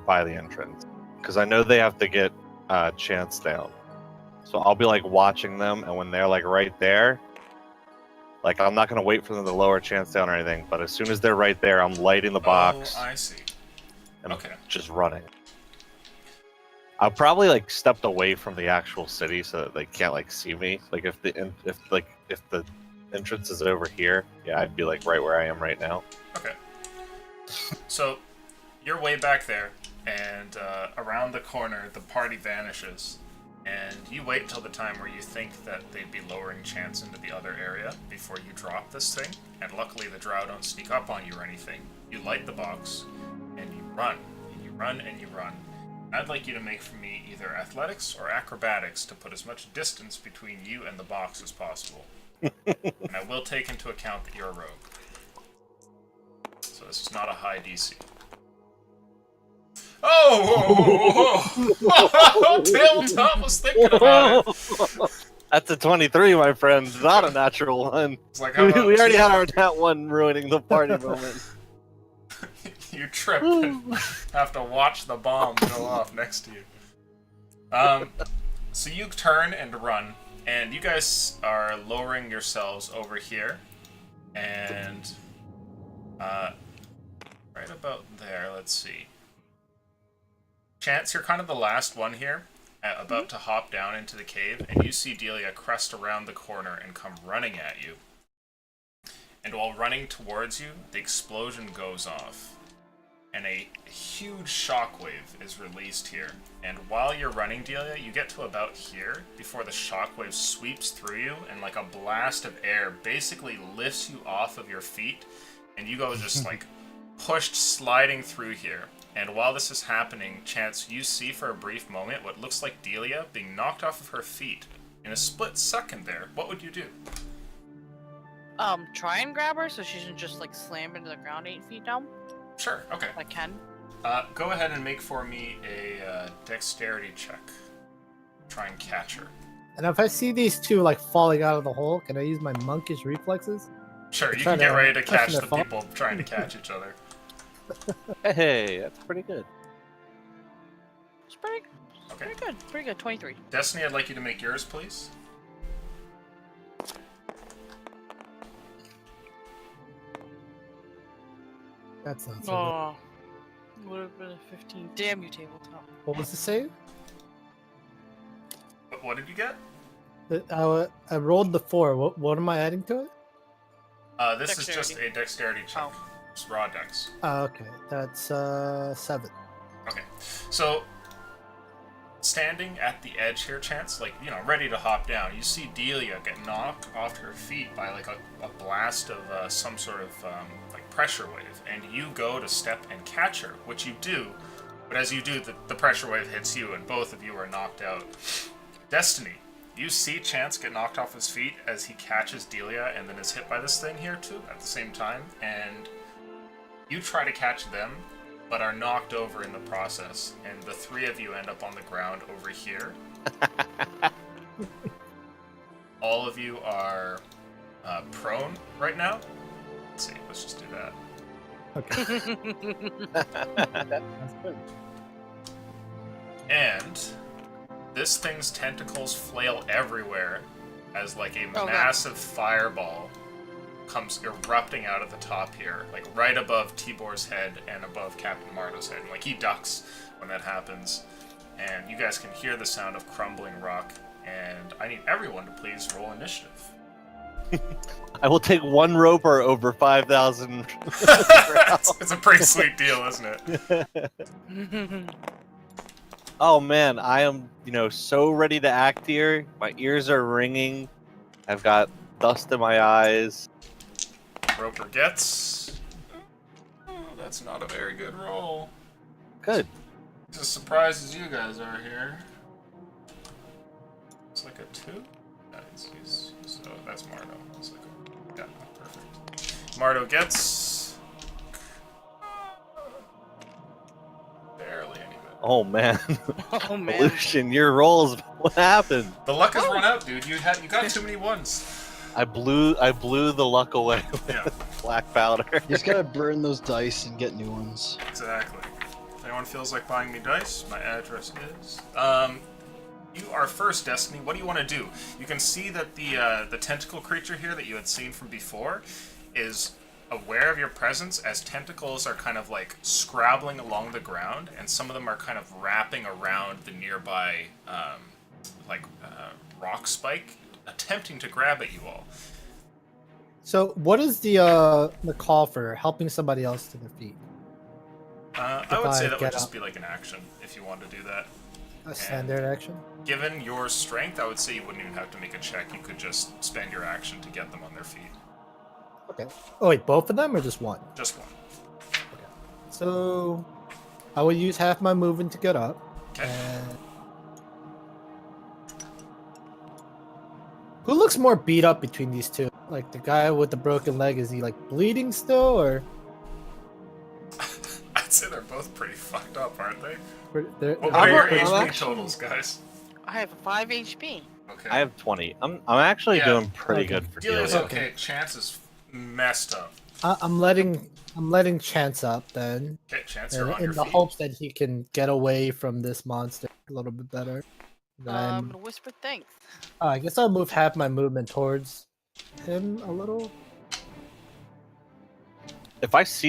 by the entrance, because I know they have to get Chance down. So I'll be watching them, and when they're right there, I'm not gonna wait for them to lower Chance down or anything. But as soon as they're right there, I'm lighting the box. Oh, I see. And Okay. just running. I'll probably stepped away from the actual city so that they can't see me. If the entrance is over here, yeah, I'd be right where I am right now. Okay. So, you're way back there, and around the corner, the party vanishes. And you wait until the time where you think that they'd be lowering Chance into the other area before you drop this thing. And luckily, the drow don't sneak up on you or anything. You light the box, and you run. And you run, and you run. I'd like you to make for me either athletics or acrobatics to put as much distance between you and the box as possible. And I will take into account that you're a rogue. So this is not a high DC. Oh! Tabletop was thinking about it. That's a 23, my friend. Not a natural one. It's like, We how about already two? had our nat one ruining the party moment. You trip and have to watch the bomb go off next to you. So you turn and run, and you guys are lowering yourselves over here, and right about there, let's see. Chance, you're kind of the last one here, about to hop down into the cave, and you see Delia crest around the corner and come running at you. And while running towards you, the explosion goes off. and a huge shockwave is released here. And while you're running, Delia, you get to about here before the shockwave sweeps through you, and like a blast of air basically lifts you off of your feet, and you go just like pushed sliding through here. And while this is happening, Chance, you see for a brief moment what looks like Delia being knocked off of her feet. In a split second there, what would you do? Try and grab her so she doesn't just like slam into the ground 8 feet down. Sure, okay. If I can. Go ahead and make for me a dexterity check. Try and catch her. And if I see these two like falling out of the hole, can I use my monkish reflexes? Sure, you Try can get to ready to cushion catch their the fall. people trying to catch each other. Hey, that's pretty good. It's pretty Okay. good. Pretty good. 23. Destiny, I'd like you to make yours, please. That's not so Oh. Would have been a 15. Damn you, tabletop. good. What was the save? What did you get? I rolled the 4. What am I adding to it? This is just a dexterity check. Oh. It's raw dex. Okay, that's 7. Okay, so standing at the edge here, Chance, like, you know, ready to hop down, you see Delia get knocked off her feet by like a blast of some sort of like pressure wave, and you go to step and catch her, which you do, but as you do, the pressure wave hits you and both of you are knocked out. Destiny, you see Chance get knocked off his feet as he catches Delia and then is hit by this thing here too at the same time, and you try to catch them, but are knocked over in the process, and the 3 of you end up on the ground over here. All of you are prone right now. Let's see, let's just do that. Okay. That's good. And this thing's tentacles flail everywhere as like a God. massive fireball comes erupting out of the top here, like right above Tibor's head and above Captain Mardo's head. And, like, he ducks when that happens, and you guys can hear the sound of crumbling rock. And I need everyone to please roll initiative. I will take one roper over 5,000. It's a pretty sweet deal, isn't it? Oh man, I am, so ready to act here. My ears are ringing. I've got dust in my eyes. Roper gets. Oh, that's not a very good roll. Good. He's as surprised as you guys are here. It's like a 2? Yeah, oh, that's Mardo. It's like a, yeah, perfect. Mardo gets. Barely any bit. Oh man. Oh man. Lucian, your rolls. What happened? The luck has run out, dude. You got too many ones. I blew the luck away with Yeah, black powder. You just gotta burn those dice and get new ones. exactly. If anyone feels like buying me dice, my address is. You are first, Destiny. What do you want to do? You can see that the tentacle creature here that you had seen from before is aware of your presence, as tentacles are kind of like scrabbling along the ground, and some of them are kind of wrapping around the nearby rock spike, attempting to grab at you all. So, what is the call for helping somebody else to their feet? I would say I that would get just up. be like an action if you wanted to do that. A standard action? Given your strength, I would say you wouldn't even have to make a check. You could just spend your action to get them on their feet. Okay. Oh wait, both of them or just one? Just one. So, I will use half my movement to get up. Okay. And... Who looks more beat up between these two? Like the guy with the broken leg, is he like bleeding still, or? I'd say they're both pretty fucked up, aren't they? They're What are your I'm HP actually- totals, guys? I have 5 HP. Okay. I have 20. I'm actually Yeah. doing pretty Okay. good for Delia's Delia. okay. Chance is messed up. I'm letting Chance up then, Okay, Chance, you're on in your the feet. hopes that he can get away from this monster a little bit better. Then I'm gonna whisper thanks. I guess I'll move half my movement towards him a little. If I see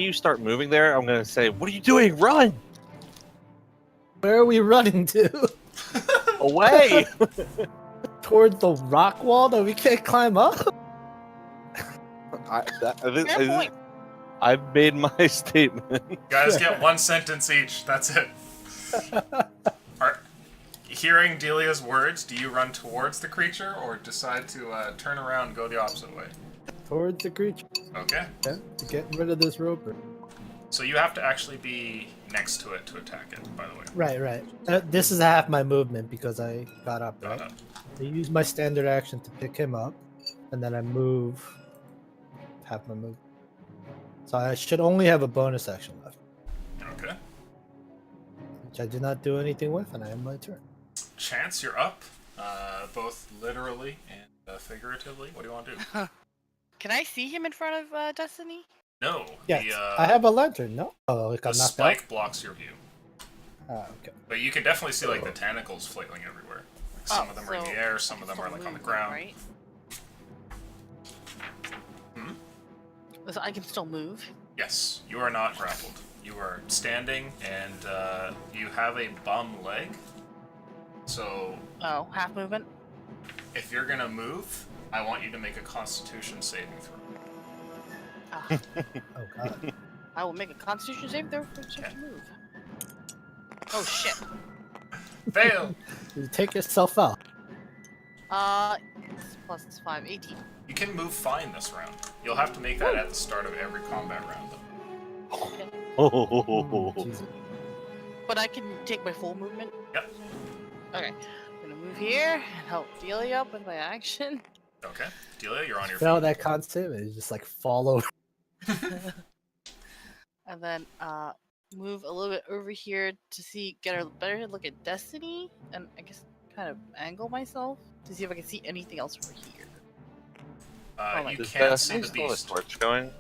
you start moving there, I'm gonna say, "What are you doing? Run Where are we running to? away!" Towards the rock wall that we can't climb up? I, that- Fair point. I've made my statement. You guys get 1 sentence each. That's it. Hearing Delia's words, do you run towards the creature or decide to turn around and go the opposite way? Towards the creature. Okay. Yeah, get rid of this roper. So you have to actually be next to it to attack it, by the way. Right. This is half my movement because I got up, right? Got it. I use my standard action to pick him up, and then I move half my move. So I should only have a bonus action left, Okay. which I did not do anything with, and I have my turn. Chance, you're up, both literally and figuratively. What do you want to do? Can I see him in front of Destiny? No. Yes, The, I have a lantern. No, oh, it the got knocked spike blocks your view. out. Okay. But you can definitely see like the tentacles flailing everywhere. Like, some of them are in the so air, some of them still are like on the move, ground. Right? Hmm? So I can still move. Yes, you are not grappled. You are standing, and you have a bum leg. So Oh, half movement. if you're gonna move, I want you to make a Constitution saving throw. Ah, Oh god. I will make a Constitution save throw for such Okay. a move. Oh shit. Fail. You take yourself out. It's plus 5, 18. You can move fine this round. You'll have to make that at the start of every combat round, though. Okay. Oh, Jesus. But I can take my full movement. Yep. Okay. I'm gonna move here and help Delia up with my action. Okay. Delia, you're on your Fail feet. that constant and just like fall over. And then move a little bit over here to get a better look at Destiny, and I guess kind of angle myself to see if I can see anything else over here. Oh my You Does can't see Destiny the still have a beast. torch going?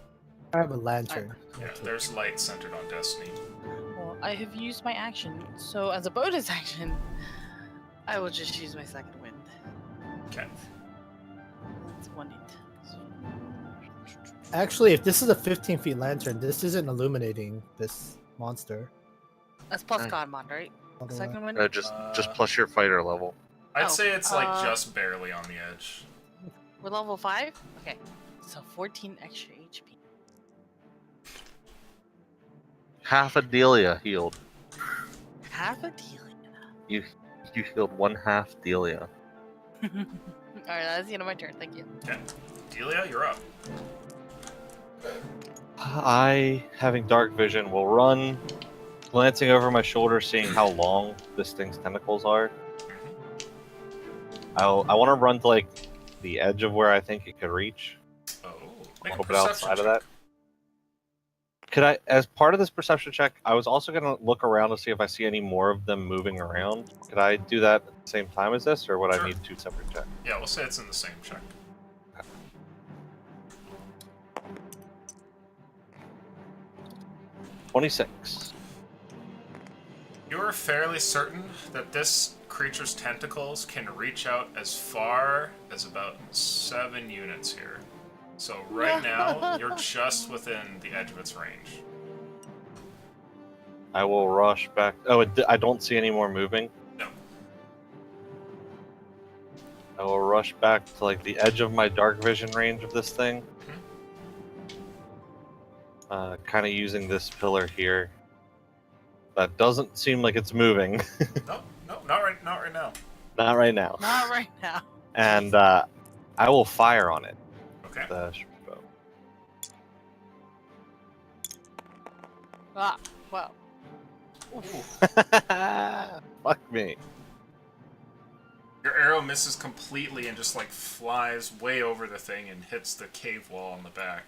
I have a lantern. Yeah, there's light centered on Destiny. Well, I have used my action, so as a bonus action, I will just use my second wind. Okay. That's 1d. Actually, if this is a 15 feet lantern, this isn't illuminating this monster. That's plus Nice. Godmon, right? Otherwise- Second wind? Just plus your fighter level. I'd Oh, say it's like uh, just barely on the edge. We're level 5? Okay. So 14 extra HP. Half a Delia healed. Half a Delia. You healed 1/2 Delia. Alright, that's the end of my turn. Thank you. Okay. Delia, you're up. I, having dark vision, will run, glancing over my shoulder, seeing how long this thing's tentacles are. I want to run to like the edge of where I think it could reach. Oh, A make a little bit perception outside of check. that. Could I, as part of this perception check, I was also going to look around to see if I see any more of them moving around. Could I do that at the same time as this, or would Sure. I need 2 separate checks? Yeah, we'll say it's in the same check. 26. You're fairly certain that this creature's tentacles can reach out as far as about 7 units here. So right now, you're just within the edge of its range. I will rush back. Oh, I don't see any more moving. No. I will rush back to like the edge of my dark vision range of this thing. Kind of using this pillar here. That doesn't seem like it's moving. No, not right now. Not right now. Not right now. And I will fire on it. Okay. The shortbow. Ah, well. Oof. Fuck me. Your arrow misses completely and just like flies way over the thing and hits the cave wall on the back.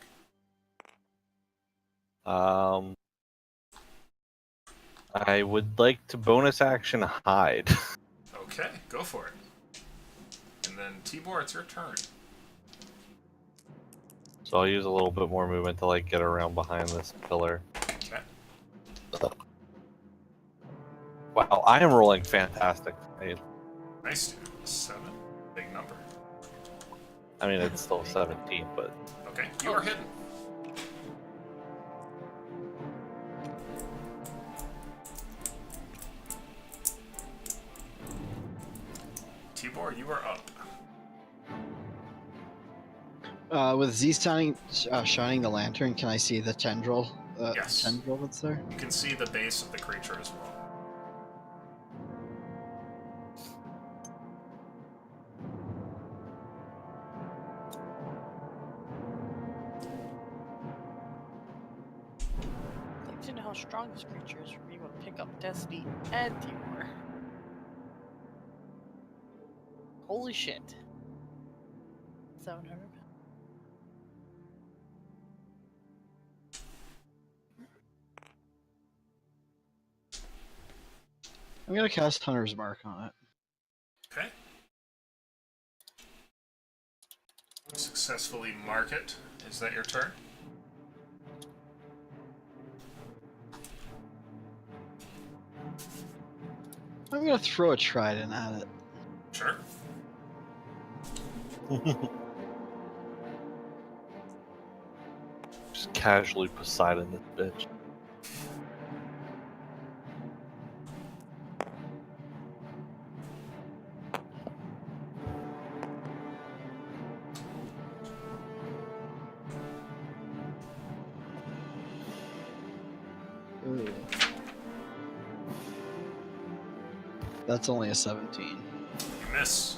I would like to bonus action hide. Okay, go for it. And then Tibor, it's your turn. So I'll use a little bit more movement to like get around behind this pillar. Okay. Wow, I am rolling fantastic. Nice, dude. 7. Big number. I mean, it's still 17, but Okay, you are hidden. Tibor, you are up. With Z shining the lantern, can I see the tendril? Yes. Tendril that's there. You can see the base of the creature as well. I'd like to know how strong this creature is for being able to pick up Destiny and Timor. Holy shit. 700 pounds. I'm gonna cast Hunter's Mark on it. Okay. Successfully mark it. Is that your turn? I'm gonna throw a trident at it. Sure. Just casually Poseidon this bitch. Ooh. That's only a 17. You miss.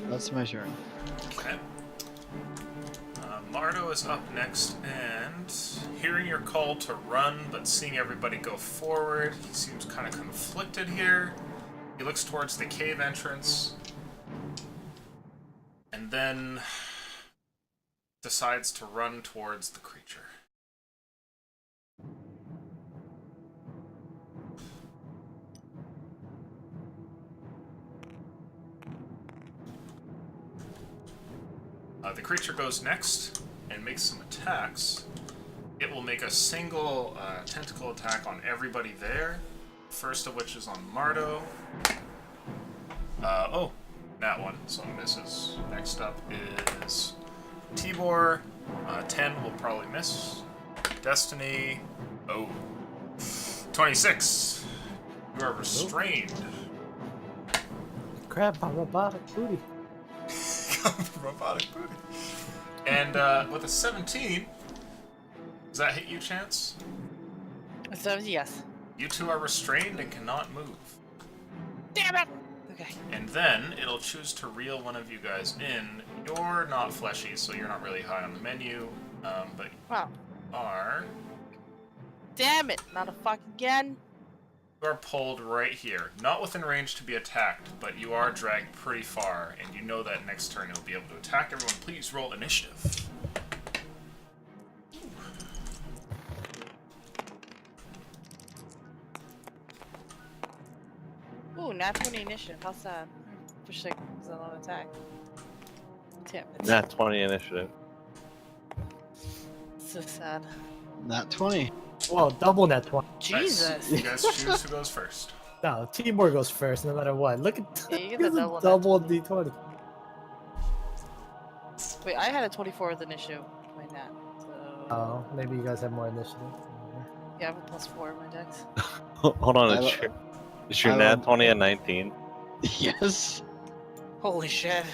That's my turn. Okay. Mardo is up next, and hearing your call to run, but seeing everybody go forward, he seems kind of conflicted here. He looks towards the cave entrance, and then decides to run towards the creature. The creature goes next and makes some attacks. It will make a single tentacle attack on everybody there. First of which is on Mardo. Oh, that one, so it misses. Next up is Tibor. 10 will probably miss. Destiny. Oh. 26. You are restrained. Crap, my robotic booty. Robotic booty. And with a 17, does that hit you, Chance? So, yes. You two are restrained and cannot move. Damn it! Okay. And then it'll choose to reel one of you guys in. You're not fleshy, so you're not really high on the menu, but Wow. you are. Damn it! Not a fuck again. You are pulled right here. Not within range to be attacked, but you are dragged pretty far, and you know that next turn you'll be able to attack. Everyone, please roll initiative. Ooh, nat 20 initiative. How sad. Wish I was on attack. Damn it. Nat 20 initiative. So sad. Nat 20. Well, double net 20. Jesus. Nice. You guys choose who goes first. No, Timor goes first no matter what. Look at Yeah, you get look the at double double net D20. Wait, I had a 24 with initiative. My nat. So. Oh, maybe you guys have more initiative. Yeah, I have a +4 in my dex. Hold on, is your I nat don't- 20 a 19? Yes. Holy shit.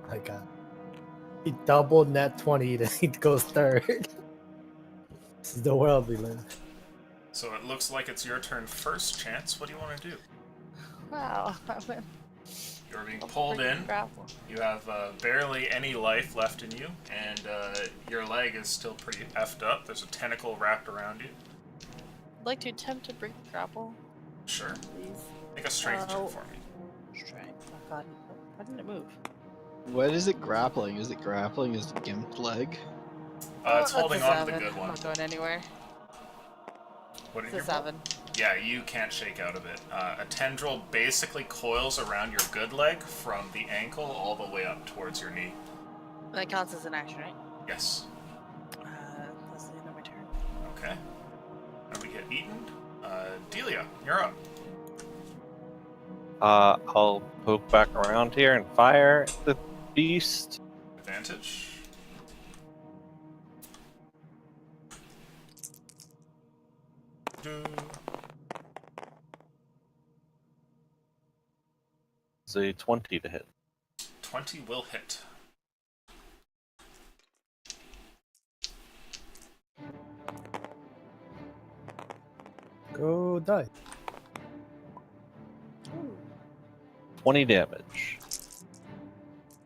My god. He doubled net 20 to he goes third. This is the world we live. So it looks like it's your turn first, Chance. What do you want to do? Wow. You're being pulled in. Grapple. You have barely any life left in you, and your leg is still pretty effed up. There's a tentacle wrapped around you. I'd like to attempt to break the grapple, Sure. please. Make a strength Oh. check for me. Strength. Oh god. Why didn't it move? What is it grappling? Is it grappling? Is it gimped leg? It's That's a holding on to the 7. good one. I'm not going anywhere. What did It's you a roll? 7. Yeah, you can't shake out of it. A tendril basically coils around your good leg from the ankle all the way up towards your knee. That counts as an action, right? Yes. That's the end of my turn. Okay. And we get eaten. Delia, you're up. I'll poke back around here and fire at the beast. Advantage. Do. It's a 20 to hit. 20 will hit. Go die. 20 damage.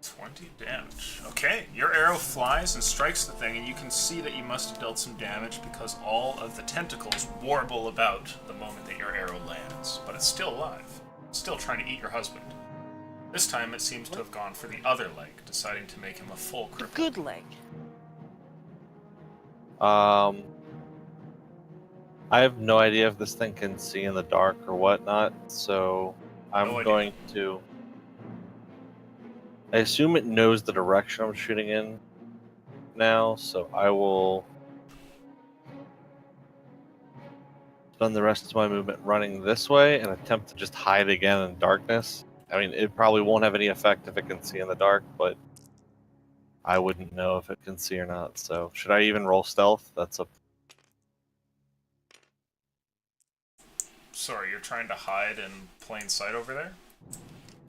20 damage. Okay, your arrow flies and strikes the thing, and you can see that you must have dealt some damage because all of the tentacles warble about the moment that your arrow lands. But it's still alive. It's still trying to eat your husband. This time it seems to have gone for the other leg, deciding to make him a full cripple. Good leg. I have no idea if this thing can see in the dark or whatnot, so I'm No idea. going to... I assume it knows the direction I'm shooting in now, so I will spend the rest of my movement running this way and attempt to just hide again in darkness. I mean, it probably won't have any effect if it can see in the dark, but I wouldn't know if it can see or not, so should I even roll stealth? That's a... Sorry, you're trying to hide in plain sight over there?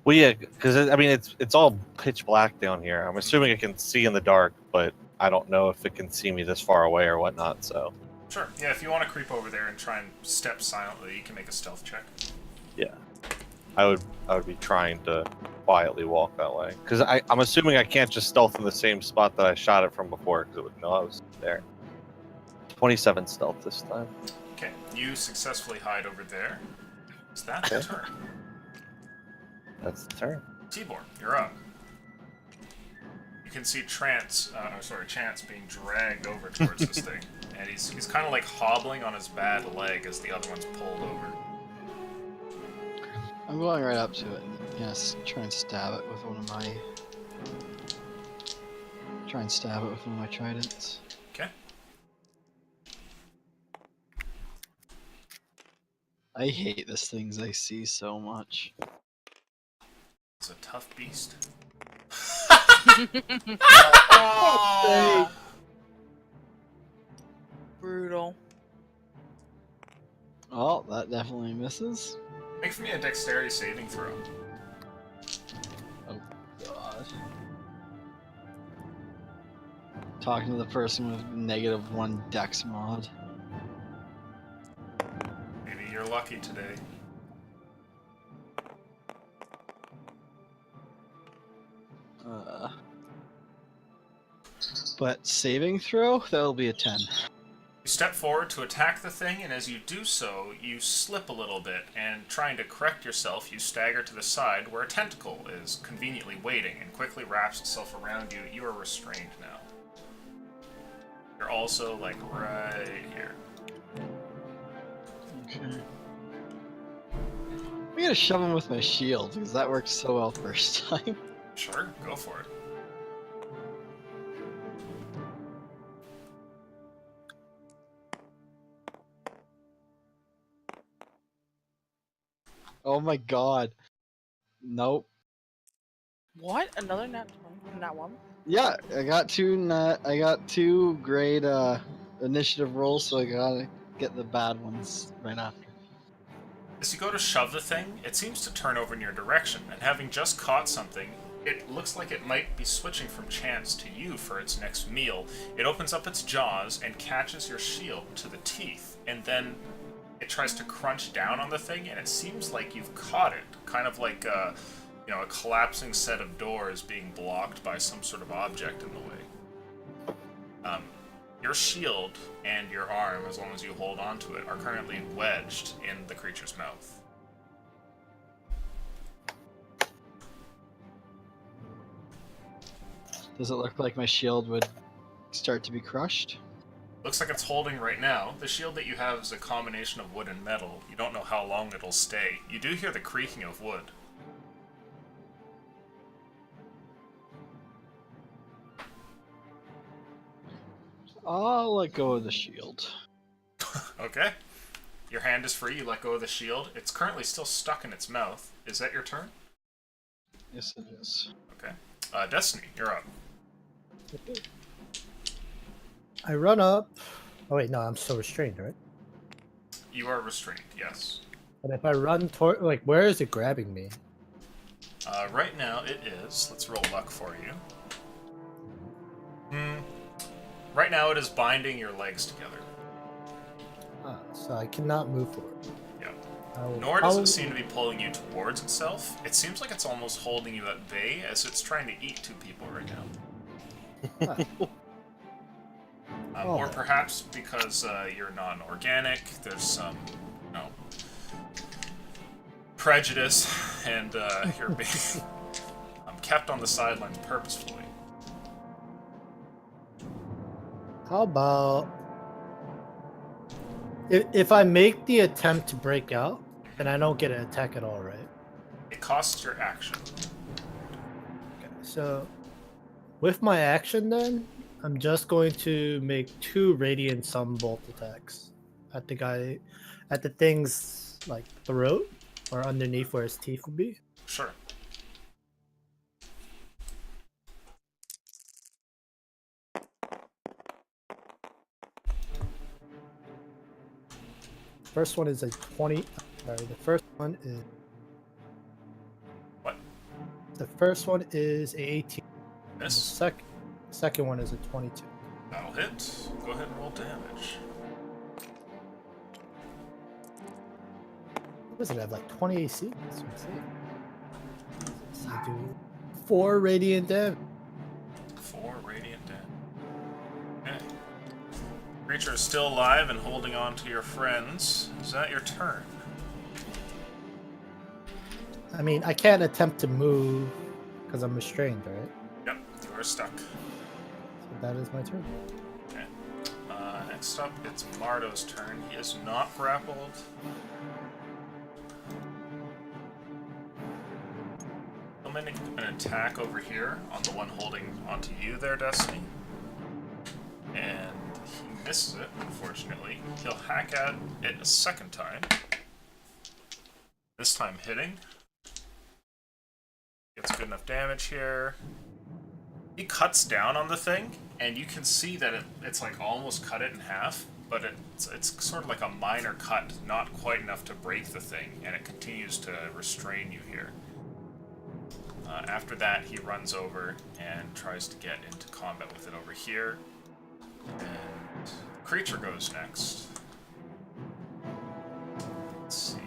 Well, yeah, because I mean, it's all pitch black down here. I'm assuming it can see in the dark, but I don't know if it can see me this far away or whatnot. So Sure. Yeah, if you want to creep over there and try and step silently, you can make a stealth check. yeah, I would be trying to quietly walk that way because I'm assuming I can't just stealth in the same spot that I shot it from before because it would know I was there. 27 stealth this time. Okay, you successfully hide over there. Is that the Okay. turn? That's the turn. Tibor, you're up. You can see Chance being dragged over towards this thing, and he's kind of like hobbling on his bad leg as the other one's pulled over. I'm going right up to it and try and stab it with one of my. Try and stab it with one of my tridents. Okay. I hate this thing's AC so much. It's a tough beast. Brutal. Oh, that definitely misses. Make for me a dexterity saving throw. Oh god. Talking to the person with -1 dex mod. Maybe you're lucky today. But saving throw, that'll be a 10. You step forward to attack the thing, and as you do so, you slip a little bit, and trying to correct yourself, you stagger to the side where a tentacle is conveniently waiting and quickly wraps itself around you. You are restrained now. You're also, like, right here. Okay. I'm gonna shove him with my shield, because that worked so well first time. Sure, go for it. Oh my god. Nope. What? Another nat 20? Nat 1? Yeah, I got two great initiative rolls, so I gotta get the bad ones right after. As you go to shove the thing, it seems to turn over in your direction, and having just caught something, it looks like it might be switching from Chance to you for its next meal. It opens up its jaws and catches your shield to the teeth, and then it tries to crunch down on the thing, and it seems like you've caught it, kind of like a collapsing set of doors being blocked by some sort of object in the way. Your shield and your arm, as long as you hold onto it, are currently wedged in the creature's mouth. Does it look like my shield would start to be crushed? Looks like it's holding right now. The shield that you have is a combination of wood and metal. You don't know how long it'll stay. You do hear the creaking of wood. I'll let go of the shield. Okay. Your hand is free. You let go of the shield. It's currently still stuck in its mouth. Is that your turn? Yes, it is. Okay. Destiny, you're up. I run up. Oh wait, no, I'm still restrained, right? You are restrained, yes. But if I run toward, like, where is it grabbing me? Right now it is. Let's roll luck for you. Right now it is binding your legs together. So I cannot move forward. Yeah. I will Nor does it probably- seem to be pulling you towards itself. It seems like it's almost holding you at bay as it's trying to eat 2 people right now. Or perhaps because you're non-organic, there's some, prejudice, and you're being kept on the sidelines purposefully. How about if I make the attempt to break out, then I don't get an attack at all, right? It costs your action. Okay, so with my action, then I'm just going to make 2 radiant sunbolt attacks at the thing's like throat or underneath where his teeth would be. Sure. First one is a 20. Sorry, the first one is. What? The first one is a 18. And the Miss. second one is a 22. That'll hit. Go ahead and roll damage. What does it have? Like 20 AC? That's what I'm saying. So I do 4 radiant damage. 4 radiant damage. Okay. Creature is still alive and holding on to your friends. Is that your turn? I mean, I can't attempt to move because I'm restrained, right? Yep, you are stuck. So that is my turn. Okay. Next up, it's Mardo's turn. He is not grappled. He'll make an attack over here on the one holding onto you there, Destiny. And he misses it, unfortunately. He'll hack at it a second time. This time hitting. Gets good enough damage here. He cuts down on the thing, and you can see that it's like almost cut it in half, but it's sort of like a minor cut, not quite enough to break the thing, and it continues to restrain you here. After that, he runs over and tries to get into combat with it over here. And creature goes next. Let's see.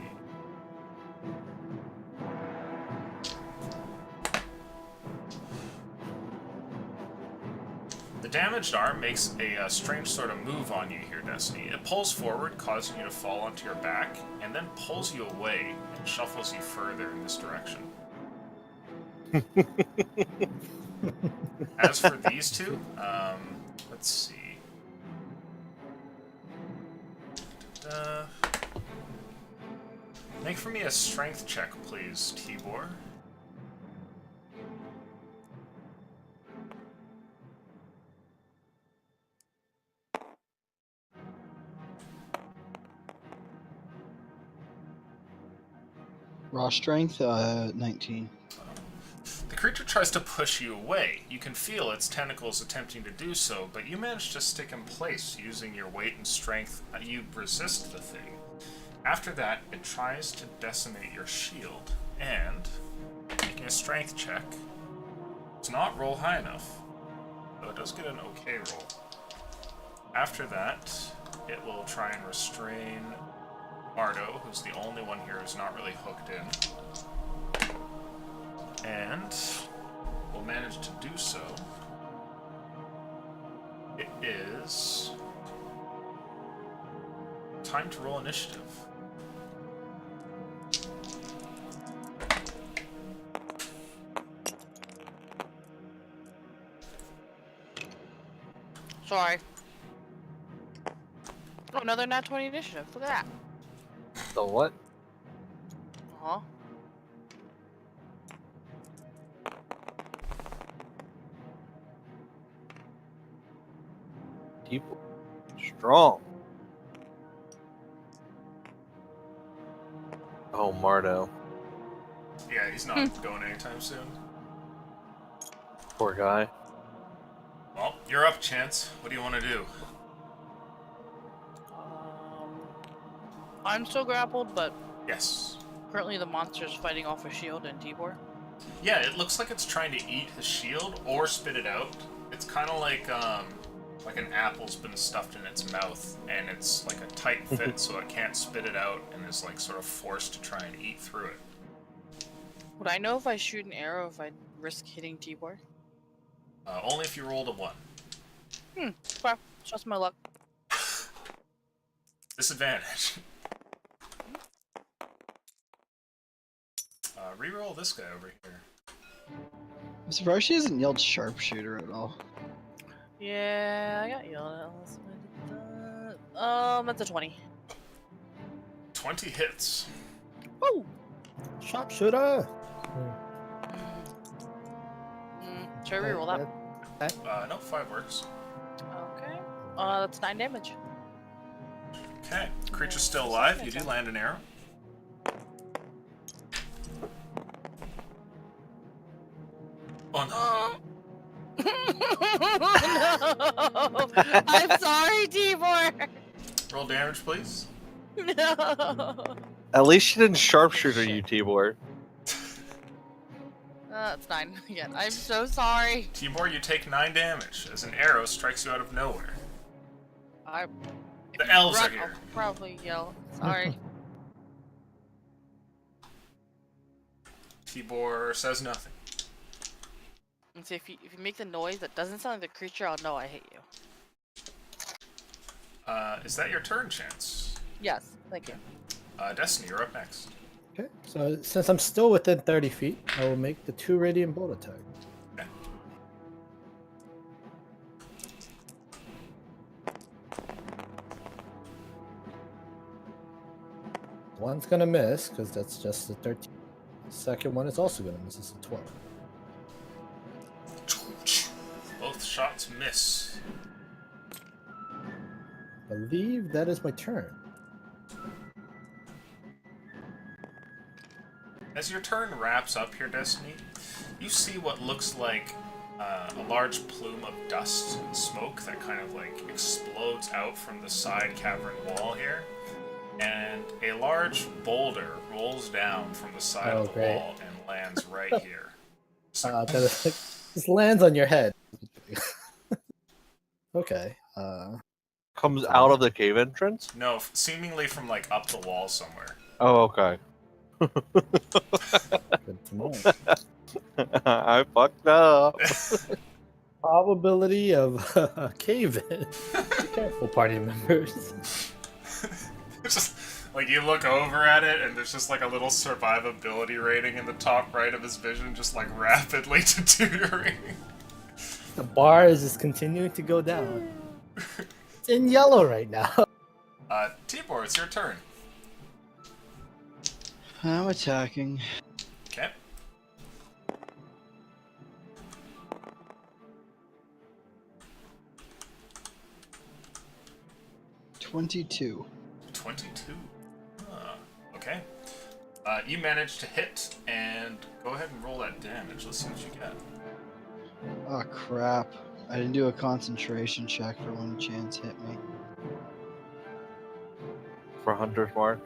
The damaged arm makes a strange sort of move on you here, Destiny. It pulls forward, causing you to fall onto your back, and then pulls you away and shuffles you further in this direction. As for these two, let's see. Make for me a strength check, please, Tibor. Raw strength, 19. The creature tries to push you away. You can feel its tentacles attempting to do so, but you manage to stick in place using your weight and strength. You resist the thing. After that, it tries to decimate your shield, and, making a strength check, does not roll high enough, though it does get an okay roll. After that, it will try and restrain Mardo, who's the only one here who's not really hooked in. And will manage to do so. It is time to roll initiative. Sorry. Oh, another nat 20 initiative. Look at that. The what? Uh-huh. Deep. Strong. Oh, Mardo. Yeah, he's not going anytime soon. Poor guy. Well, you're up, Chance. What do you want to do? I'm still grappled, but Yes. currently the monster's fighting off a shield and Tibor. Yeah, it looks like it's trying to eat his shield or spit it out. It's kind of like an apple's been stuffed in its mouth, and it's like a tight fit, so it can't spit it out, and is like sort of forced to try and eat through it. Would I know if I shoot an arrow if I risk hitting Tibor? Only if you rolled a 1. Okay. Trust my luck. Disadvantage. Reroll this guy over here. I'm surprised she hasn't yelled sharpshooter at all. Yeah, I got yelled at last minute. That's a 20. 20 hits. Woo! Sharpshooter. Should I reroll that? No, 5 works. Okay. That's 9 damage. Okay, creature's still alive. You do land an arrow. Oh no. No! I'm sorry, Tibor! Roll damage, please. No! At least she didn't sharpshooter you, Tibor. That's 9 again. I'm so sorry. Tibor, you take 9 damage as an arrow strikes you out of nowhere. The elves are here. I'll probably yell. Sorry. Tibor says nothing. And so if you make the noise that doesn't sound like the creature, I'll know I hate you. Is that your turn, Chance? Yes, thank you. Destiny, you're up next. Okay, so since I'm still within 30 feet, I will make the 2 radiant bolt attack. Okay. One's gonna miss because that's just a 13. The second one is also gonna miss. It's a 12. Both shots miss. I believe that is my turn. As your turn wraps up here, Destiny, you see what looks like a large plume of dust and smoke that kind of like explodes out from the side cavern wall here. And a large boulder rolls down from the side of the great. wall and lands right here. This lands on your head. Okay. Comes out of the cave entrance? No, seemingly from like up the wall somewhere. Oh, okay. Good to know. I fucked up. Probability of cave-in. Be careful, party members. It's just like you look over at it and there's just like a little survivability rating in the top right of his vision, just like rapidly deteriorating. The bar is just continuing to go down. It's in yellow right now. Tibor, it's your turn. I'm attacking. Okay. $22. 22. Okay. You managed to hit, and go ahead and roll that damage. Let's see what you get. Oh crap. I didn't do a concentration check for when Chance hit me. For 100 mark.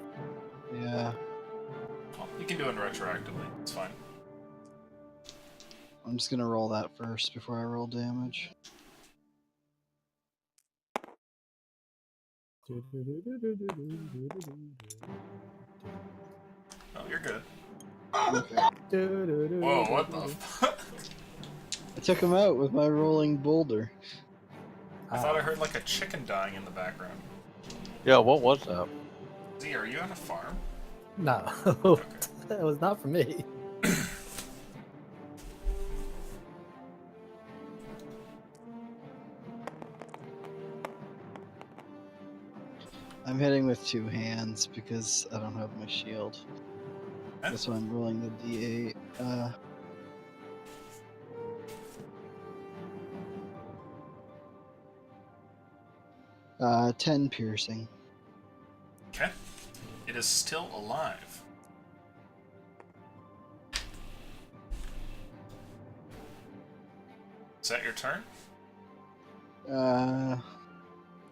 Yeah. Well, you can do it retroactively. It's fine. I'm just gonna roll that first before I roll damage. Oh, you're good. Okay. Whoa, what the fuck? I took him out with my rolling boulder. I thought I heard like a chicken dying in the background. Yeah, what was that? Z, are you on a farm? No, Okay. that was not for me. I'm hitting with 2 hands because I don't have my shield. That's why I'm rolling the D8. 10 piercing. Okay. It is still alive. Is that your turn?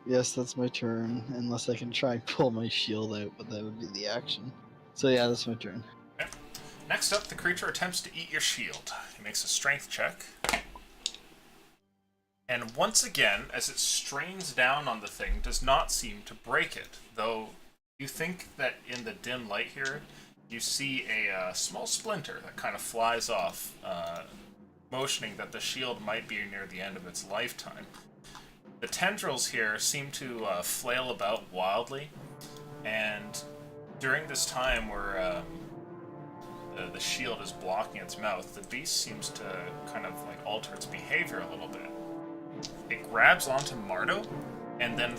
Yes, that's my turn. Unless I can try and pull my shield out, but that would be the action. So yeah, that's my turn. Next up, the creature attempts to eat your shield. He makes a strength check. And once again, as it strains down on the thing, does not seem to break it. Though you think that in the dim light here, you see a small splinter that kind of flies off, motioning that the shield might be near the end of its lifetime. The tendrils here seem to flail about wildly, and during this time where the shield is blocking its mouth, the beast seems to kind of like alter its behavior a little bit. It grabs onto Mardo and then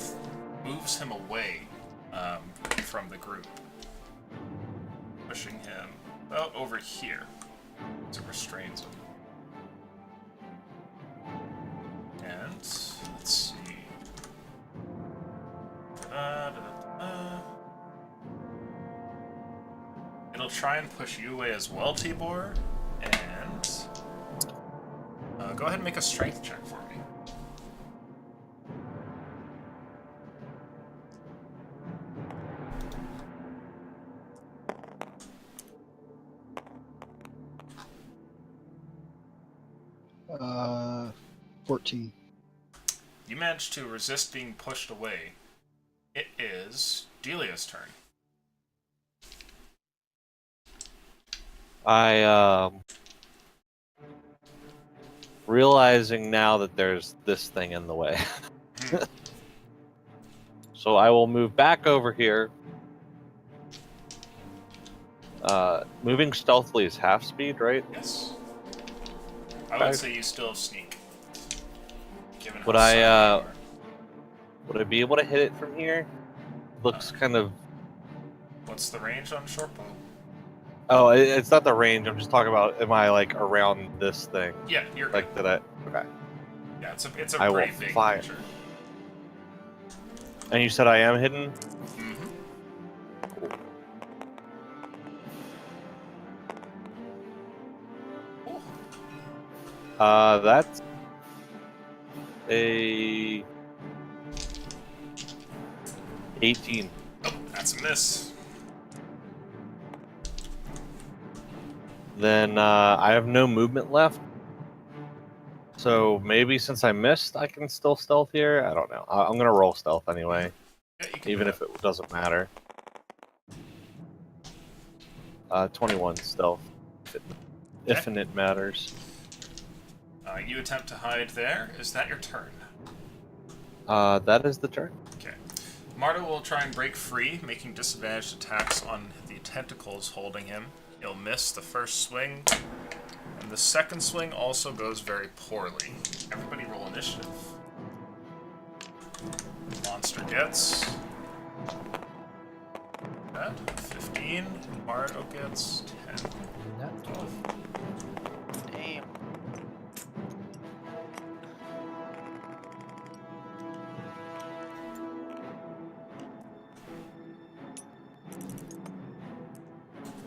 moves him away from the group, pushing him about over here as it restrains him. And let's see. It'll try and push you away as well, Tibor, and go ahead and make a strength check for me. Uh, 14. You managed to resist being pushed away. It is Delia's turn. Realizing now that there's this thing in the way. So I will move back over here. Moving stealthily is half speed, right? Yes. I would say you still have sneak. Given Would how silent you are. Would I be able to hit it from here? Looks kind of... What's the range on short bow? Oh, it's not the range. I'm just talking about, am I, like, around this thing? Yeah, you're good. Like, did I... Okay. Yeah, it's a I will pretty big fire. creature. And you said I am hidden? Mm-hmm. Cool. That's a 18. Oh, that's a miss. Then I have no movement left. So maybe since I missed, I can still stealth here? I don't know. I'm going to roll stealth anyway, Yeah, you can even do if it doesn't matter. 21 stealth, if it matters. You attempt to hide there. Is that your turn? That is the turn. Okay. Marta will try and break free, making disadvantaged attacks on the tentacles holding him. He'll miss the first swing, and the second swing also goes very poorly. Everybody roll initiative. Monster gets that 15. Marta gets 10. Not 12. Damn.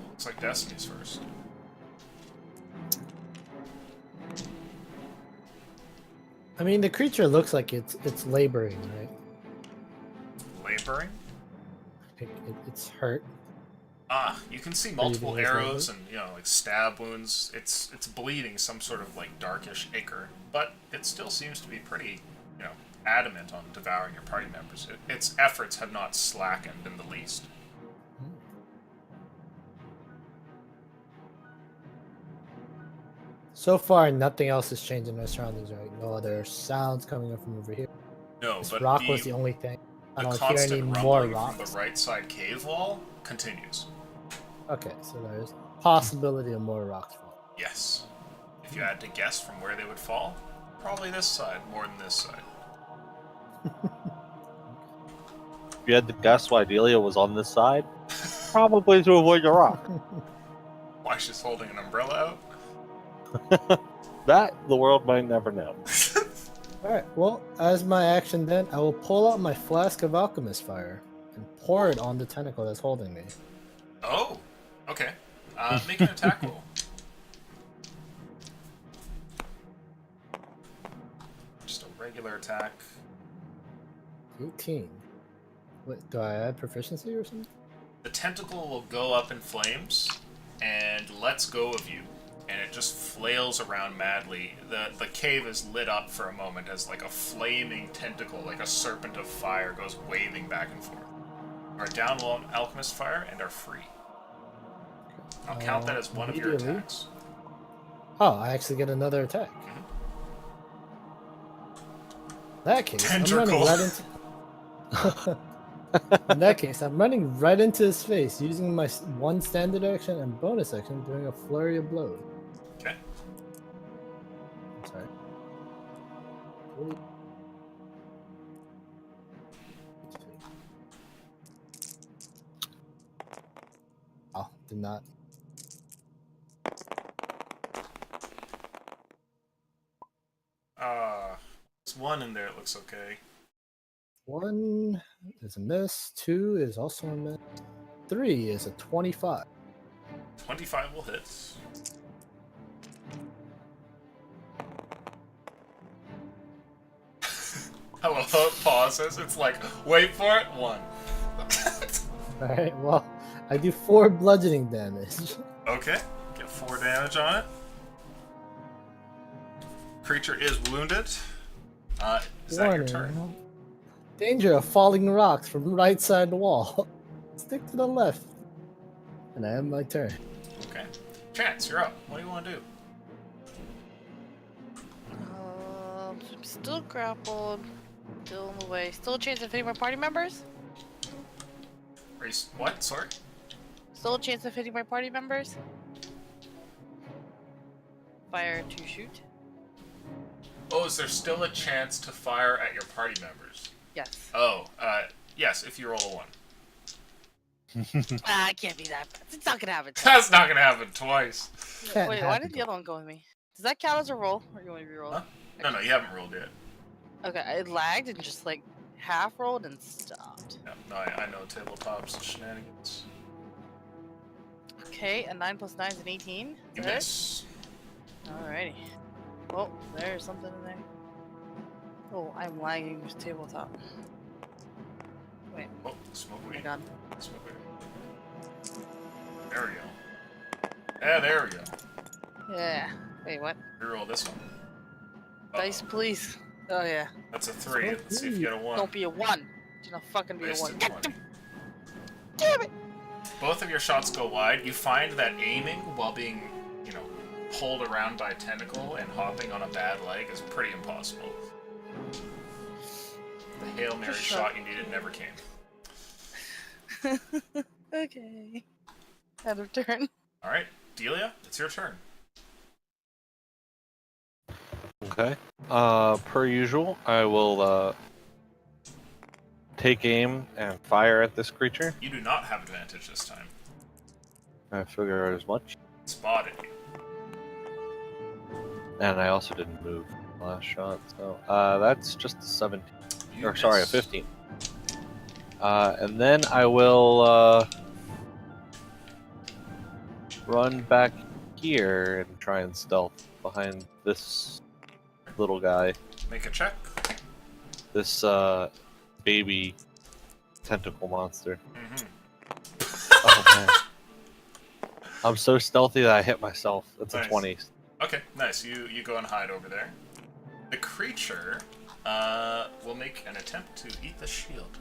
Looks like Destiny's first. I mean, the creature looks like it's laboring, right? Laboring? It's hurt. Ah, you can see multiple Bleeding, arrows isn't and, like stab wounds. It's bleeding some sort of like darkish ichor, but it still seems to be pretty, adamant on devouring your party members. Its efforts have not slackened in the least. So far, nothing else has changed in my surroundings, right? No other sounds coming up from over here. No, This but rock the, was the only thing. I the don't hear any constant more rumbling rocks. from the right side cave wall continues. Okay, so there's possibility of more rocks falling. Yes. If you had to guess from where they would fall, probably this side more than this side. If you had to guess why Delia was on this side, probably to avoid the rock. Why she's holding an umbrella out? That the world might never know. Alright, well, as my action then, I will pull out my flask of alchemist fire and pour it on the tentacle that's holding me. Oh, okay. Make an attack roll. Just a regular attack. 18. What, do I add proficiency or something? The tentacle will go up in flames, and lets go of you. And it just flails around madly. The cave is lit up for a moment as like a flaming tentacle, like a serpent of fire, goes waving back and forth. Our down will alchemist fire and are free. I'll count that as one of your attacks. Oh, I actually get another attack. In that case, Tentacle. I'm running right into. In that case, I'm running right into his face using my one standard action and bonus action, doing a flurry of blows. Okay. I'm sorry. Oh, did not. There's one in there, it looks okay. 1 is a miss. 2 is also a miss. 3 is a 25. 25 will hit. I love how it pauses. It's like, wait for it, 1. Alright, well, I do 4 bludgeoning damage. Okay, get 4 damage on it. Creature is wounded. Is that your turn? Danger of falling rocks from right side of the wall. Stick to the left. And I have my turn. Okay. Chance, you're up. What do you want to do? I'm still grappled. Still in the way. Still a chance of hitting my party members? Are you, what? Sorry? Still a chance of hitting my party members? Fire to shoot. Oh, is there still a chance to fire at your party members? Yes. Oh, yes, if you roll a 1. It can't be that bad. It's not gonna happen. That's not gonna happen twice. Can't Wait, why happen. did the other one go with me? Does that count as a roll? Or you want to re-roll? Huh? No, you haven't rolled yet. Okay, it lagged and just like half rolled and stopped. Yeah, no, I know tabletops and shenanigans. Okay, a 9 plus 9 is an 18. You Is that miss. it? Alrighty. Oh, there's something in there. Oh, I'm lagging with tabletop. Wait, Oh, smoke oh my weed. god. Smoke weed. There we go. Yeah, there we go. Yeah. Wait, what? Reroll this one. Dice, please. Oh yeah. That's a 3. Smoke Let's see if you get a 1. Don't be a 1. Do not fucking be a 1. Wasted God 20. damn it! Both of your shots go wide. You find that aiming while being, pulled around by a tentacle and hopping on a bad leg is pretty impossible. The Hail Mary shot you needed never came. Okay. End of turn. Alright, Delia, it's your turn. Okay. Per usual, I will take aim and fire at this creature. You do not have advantage this time. I figure out as much. Spotted you. And I also didn't move last shot, so that's just a 17. You Or sorry, a miss. 15. And then I will run back here and try and stealth behind this little guy. Make a check. This baby tentacle monster. Mm-hmm. Oh man. I'm so stealthy that I hit myself. That's Nice. a 20. Okay, nice. You go and hide over there. The creature will make an attempt to eat the shield.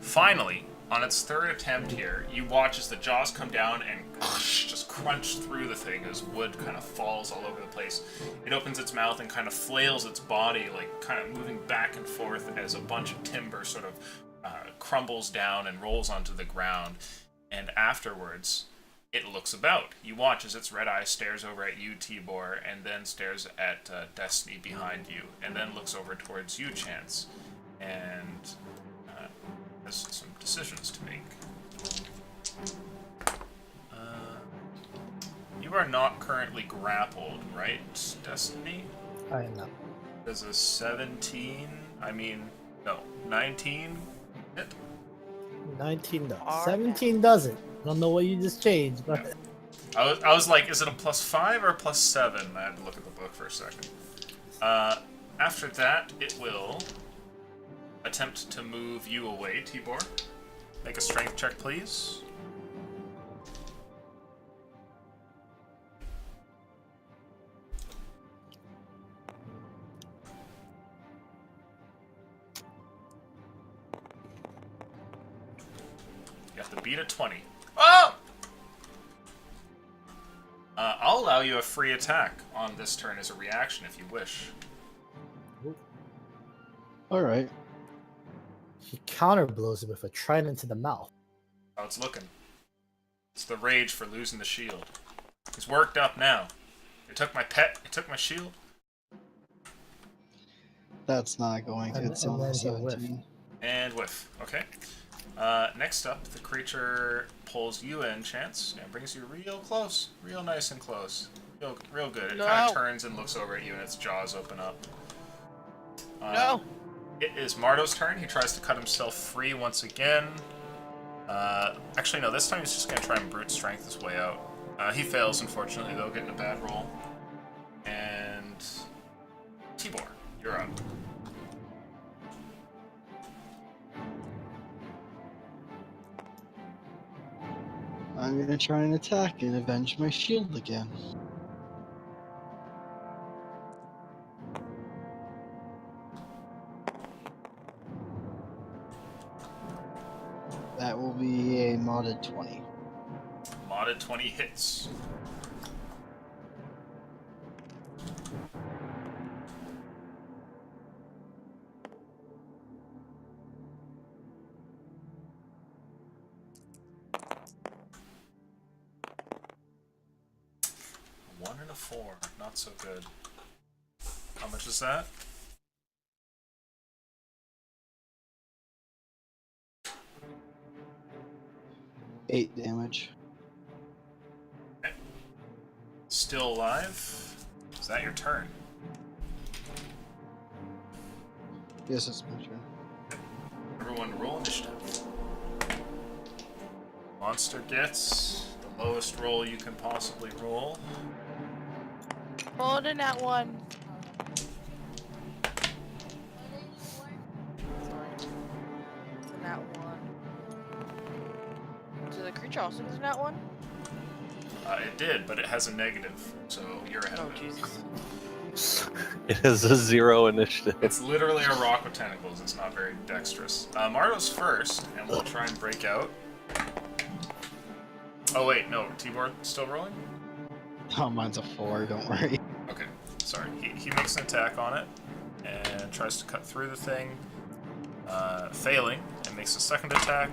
Finally, on its third attempt here, you watch as the jaws come down and just crunch through the thing as wood kind of falls all over the place. It opens its mouth and kind of flails its body, like kind of moving back and forth as a bunch of timber sort of crumbles down and rolls onto the ground. And afterwards, it looks about. You watch as its red eye stares over at you, Tibor, and then stares at Destiny behind you, and then looks over towards you, Chance, and has some decisions to make. You are not currently grappled, right, Destiny? I am not. Does a 17, 19 hit? 19 does. Alright. 17 doesn't. I don't know what you just changed, but I was like, is it a +5 or a +7? I had to look at the book for a second. After that, it will attempt to move you away, Tibor. Make a strength check, please. You have to beat a 20. Oh! I'll allow you a free attack on this turn as a reaction if you wish. Alright. He counter blows him with a trident to the mouth. How it's looking. It's the rage for losing the shield. He's worked up now. They took my pet, they took my shield. That's not going to. And- It's and only then he whiffed. 17. And whiff. Okay. Next up, the creature pulls you in, Chance, and brings you real close. Real nice and close. Real good. It kind of turns and looks over at you, and its jaws open up. No! It is Mardo's turn. He tries to cut himself free once again. Actually, no, this time he's just going to try and brute strength his way out. He fails, unfortunately, though, getting a bad roll. And Tibor, you're up. I'm gonna try and attack and avenge my shield again. That will be a modded 20. Modded 20 hits. A 1 and a 4, not so good. How much is that? Eight damage. Still alive? Is that your turn? Yes, it's my turn. Everyone roll initiative. Monster gets the lowest roll you can possibly roll. Holding that one. Sorry. It's a nat one. Did the creature also do that one? It did, but it has a negative, so you're ahead Oh, of it. Jesus. It is a 0 initiative. It's literally a rock with tentacles. It's not very dexterous. Mardo's first, and we'll try and break out. Oh wait, no, Tibor still rolling? Oh, mine's a 4, don't worry. Okay, sorry. He makes an attack on it, and tries to cut through the thing, failing, and makes a second attack,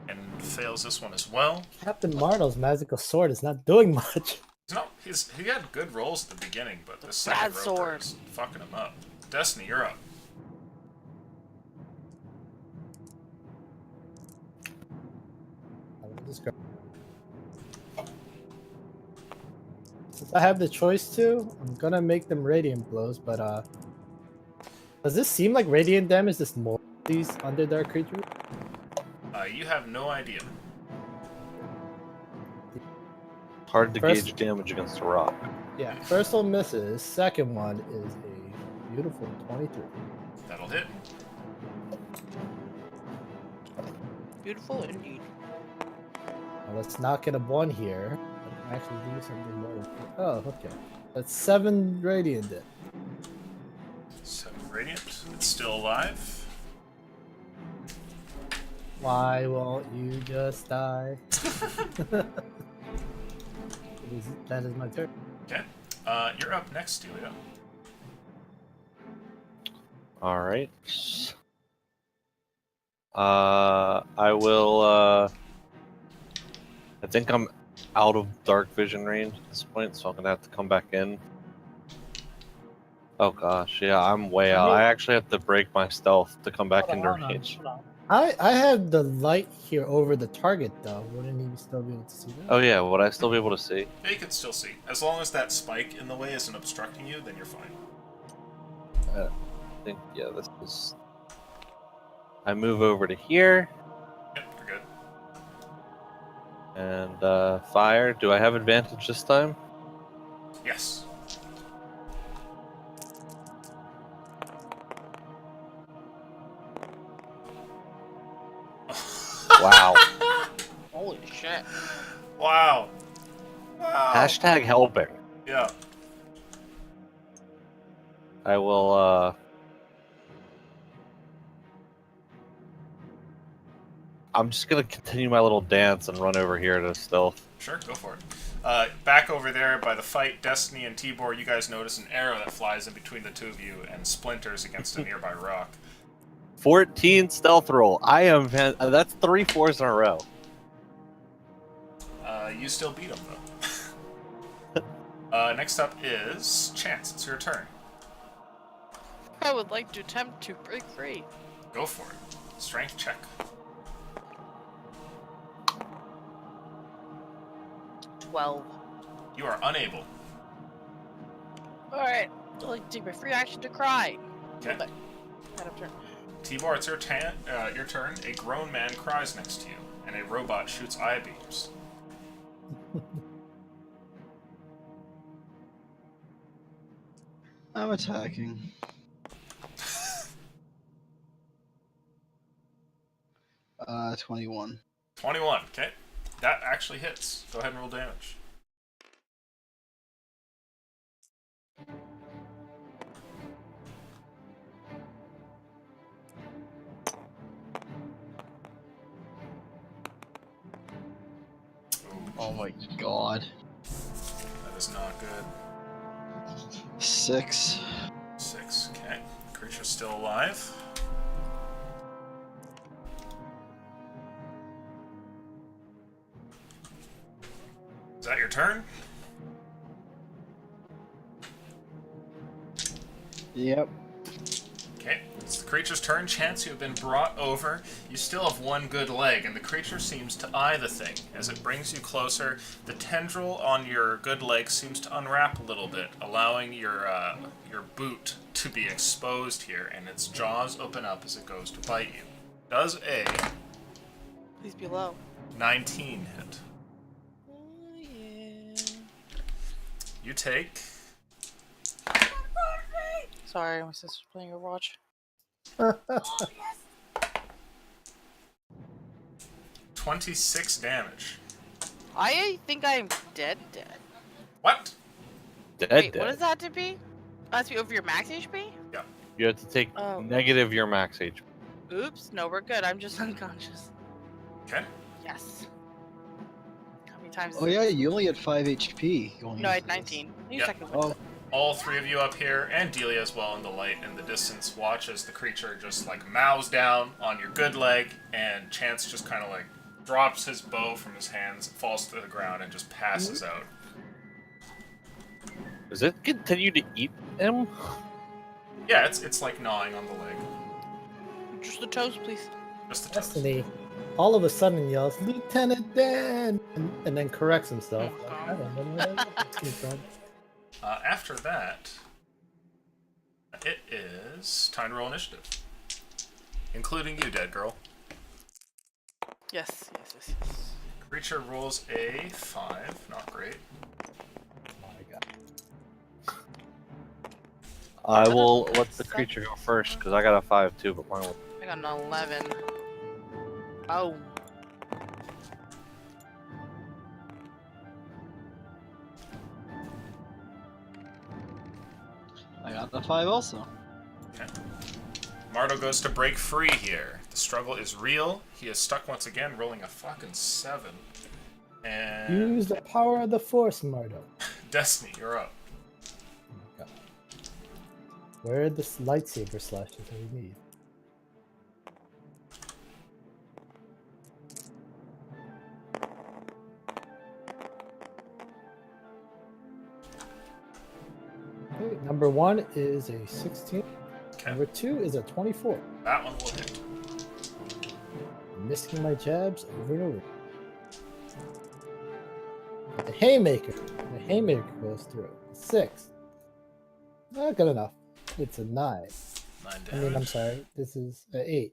and fails this one as well. Captain Martel's magical sword is not doing much. He had good rolls at the beginning, but this Bad second roper sword. is fucking him up. Destiny, you're up. Since I have the choice to, I'm gonna make them radiant blows, but does this seem like radiant damage this more these Underdark creatures? You have no idea. Hard to First- gauge damage against a rock. Yeah, first one misses, second one is a beautiful 23. That'll hit. Beautiful indeed. Now let's not get a 1 here. Let's actually do something more. Oh, okay. That's 7 radiant then. 7 radiant. It's still alive. Why won't you just die? That is my turn. Okay. You're up next, Delia. All right. I will. I think I'm out of dark vision range at this point, so I'm gonna have to come back in. Oh gosh, yeah, I'm way out. I actually have to break my stealth to come back into range. I have the light here over the target though. Wouldn't he still be able to see that? Oh yeah, would I still be able to see? Yeah, you can still see. As long as that spike in the way isn't obstructing you, then you're fine. I think yeah, this is. I move over to here Yep, you're good. and fire. Do I have advantage this time? Yes. Wow. Holy shit. Wow. Wow. Hashtag helping. Yeah. I will I'm just gonna continue my little dance and run over here to stealth. Sure, go for it. Back over there by the fight, Destiny and Tibor, you guys notice an arrow that flies in between the two of you and splinters against a nearby rock. 14 stealth roll. I am. That's 3 4s in a row. You still beat him, though. Next up is Chance. It's your turn. I would like to attempt to break free. Go for it. Strength check. 12. You are unable. Alright, I'd like to take my free action to cry. Okay. Out of turn. Tibor, it's your turn. A grown man cries next to you, and a robot shoots eye beams. I'm attacking. Uh, 21. 21, okay. That actually hits. Go ahead and roll damage. Oh my god. That is not good. 6. 6, okay. Creature's still alive. Is that your turn? Yep. Okay, it's the creature's turn. Chance, you have been brought over. You still have one good leg, and the creature seems to eye the thing. As it brings you closer, the tendril on your good leg seems to unwrap a little bit, allowing your boot to be exposed here, and its jaws open up as it goes to bite you. Does a Please be low. 19 hit? Oh, yeah. You take... Sorry, my sister's playing Overwatch. 26 damage. I think I am dead. What? Wait, what does that have to be? That has to be over your max HP? You have to take Oh. negative your max HP. Oops, no, we're good. I'm just unconscious. Okay. Yes. How many times? Oh yeah, you only had 5 HP. No, I had 19. You Yeah. second Oh, All three of you up here, and Delia as well in the light in the distance, watch as the creature just like mows down on your good leg, and Chance just kind of like drops his bow from his hands, falls to the ground, and just passes out. Does it continue to eat him? Yeah, it's like gnawing on the leg. Just the toes, please. Just the toes. Destiny all of a sudden yells, Lieutenant Dan! And then corrects himself. Oh, I don't know where that came from. After that, it is time to roll initiative. Including you, dead girl. Yes. Creature rolls a 5. Not great. Oh my god. I will let the creature go first because I got a 5 too, but mine will. I got an 11. Oh. I got the 5 also. Okay. Mardo goes to break free here. The struggle is real. He is stuck once again, rolling a fucking 7. And Use the power of the Force, Mardo. Destiny, you're up. Oh my god. Where are the lightsaber slashes that we need? Okay, number 1 is a 16. Okay. Number 2 is a 24. That one will hit. Missing my jabs over and over. The haymaker. The haymaker goes through. 6. Not good enough. It's a 9. 9 I damage. mean, I'm sorry. This is 8.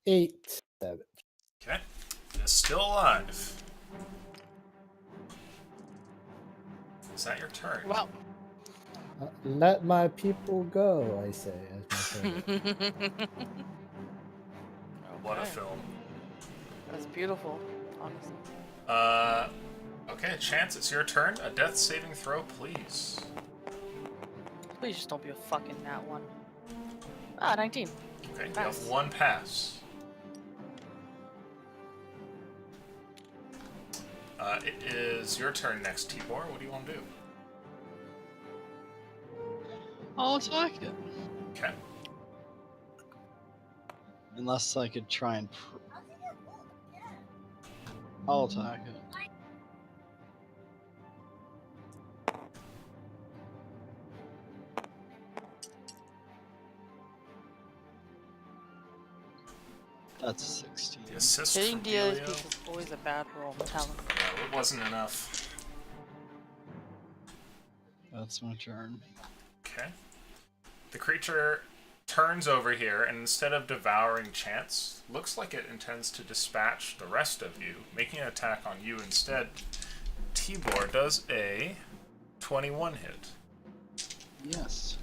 8 damage. Okay. It is still alive. Is that your turn? Well. Let my people go, I say. As my favorite. What a Okay. film. That's beautiful, honestly. Okay, Chance, it's your turn. A death saving throw, please. Please just don't be a fucking nat one. Ah, 19. Okay, you Pass. have one pass. It is your turn next, Tibor. What do you want to do? I'll attack it. Okay. Unless I could try and. I'll attack it. That's 16. The assist Hitting from Delia's Delia. piece is always a bad roll, I'm telling you. No, it wasn't enough. That's my turn. Okay. The creature turns over here, and instead of devouring Chance, looks like it intends to dispatch the rest of you, making an attack on you instead. Tibor does a 21 hit. Yes.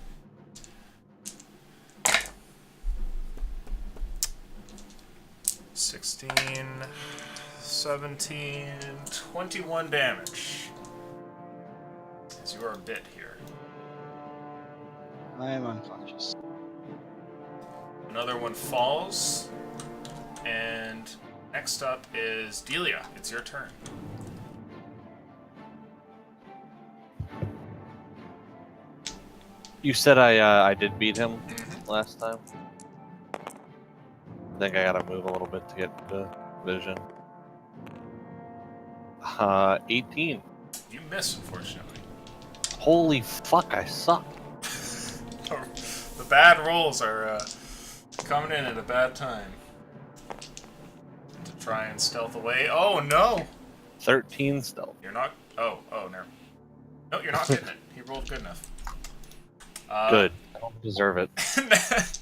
$16, 17, 21 damage. As you are a bit here. I am unconscious. Another one falls. And next up is Delia. It's your turn. You said I did beat him last time. I think I gotta move a little bit to get the vision. 18. You miss, unfortunately. Holy fuck, I suck. The bad rolls are coming in at a bad time. To try and stealth away. Oh no! 13 stealth. You're not. Oh, no. No, you're not getting it. He rolled good enough. Good. I don't deserve it.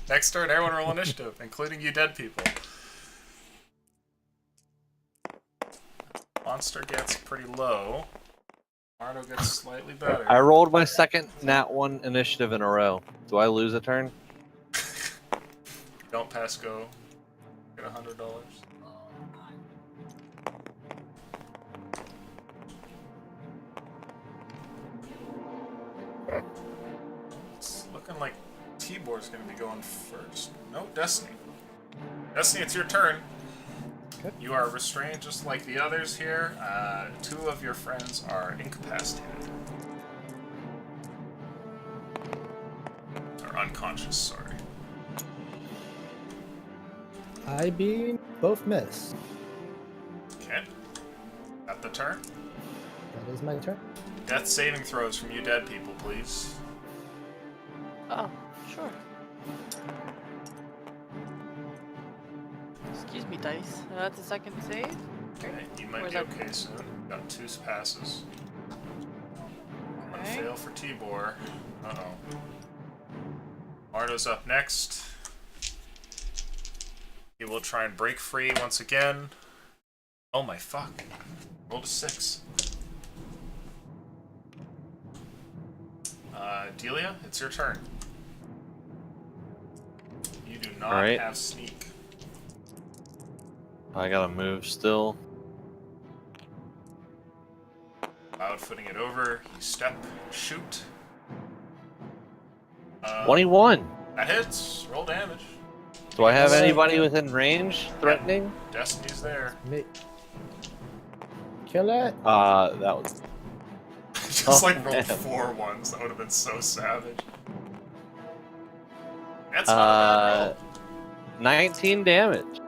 Next turn, everyone roll initiative, including you dead people. Monster gets pretty low. Mardo gets slightly better. I rolled my second nat 1 initiative in a row. Do I lose a turn? Don't pass go. Get $100. It's looking like Tibor's going to be going first. No, Destiny. Destiny, it's your turn. Okay. You are restrained just like the others here. 2 of your friends are incapacitated. Or unconscious, sorry. I beam both miss. Okay. Got the turn. That is my turn. Death saving throws from you dead people, please. Oh, sure. Excuse me, dice. That's a second save? Okay, you might Where's be that? okay soon. Got 2 passes. One Okay. fail for Tibor. Uh-oh. Mardo's up next. He will try and break free once again. Oh my fuck. Rolled a 6. Delia, it's your turn. You do not Alright. have sneak. I gotta move still. Cloud footing it over. You step, shoot. 21! That hits. Roll damage. Do I have Yes. anybody within range threatening? Destiny's there. Kill it. That was... Just Oh, like rolled man. 4 ones. That would have been so savage. That's not a bad roll. 19 damage.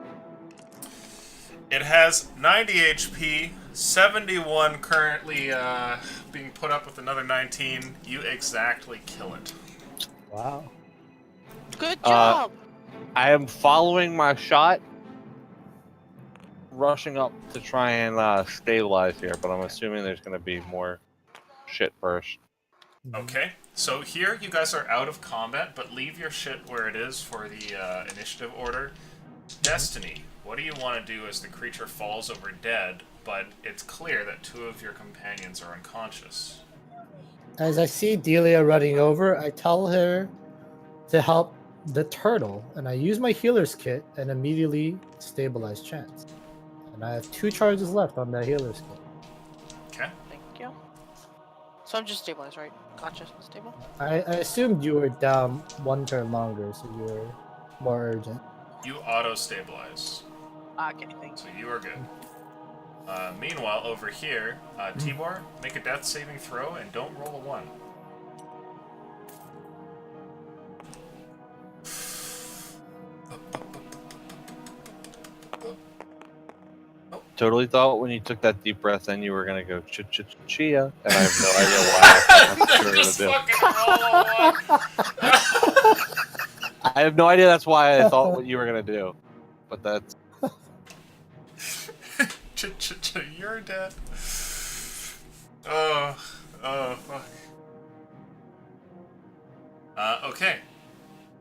It has 90 HP, 71 currently being put up with another 19. You exactly kill it. Wow. Good job! I am following my shot, rushing up to try and stabilize here, but I'm assuming there's going to be more shit first. Okay, so here you guys are out of combat, but leave your shit where it is for the initiative order. Destiny, what do you want to do as the creature falls over dead, but it's clear that 2 of your companions are unconscious? As I see Delia running over, I tell her to help the turtle, and I use my healer's kit and immediately stabilize Chance. And I have 2 charges left on that healer's kit. Okay. Thank you. So I'm just stabilized, right? Gotcha. Stable? I assumed you were down 1 turn longer, so you were more urgent. You auto-stabilize, Okay, thank so you. you are good. Meanwhile, over here, Tibor, make a death saving throw and don't roll a 1. Totally thought when you took that deep breath in, you were gonna go chia, and I have no idea why. That's what you were Just gonna do. fucking roll a 1! I have no idea. That's why I thought what you were gonna do, but that's You're dead. Oh, fuck. Okay.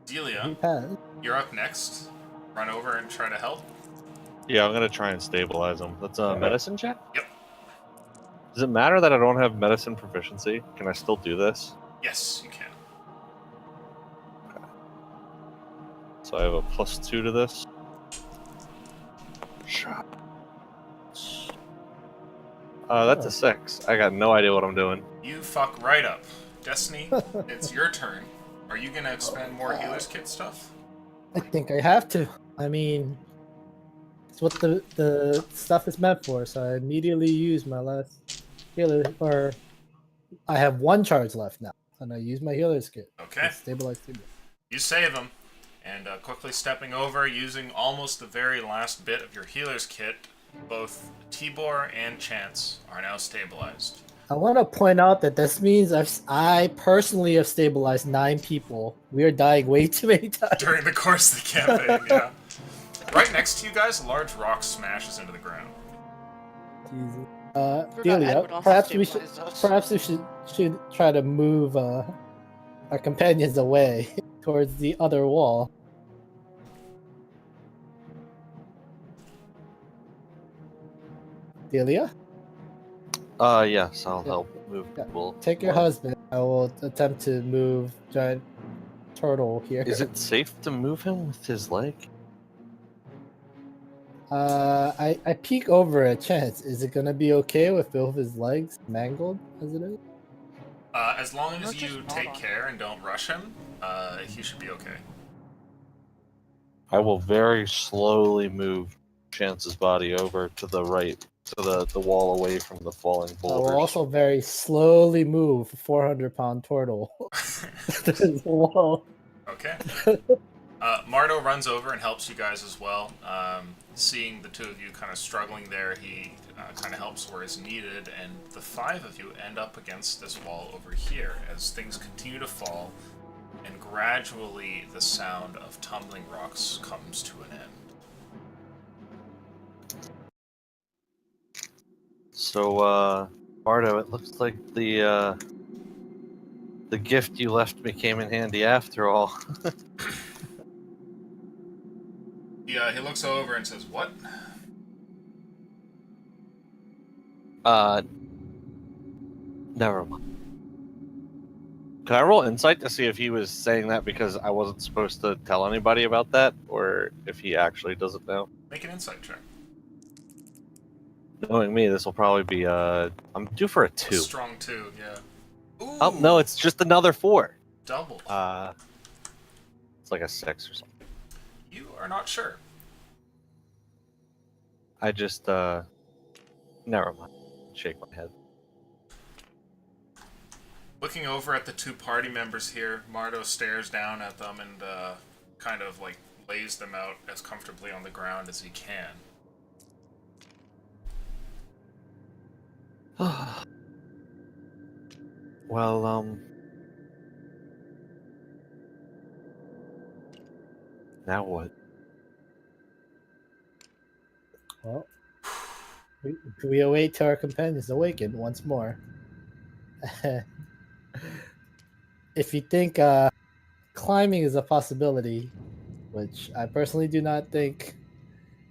Delia, He passed. you're up next. Run over and try to help. yeah. I'm gonna try and stabilize him. That's a medicine check. Yep. Does it matter that I don't have medicine proficiency? Can I still do this? Yes, you can. So I have a +2 to this. Shot. That's a 6. I got no idea what I'm doing. You fuck right up. Destiny, it's your turn. Are you gonna expend more healer's kit stuff? I think I have to. I mean, it's what the stuff is meant for. So I immediately use my last healer, or I have 1 charge left now, and I use my healer's kit. Okay. Stabilize Tibor. You save him, and quickly stepping over, using almost the very last bit of your healer's kit, both Tibor and Chance are now stabilized. I want to point out that this means I personally have stabilized 9 people. We are dying way too many times. During the course of the campaign, yeah. Right next to you guys, a large rock smashes into the ground. Jesus. Forgot Delia, Edward also perhaps we should stabilized us. try to move our companions away towards the other wall. Delia, Yes, I'll Yeah. help move Yeah. people. take your husband. I will attempt to move giant turtle here. Is it safe to move him with his leg? I peek over at Chance. Is it gonna be okay with both his legs mangled as it is? As long No, as just you hold take on. care and don't rush him, he should be okay. I will very slowly move Chance's body over to the right, to the wall away from the falling I will boulders. also very slowly move a 400-pound turtle to the wall. Okay. Mardo runs over and helps you guys as well. Seeing the two of you kind of struggling there, he kind of helps where is needed, and the 5 of you end up against this wall over here as things continue to fall, and gradually the sound of tumbling rocks comes to an end. So, Mardo, it looks like the gift you left me came in handy after all. He looks over and says, "What?" Never mind. Can I roll insight to see if he was saying that because I wasn't supposed to tell anybody about that, or if he actually doesn't know? Make an insight check. Knowing me, this will probably be I'm due for a A 2. strong 2, yeah. Ooh, Oh no, it's just another 4. double. It's like a 6 or something. You are not sure. I just never mind. Shake my head. Looking over at the 2 party members here, Mardo stares down at them and kind of like lays them out as comfortably on the ground as he can. Well, now what? Well, we await till our companions awaken once more. If you think climbing is a possibility, which I personally do not think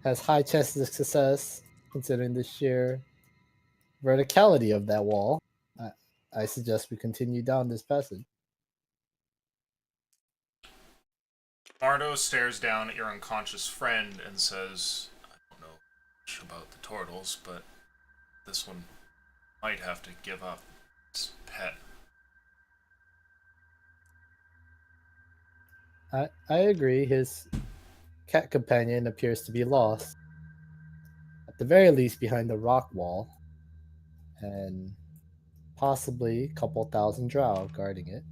has high chances of success, considering the sheer verticality of that wall, I suggest we continue down this passage. Mardo stares down at your unconscious friend and says, "I don't know much about the turtles, but this one might have to give up his pet." I agree. His cat companion appears to be lost. at the very least behind the rock wall, and possibly a couple thousand drow guarding it.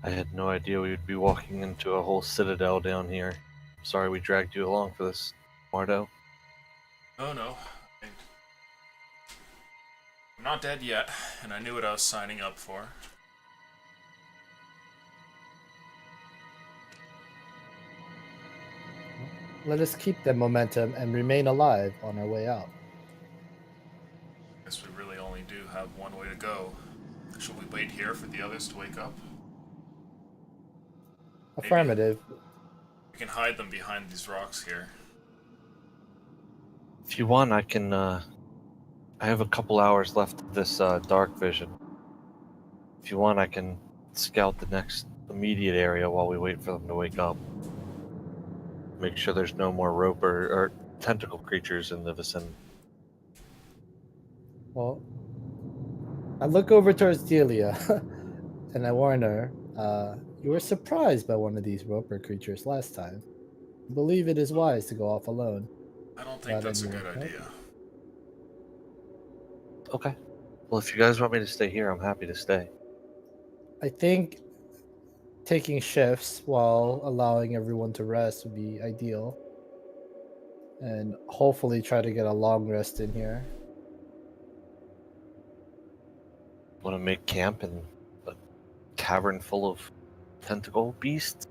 I had no idea we would be walking into a whole citadel down here. Sorry we dragged you along for this, Mardo. Oh no. I'm not dead yet, and I knew what I was signing up for. Let us keep the momentum and remain alive on our way out. Guess we really only do have one way to go. Should we wait here for the others to wake up? Affirmative. We can hide them behind these rocks here. If you want, I can, I have a couple hours left of this, dark vision. If you want, I can scout the next immediate area while we wait for them to wake up. Make sure there's no more rope or tentacle creatures in the vicinity. Well, I look over towards Delia, and I warn her, you were surprised by one of these roper creatures last time. I believe it is wise to go off alone. I don't think that's a good idea. Okay. Well, if you guys want me to stay here, I'm happy to stay. I think taking shifts while allowing everyone to rest would be ideal. And hopefully try to get a long rest in here. Want to make camp in a cavern full of tentacle beasts?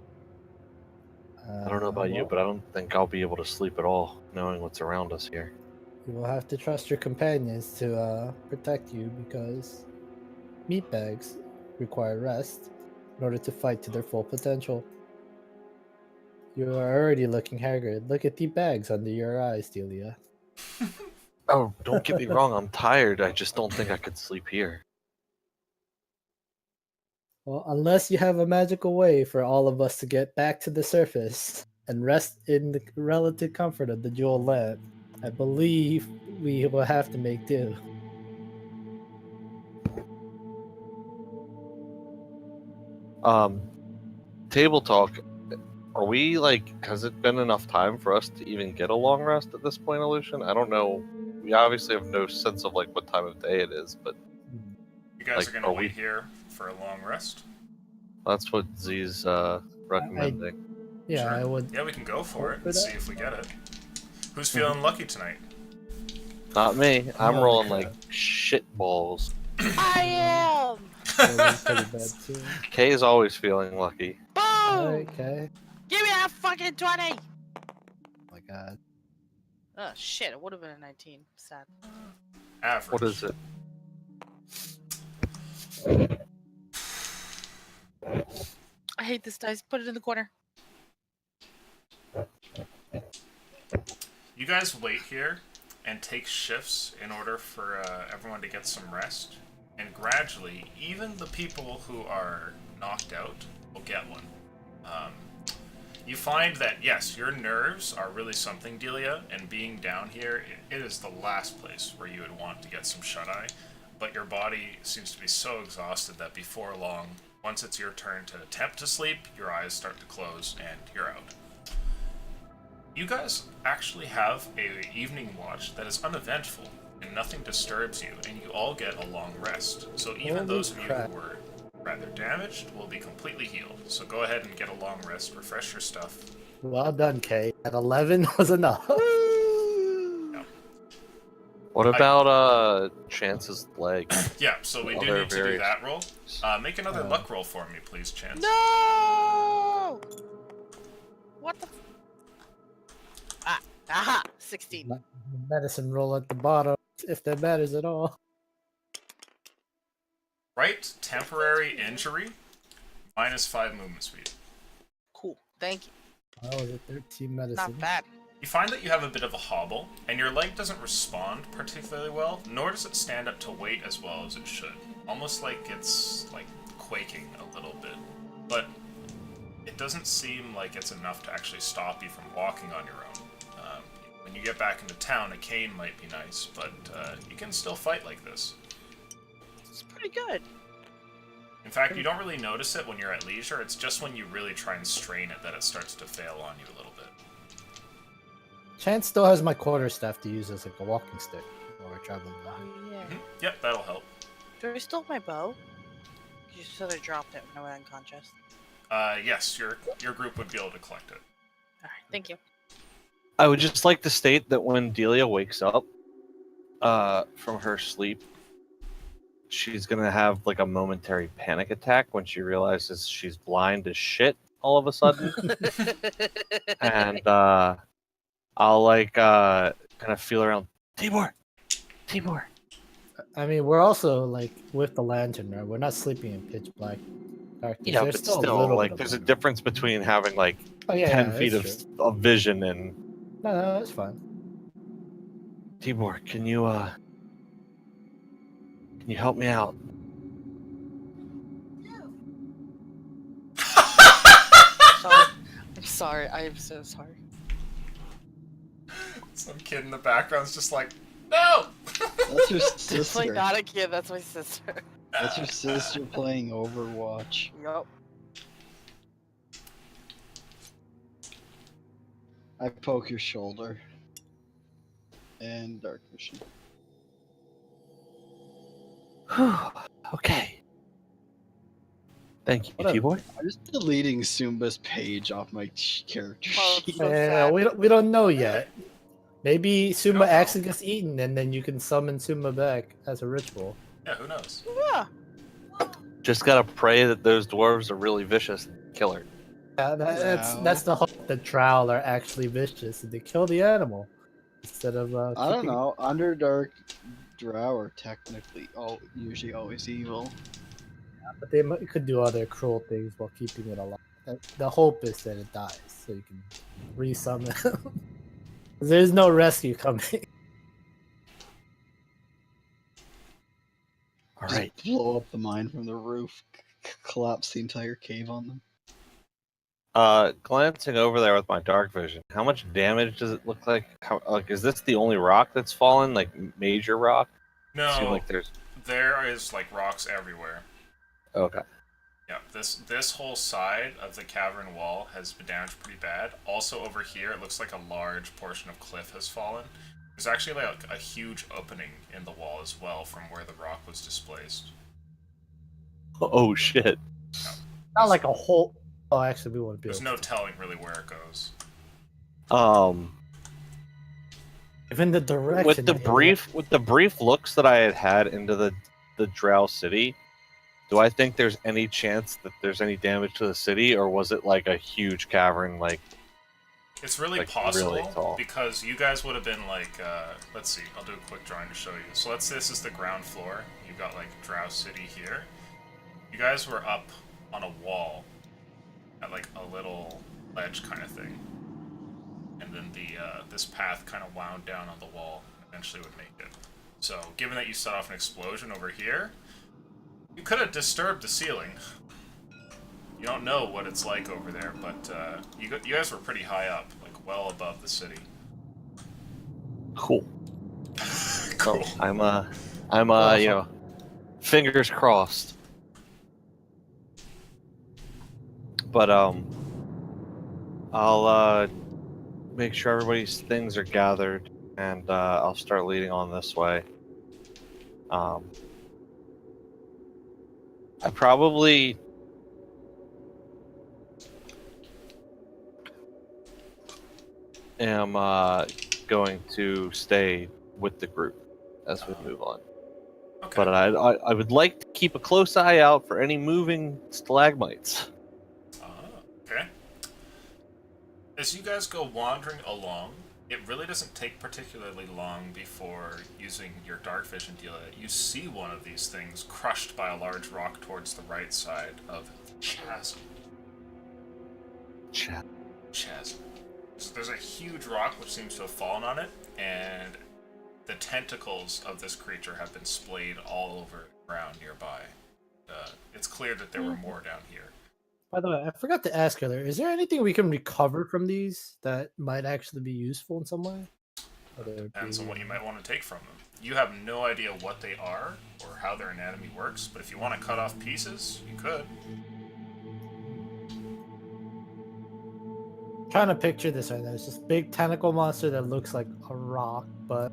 I don't know about you, but I don't think I'll be able to sleep at all, knowing what's around us here. You will have to trust your companions to protect you, because meatbags require rest in order to fight to their full potential. You are already looking haggard. Look at the bags under your eyes, Delia. Oh, don't get me wrong, I'm tired. I just don't think I could sleep here. Well, unless you have a magical way for all of us to get back to the surface and rest in the relative comfort of the jewel lamp, I believe we will have to make do. Table talk. Are we, has it been enough time for us to even get a long rest at this point, Illusion? I don't know. We obviously have no sense of, what time of day it is, but... You guys are gonna wait here for a long rest? That's what Z's, recommending. Yeah, Sure. I would. Yeah, we can go for it for and that. see if we get it. Who's feeling lucky tonight? Not me. I'm Oh, rolling okay. shit balls. I am! Pretty bad too. Kay is always feeling lucky. Boom! Okay. Give me that fucking 20! Oh my god. Oh shit, it would have been a 19. Sad. Average. What is it? I hate this dice. Put it in the corner. You guys wait here and take shifts in order for everyone to get some rest. And gradually, even the people who are knocked out will get one. You find that, yes, your nerves are really something, Delia, and being down here, it is the last place where you would want to get some shut-eye. But your body seems to be so exhausted that before long, once it's your turn to attempt to sleep, your eyes start to close and you're out. You guys actually have a evening watch that is uneventful and nothing disturbs you, and you all get a long rest. So even Holy those of you crap. who were rather damaged will be completely healed. So go ahead and get a long rest, refresh your stuff. Well done, Kay. At 11 was enough. What about, Chance's leg? Yeah, so we do Other need to do various- that roll. Make another luck roll for me, please, Chance. No! What the? Aha! 16. Medicine roll at the bottom, if that matters at all. Right, temporary injury, -5 movement speed. Cool. Thank you. That was a 13 medicine. Not bad. You find that you have a bit of a hobble, and your leg doesn't respond particularly well, nor does it stand up to weight as well as it should. Almost like it's, quaking a little bit. But it doesn't seem like it's enough to actually stop you from walking on your own. When you get back into town, a cane might be nice, but you can still fight like this. It's pretty good. In fact, you don't really notice it when you're at leisure. It's just when you really try and strain it that it starts to fail on you a little bit. Chance still has my quarterstaff to use as like a walking stick while we're traveling behind. Yeah. Yep, that'll help. Do I still have my bow? You said I dropped it when I went unconscious. Yes, your group would be able to collect it. Alright, thank you. I would just like to state that when Delia wakes up from her sleep, she's gonna have like a momentary panic attack when she realizes she's blind as shit all of a sudden. And I'll like kind of feel around. Tibor. I mean, we're also like with the lantern, right? We're not sleeping in pitch black darkness. Yeah, There's but still a still, little like, bit of there's a light. difference between having like Oh, yeah, 10 yeah, feet that's of, true. of vision and No, that's fine. Tibor, can you help me out? Sorry. I'm sorry. I am so sorry. Some kid in the background's just like, no! That's your Definitely sister. not a kid. That's my sister. That's your sister playing Overwatch. Yup. I poke your shoulder. And dark vision. Okay. Thank you, Whatever. Tibor. I'm just deleting Sumba's page off my character Oh, sheet. so Yeah, sad. we don't know yet. Maybe don't Suma know. accidentally gets eaten, and then you can summon Suma back as a ritual. Yeah, who knows? Yeah. Just gotta pray that those dwarves are really vicious and kill her. Yeah, No. that's the hope. The Drow are actually vicious, and they kill the animal instead of. I don't keeping- know. Underdark Drow are technically usually always evil. But they could do other cruel things while keeping it alive. The hope is that it dies, so you can resummon. There's no rescue coming. All Just right. blow up the mine from the roof, collapse the entire cave on them. Glancing over there with my dark vision, how much damage does it look like? Is this the only rock that's fallen? Like major rock? No, Seem like there's. there is like rocks everywhere. Okay. Yeah, this whole side of the cavern wall has been damaged pretty bad. Also over here, it looks like a large portion of cliff has fallen. There's actually like a huge opening in the wall as well from where the rock was displaced. Oh shit. Not like a whole. Oh, actually, we won't be. There's able no to. telling really where it goes. Even the direction. With the brief looks that I had into the Drow city, do I think there's any chance that there's any damage to the city, or was it like a huge cavern? Like, It's really Like, possible really tall. because you guys would have been like, let's see, I'll do a quick drawing to show you. So let's say this is the ground floor. You've got like Drow City here. You guys were up on a wall at like a little ledge kind of thing. And then this path kind of wound down on the wall and eventually would make it. So given that you set off an explosion over here, you could have disturbed the ceiling. You don't know what it's like over there, but you guys were pretty high up, like well above the city. cool. Cool. Well, I'm you know, fingers crossed. But I'll make sure everybody's things are gathered, and I'll start leading on this way. I probably am going to stay with the group as we move on. Okay. But I would like to keep a close eye out for any moving stalagmites. Okay. As you guys go wandering along, it really doesn't take particularly long before using your dark vision deal. You see one of these things crushed by a large rock towards the right side of the chasm. Chasm. So there's a huge rock which seems to have fallen on it, and the tentacles of this creature have been splayed all over the ground nearby. It's clear that there were more down here. By the way, I forgot to ask earlier. Is there anything we can recover from these that might actually be useful in some way? Depends on what you might want to take from them. You have no idea what they are or how their anatomy works, but if you want to cut off pieces, you could. Trying to picture this right now. There's this big tentacle monster that looks like a rock, but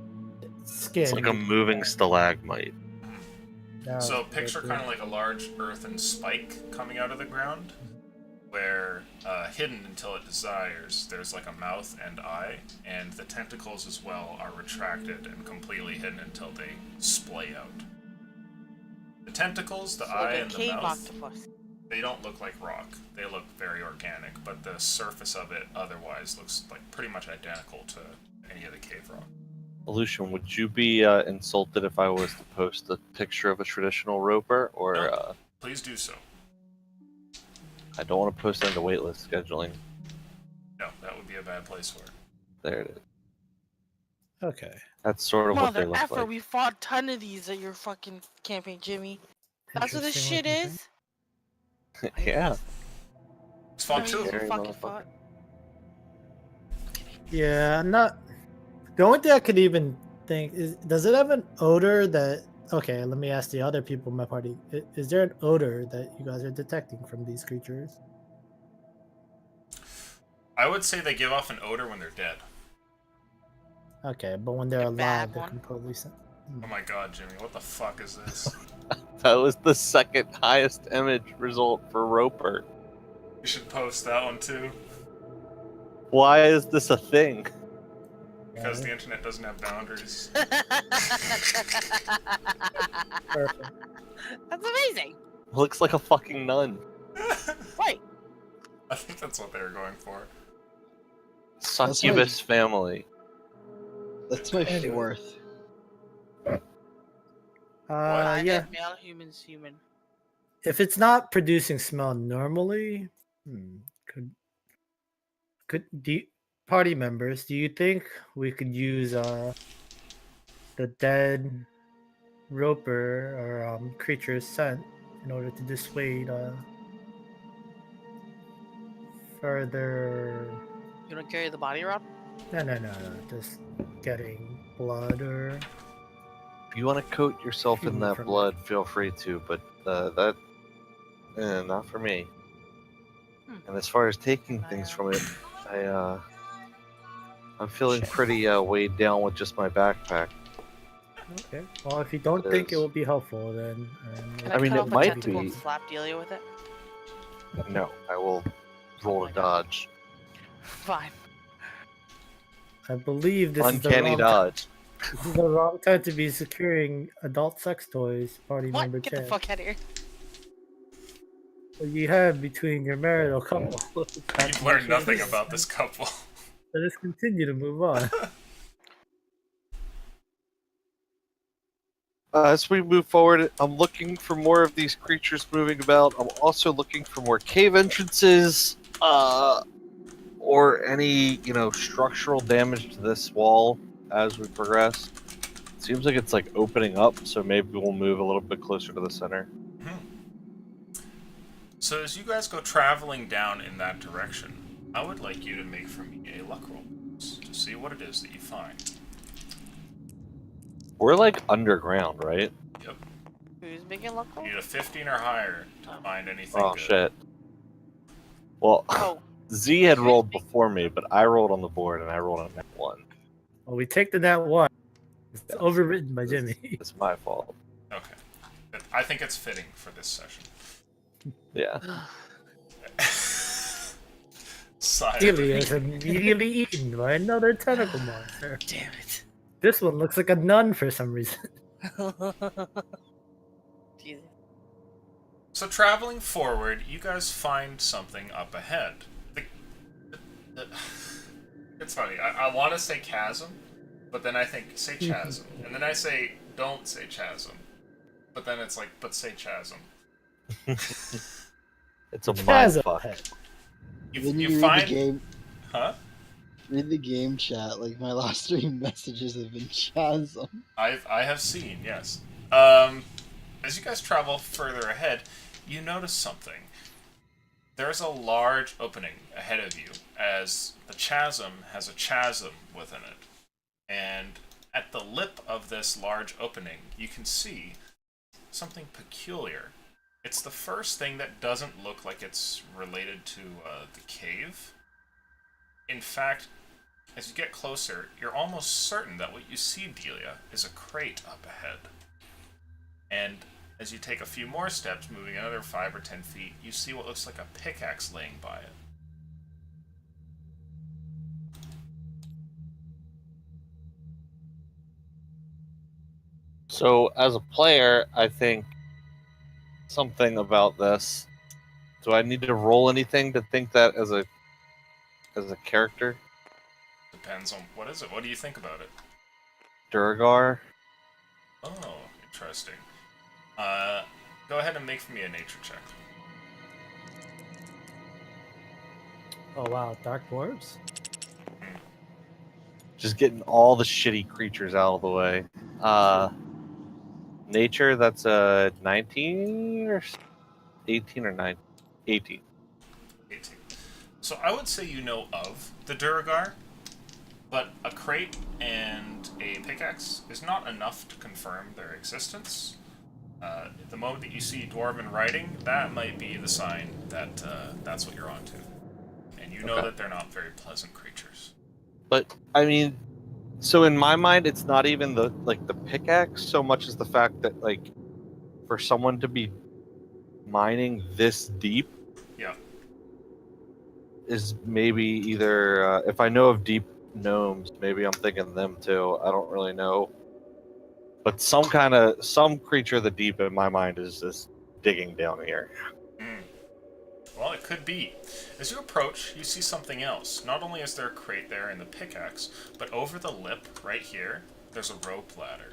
skin. It's like a moving stalagmite. No, So picture kind of like a large earthen spike coming out of the ground, where hidden until it desires, there's like a mouth and eye, and the tentacles as well are retracted and completely hidden until they splay out. The tentacles, the eye, and the cave mouth, octopus. they don't look like rock. They look very organic, but the surface of it otherwise looks like pretty much identical to any of the cave rock. Lucian, would you be insulted if I was to post a picture of a traditional roper? Or No. Please do so. I don't want to post it into waitlist scheduling. No, that would be a bad place for it. There it is. Okay. That's sort of what they Mother look effer, like. we fought a ton of these at your fucking camping, Jimmy. That's what this Interesting shit looking is? Yeah. It's fun I too. mean, Scary we fucking motherfucker. fought. thing. Yeah, I'm not. The only thing I could even think is, does it have an odor that? Okay, let me ask the other people in my party. Is there an odor that you guys are detecting from these creatures? I would say they give off an odor when they're dead. Okay, but when they're A bad alive, they're one? completely. Oh my god, Jimmy, what the fuck is this? That was the second highest image result for roper. You should post that one too, Why is this a thing? because the internet doesn't have boundaries. Perfect. That's amazing. Looks like a fucking nun. Wait, I think that's what they were going for. Succubus family. That's my Anyway. fourth. Yeah. male, human's human. If it's not producing smell normally, could party members, do you think we could use the dead roper or creature's scent in order to dissuade further? You don't carry the body rod? No, just getting blood or If you want to coat yourself in Human that from- blood, feel free to, but not for me. And as far as taking things from it, I'm feeling pretty weighed down with just my backpack. okay. Well, if you don't It think it is. will be helpful, then Can I mean, cut it off a might tentacle and be. slap Delia with it? No, I will roll to dodge. Fine. I believe this Uncanny is the wrong dodge. This is the wrong time to be securing adult sex toys, party What? member Get the 10. fuck out of here. What you have between your marital couple. You've learned nothing about this couple. Let us continue to move on. As we move forward, I'm looking for more of these creatures moving about. I'm also looking for more cave entrances, or any, structural damage to this wall as we progress. Seems like it's opening up, so maybe we'll move a little bit closer to the center. So as you guys go traveling down in that direction, I would like you to make for me a luck roll to see what it is that you find. We're underground, right? Yep. Who's making luck roll? You need a 15 or higher to find anything Oh good. shit. Well, Oh, Z had rolled before me, but I rolled on the board and I rolled on that one. Well, we take the nat one. It's overwritten by Jimmy. It's my fault. Okay. I think it's fitting for this session. Yeah. Sigh. Delia is immediately eaten by another tentacle monster. damn it. This one looks like a nun for some reason. Jesus. So traveling forward, you guys find something up ahead. It's funny. I want to say chasm, but then I think say chasm, and then I say don't say chasm, but then it's but say chasm. It's a Chasm mindfuck. head. Then You you read find, the game. huh? Read the game chat. My last 3 messages have been chasm. I have seen, yes. As you guys travel further ahead, you notice something. There's a large opening ahead of you, as the chasm has a chasm within it. And at the lip of this large opening, you can see something peculiar. It's the first thing that doesn't look like it's related to the cave. In fact, as you get closer, you're almost certain that what you see, Delia, is a crate up ahead. And as you take a few more steps, moving another 5 or 10 feet, you see what looks like a pickaxe laying by it. So, as a player, I think something about this. Do I need to roll anything to think that as a character? Depends on what is it. What do you think about it? Duergar. Oh, interesting. Go ahead and make for me a nature check. Oh wow, dark dwarves. Just getting all the shitty creatures out of the way. Nature, that's a 19 or 18 or 9? 18. 18. So I would say you know of the Duergar, but a crate and a pickaxe is not enough to confirm their existence. The moment that you see dwarven writing, that might be the sign that that's what you're onto. And you know Okay. that they're not very pleasant creatures. But I mean, so in my mind, it's not even the pickaxe so much as the fact that for someone to be mining this deep, Yeah. is maybe either if I know of deep gnomes, maybe I'm thinking them too. I don't really know, but some creature of the deep in my mind is just digging down here. Well, it could be. As you approach, you see something else. Not only is there a crate there and the pickaxe, but over the lip, right here, there's a rope ladder.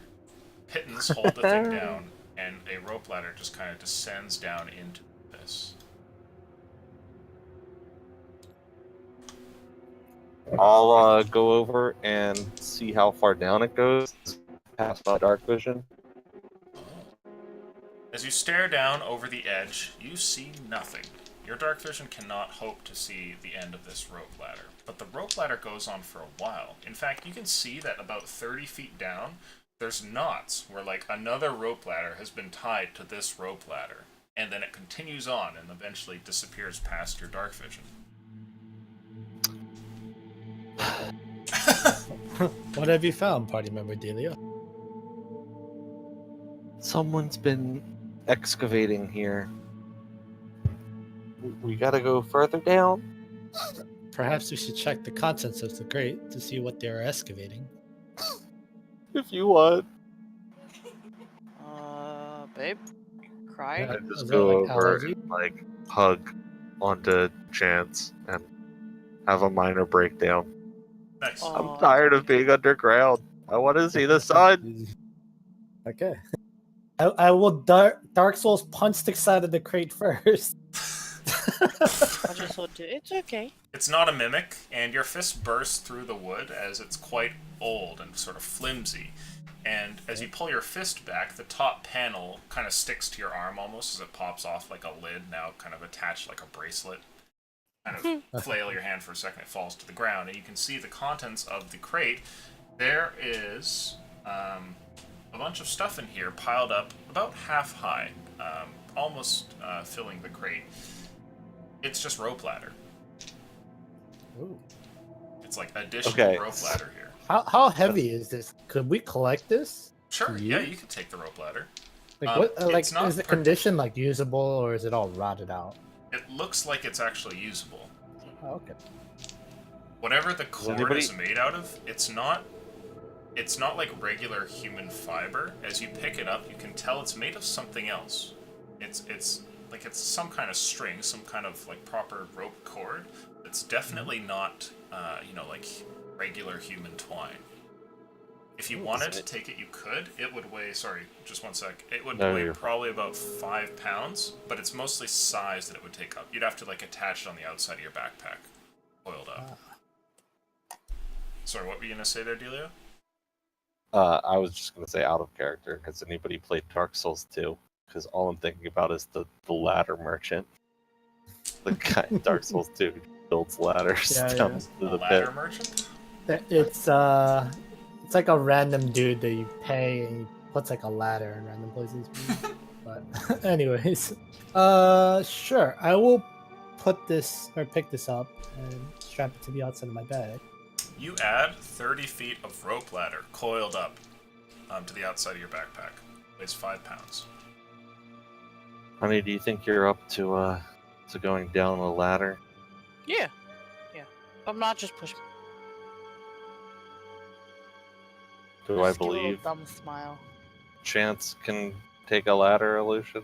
Pittons hold the thing down, and a rope ladder just kind of descends down into this. I'll go over and see how far down it goes, past my dark vision. As you stare down over the edge, you see nothing. Your dark vision cannot hope to see the end of this rope ladder, but the rope ladder goes on for a while. In fact, you can see that about 30 feet down, there's knots where another rope ladder has been tied to this rope ladder, and then it continues on and eventually disappears past your dark vision. What have you found, party member Delia? Someone's been excavating here. We gotta go further down? Perhaps we should check the contents of the crate to see what they are excavating. If you want. Babe? Cry? I Is just that go like over allergy? and hug onto Chance and have a minor breakdown. Nice. Oh. I'm tired of being underground. I want to see the sun. Okay. I will Dark Souls punch the side of the crate first. I just will do it's okay. It's not a mimic, and your fist bursts through the wood as it's quite old and sort of flimsy. And as you pull your fist back, the top panel kind of sticks to your arm almost as it pops off like a lid, now kind of attached like a bracelet. Kind of flail your hand for a second, it falls to the ground, and you can see the contents of the crate. There is a bunch of stuff in here piled up about half high, almost filling the crate. It's just rope ladder. Ooh. It's like additional Okay. rope ladder here. How heavy is this? Could we collect this? Sure, To yeah, use? you can take the rope ladder. Like what? It's not Is the condition usable, or is it all rotted out? It looks like it's actually usable. Oh, okay. Whatever the cord anybody- is made out of, it's not like regular human fiber. As you pick it up, you can tell it's made of something else. It's some kind of string, some kind of proper rope cord. It's definitely not like regular human twine. If you wanted to take it, you could. It would weigh, sorry, just one sec. It would No, weigh you're- probably about 5 pounds, but it's mostly size that it would take up. You'd have to attach it on the outside of your backpack, oiled up. Sorry, what were you gonna say there, Delia? I was just gonna say out of character. Has anybody played Dark Souls 2? Because all I'm thinking about is the ladder merchant. The guy in Dark Souls 2 builds ladders Yeah, down yeah. to The the ladder pit. merchant? It's It's like a random dude that you pay and he puts like a ladder in random places. But anyways, sure. I will put this or pick this up and strap it to the outside of my bag. You add 30 feet of rope ladder coiled up to the outside of your backpack. Weighs 5 pounds. Honey, do you think you're up to going down the ladder? Yeah. I'm not just pushing. Do I Just give a little believe dumb smile. Chance can take a ladder, Aleutian?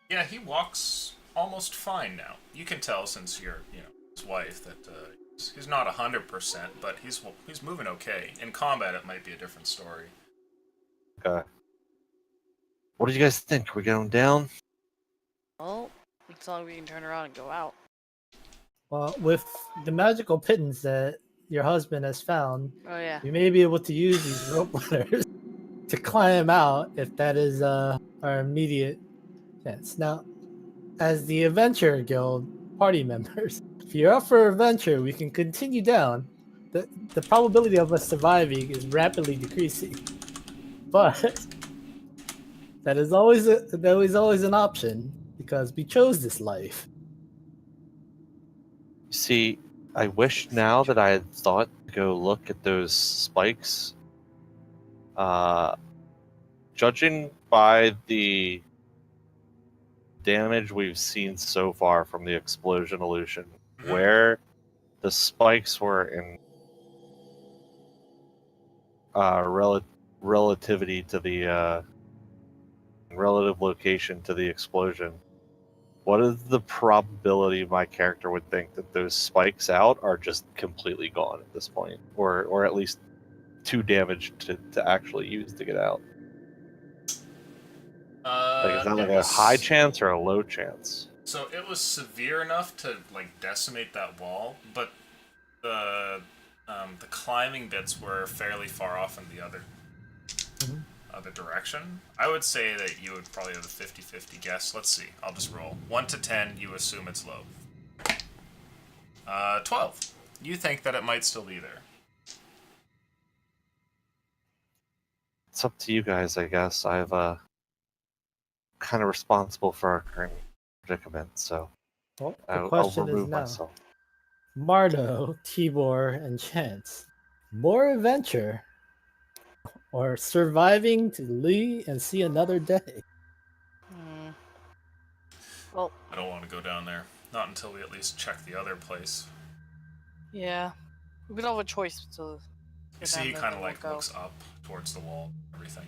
Yeah, he walks almost fine now. You can tell since you're, his wife that he's not 100%, but he's moving okay. In combat, it might be a different story. Okay. What do you guys think? We going down? Well, as long as we can turn around and go out. Well, with the magical pittance that your husband has found, Oh yeah. we may be able to use these rope ladders to climb out if that is our immediate chance. Now, as the Adventure Guild party members, if you're up for adventure, we can continue down. The probability of us surviving is rapidly decreasing, but that is always an option because we chose this life. See, I wish now that I had thought to go look at those spikes. Judging by the damage we've seen so far from the explosion illusion, where the spikes were in relativity to the relative location to the explosion, what is the probability my character would think that those spikes out are just completely gone at this point, or at least too damaged to actually use to get out? Is that like a high chance or a low chance? So it was severe enough to decimate that wall, but the climbing bits were fairly far off in the other direction. I would say that you would probably have a 50-50 guess. Let's see. I'll just roll. 1 to 10, you assume it's low. 12. You think that it might still be there. It's up to you guys, I guess. I've kind of responsible for our current predicament, so Well, the I'll question remove is now, myself. Mardo, Tibor, and Chance, more adventure or surviving to leave and see another day? Well, I don't want to go down there. Not until we at least check the other place. yeah. We don't have a choice, so... You see, he kind of looks up towards the wall and everything.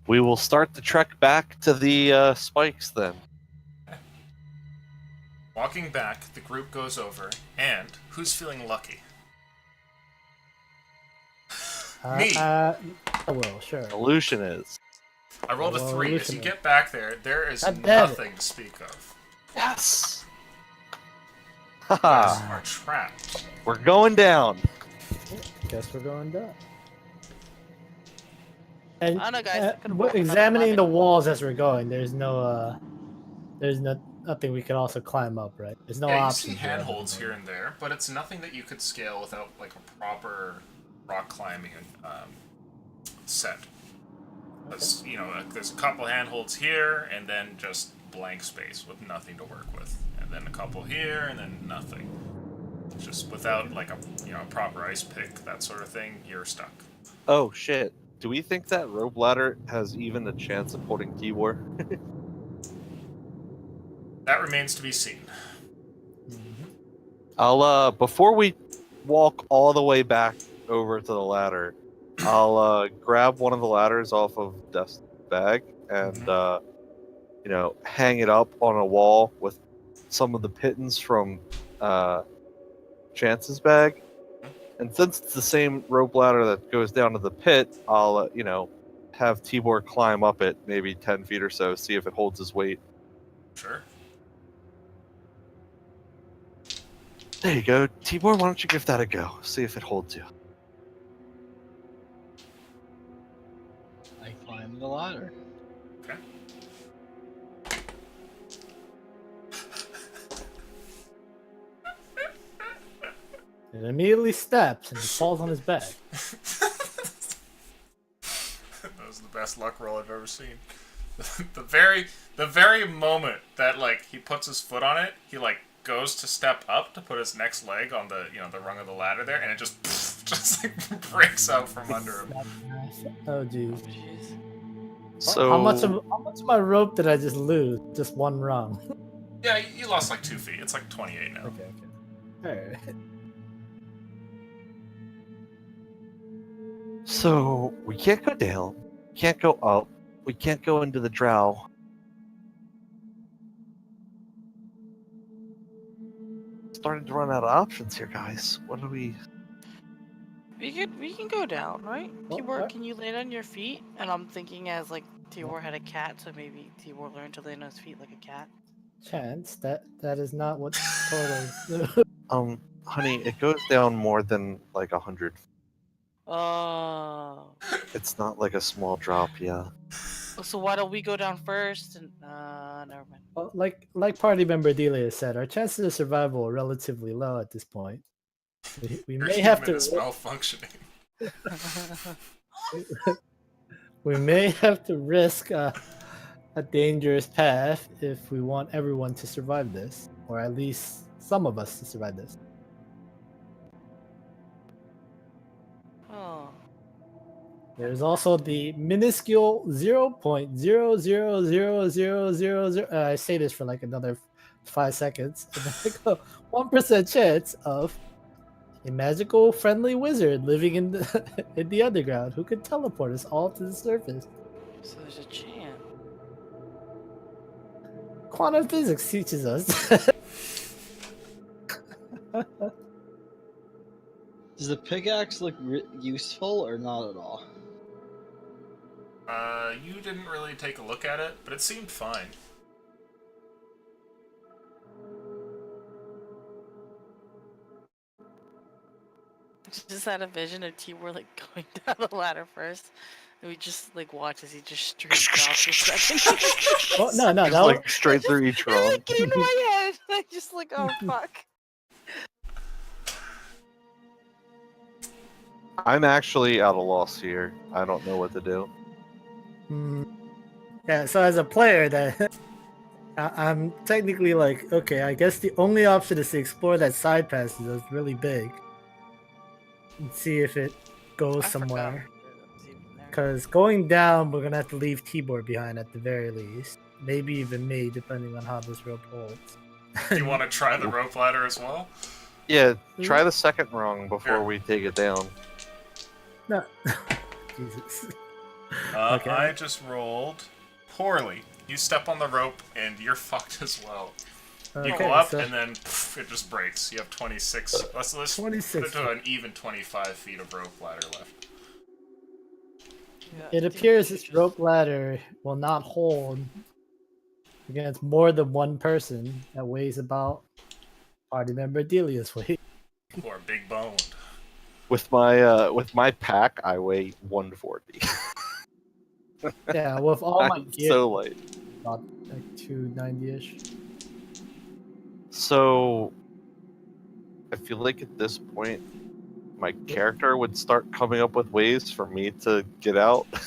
We will start the trek back to the spikes then. Walking back, the group goes over, and who's feeling lucky? Me. Well, sure. Illusion is. I rolled a 3. As Illusion you is. get back there, there is God damn it. nothing to speak of. Yes! Those Haha! are traps. We're going down! Guess we're going down. And I don't know, guys. I could've walked examining another the ladder. walls as we're going, there's nothing we can also climb up, right? There's no Yeah, you option. see handholds here and there, but it's nothing that you could scale without a proper rock climbing set. There's, there's a couple handholds here, and then just blank space with nothing to work with, and then a couple here, and then nothing. Just without a proper ice pick, that sort of thing, you're stuck. Oh shit. Do we think that rope ladder has even a chance of holding Tibor? That remains to be seen. I'll before we walk all the way back over to the ladder, I'll grab one of the ladders off of Dust's bag and hang it up on a wall with some of the pittance from Chance's bag. And since it's the same rope ladder that goes down to the pit, I'll have Tibor climb up it maybe 10 feet or so, see if it holds his weight. Sure. There you go. Tibor, why don't you give that a go? See if it holds you. I climb the ladder. Okay. and immediately steps and falls on his back. That was the best luck roll I've ever seen. the very moment that like he puts his foot on it, he like goes to step up to put his next leg on the the rung of the ladder there, and it just like breaks out from under him. Oh jeez. So How much of my rope did I just lose? Just one rung. Yeah, you lost like 2 feet. It's like 28 now. Okay. Alright. So we can't go down, can't go up, we can't go into the drow. Starting to run out of options here, guys. What do we? We can go down, right? Well, Tibor, can you land on your feet? And I'm thinking as like Tibor had a cat, so maybe Tibor learned to land on his feet like a cat. Chance, that is not what turtles do. Honey, it goes down more than like 100. Oh. It's not like a small drop, yeah. So why don't we go down first? And never mind. Well, like party member Delia said, our chances of survival are relatively low at this point. We Your may have human to is malfunctioning. we may have to risk a dangerous path if we want everyone to survive this, or at least some of us to survive this. Oh. There's also the minuscule 0.00000. I say this for like another 5 seconds. 1% chance of a magical friendly wizard living in the underground who can teleport us all to the surface. So there's a chance. Quantum physics teaches us. Does the pickaxe look useful or not at all? You didn't really take a look at it, but it seemed fine. Just had a vision of Tibor like going down the ladder first, and we just like watch as he just straight drops for a second. Oh, no, Just that like straight through each It rung. like get into my head. I just like, oh fuck. I'm actually at a loss here. I don't know what to do. Yeah, so as a player, that I'm technically like, okay, I guess the only option is to explore that side passage that's really big and see if it goes I somewhere. forgot it was even there. Because going down, we're gonna have to leave Tibor behind at the very least. Maybe even me, depending on how this rope holds. Do you want to try the rope ladder as well? Yeah, try the second rung before Here. we take it down. No, Jesus. Okay. I just rolled poorly. You step on the rope and you're fucked as well. You Okay, go up so and then it just breaks. You have 26. Let's put 26 it to an even 25 feet of rope ladder left. Yeah, it Tibor appears should this just- rope ladder will not hold against more than one person that weighs about party member Delia's weight. Or big boned. With my pack, I weigh 140. Yeah, with all my I'm gear, so light. about like 290-ish. So, I feel like at this point, my character would start coming up with ways for me to get out and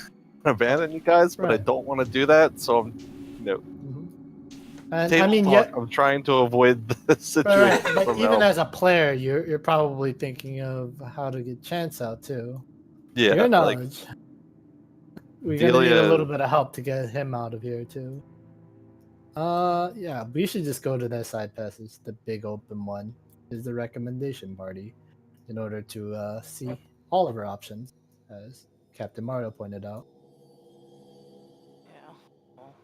abandon you guys, but I Right. don't want to do that, so I'm And table I mean, talk, yeah, I'm trying to avoid the situation. right, but from even now. as a player, you're probably thinking of how to get Chance out too. yeah, Your like, knowledge. We're gonna need a Delia- little bit of help to get him out of here too. Yeah, we should just go to that side passage, the big open one, is the recommendation party, in order to see all of our options, as Captain Mario pointed out. Yeah. Well,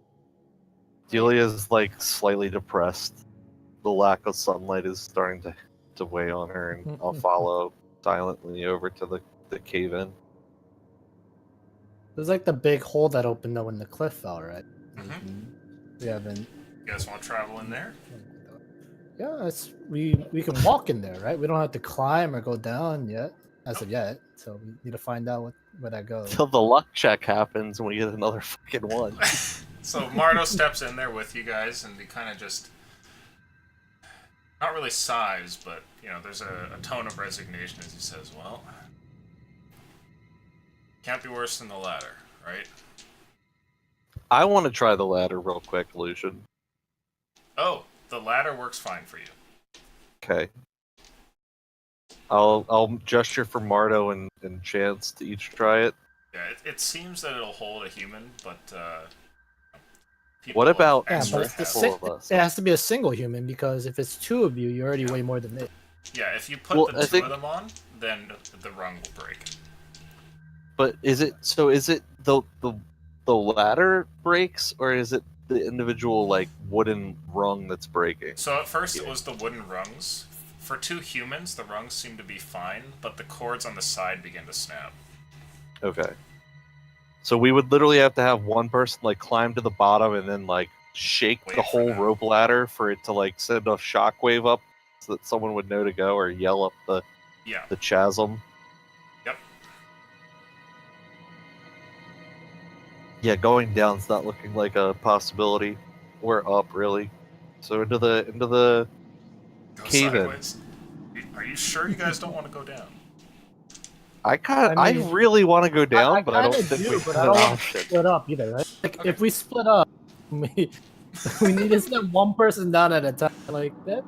Delia's like slightly depressed. The lack of sunlight is starting to weigh on her, and I'll follow silently over to the cave in. There's like the big hole that opened though when the cliff fell, right? Mhm. We haven't. You guys want to travel in there? Yeah, we can walk in there, right? We don't have to climb or go down yet, as of yet. So we need to find out where that goes. Till the luck check happens and we get another fucking one. So Mardo steps in there with you guys, and he kind of just not really sighs, but there's a tone of resignation as he says, "Well, can't be worse than the ladder, right?" I want to try the ladder real quick, Lucian. Oh, the ladder works fine for you. Okay. I'll gesture for Mardo and Chance to each try it. Yeah, it seems that it'll hold a human, but What about Yeah, extra but it's multiple heft. of us? it has to be a single human because if it's two of you, you're already way more than it. Yeah, if you put the I two think- of them on, then the rung will break. But is it the ladder breaks, or is it the individual like wooden rung that's breaking? So at first it was the wooden rungs. For 2 humans, the rungs seem to be fine, but the cords on the side begin to snap. Okay. So we would literally have to have one person like climb to the bottom and then like shake Wait the for whole that. rope ladder for it to like send a shockwave up so that someone would know to go, or yell up Yeah. the chasm. Yep. Yeah, going down's not looking like a possibility. We're up really. So into the Go cave in. sideways. Are you sure you guys don't want to go down? I mean, really want to go down, I but I don't kinda think do, we but have I an don't want to option. split up either, right? Like Okay. if we split up, we need to send one person down at a time, like that.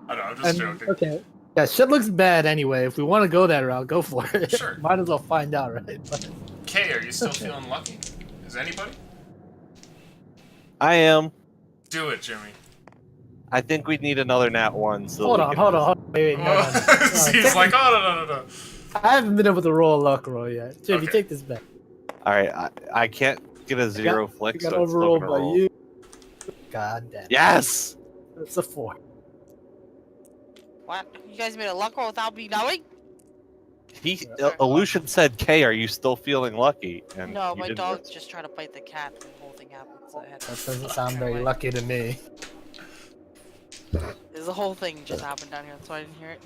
I don't know, I'm just And joking. okay, yeah, shit looks bad anyway. If we want to go that route, go for it. Sure. Might as well find out, right? But, Kay, are you still Okay. feeling lucky? Is anybody? I am. Do it, Jimmy. I think we need another nat 1. So hold we on, can- hold on. Wait, no, no, no. He's like, oh, no. I haven't been able to roll a luck roll yet. Jimmy, Okay. take this back. All right, I can't get a 0 I flick, got so it's still overruled gonna by roll. you. God damn. Yes. It's a 4. What? You guys made a luck roll without me knowing? Aleutian said, "Kay, are you still feeling lucky?" And No, you my didn't- dog's just trying to bite the cat when the whole thing happens. So I had to That doesn't get sound very away. lucky to me. The whole thing just happened down here, so I didn't hear it.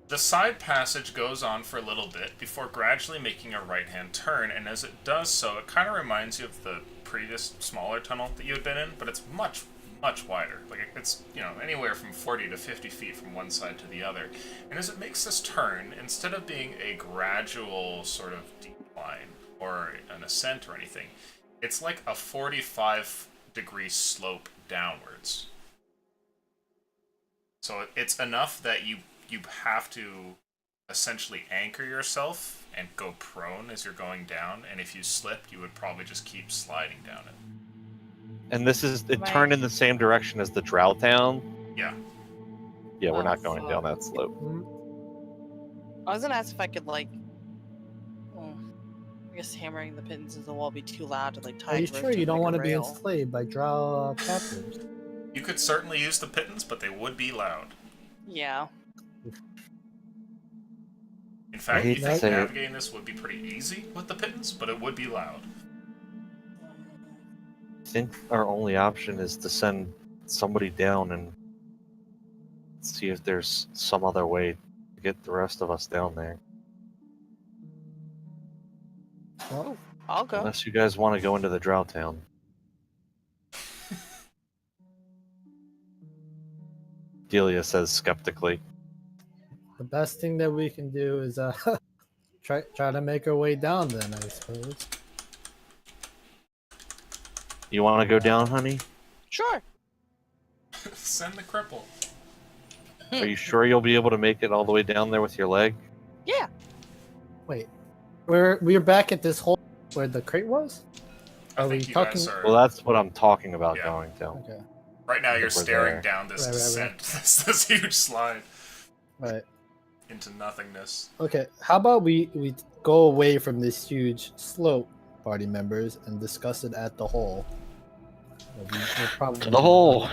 The side passage goes on for a little bit before gradually making a right-hand turn, and as it does so, it kind of reminds you of the previous smaller tunnel that you had been in, but it's much, much wider. Like, it's, anywhere from 40 to 50 feet from one side to the other. And as it makes this turn, instead of being a gradual sort of decline or an ascent or anything, it's like a 45-degree slope downwards. So it's enough that you have to essentially anchor yourself and go prone as you're going down, and if you slipped, you would probably just keep sliding down it. And this is it Right. turned in the same direction as the Drow Town. Yeah. Yeah, we're Oh, not going fuck. down that slope. I was gonna ask if I could I guess hammering the pins into the wall would be too loud to tie. Are you a rope sure to you a don't bigger want to be rail. enslaved by drow captors? You could certainly use the pittance, but they would be loud. Yeah. In fact, hate you to think say it. navigating this would be pretty easy with the pittance, but it would be loud. I think our only option is to send somebody down and see if there's some other way to get the rest of us down there. Well, I'll go. Unless you guys want to go into the Drow Town. Delia says skeptically. the best thing that we can do is try to make our way down. Then I suppose. You want to go down, honey? Sure. Send the cripple. Are you sure you'll be able to make it all the way down there with your leg? Yeah. Wait, we're back at this hole where the crate was. I Are think we you guys talking- are... Well, that's what I'm talking about Yeah. going to. Okay, Right now, you're we're staring there. down this Right. descent, this huge slide right. into nothingness. Okay, how about we go away from this huge slope, party members, and discuss it at the hole. We'll probably To the hole!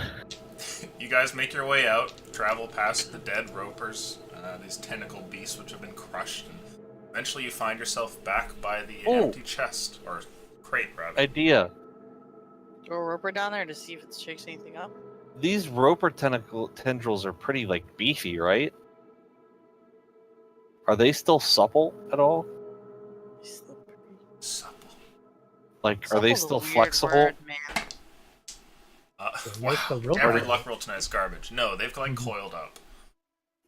You guys make your way out, travel past the dead ropers, these tentacle beasts which have been crushed, and eventually you find yourself back by the Oh. empty chest, or crate, rather. Idea. Throw a roper down there to see if it shakes anything up. These roper tendrils are pretty, like, beefy, right? Are they still supple at all? Slippery. Supple. Like, are they Supple's a still weird flexible? word, man. Make the rope Every out. luck roll tonight's garbage. No, they've like Mhm. coiled up.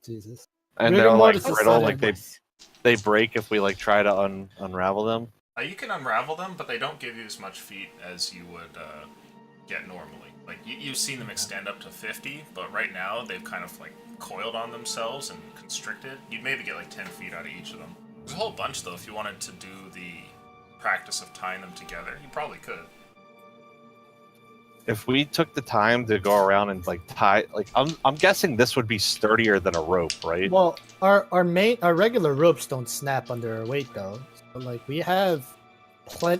Jesus. And Rigor they're like mortis is brittle, sudden. like they break if we like try to unravel them. You can unravel them, but they don't give you as much feet as you would get normally. Like you've seen them extend up to 50, but right now they've kind of like coiled on themselves and constricted. You'd maybe get like 10 feet out of each of them. There's a whole bunch though. If you wanted to do the practice of tying them together, you probably could. If we took the time to go around and like tie, like I'm guessing this would be sturdier than a rope, right? Well, our regular ropes don't snap under our weight though. So like we have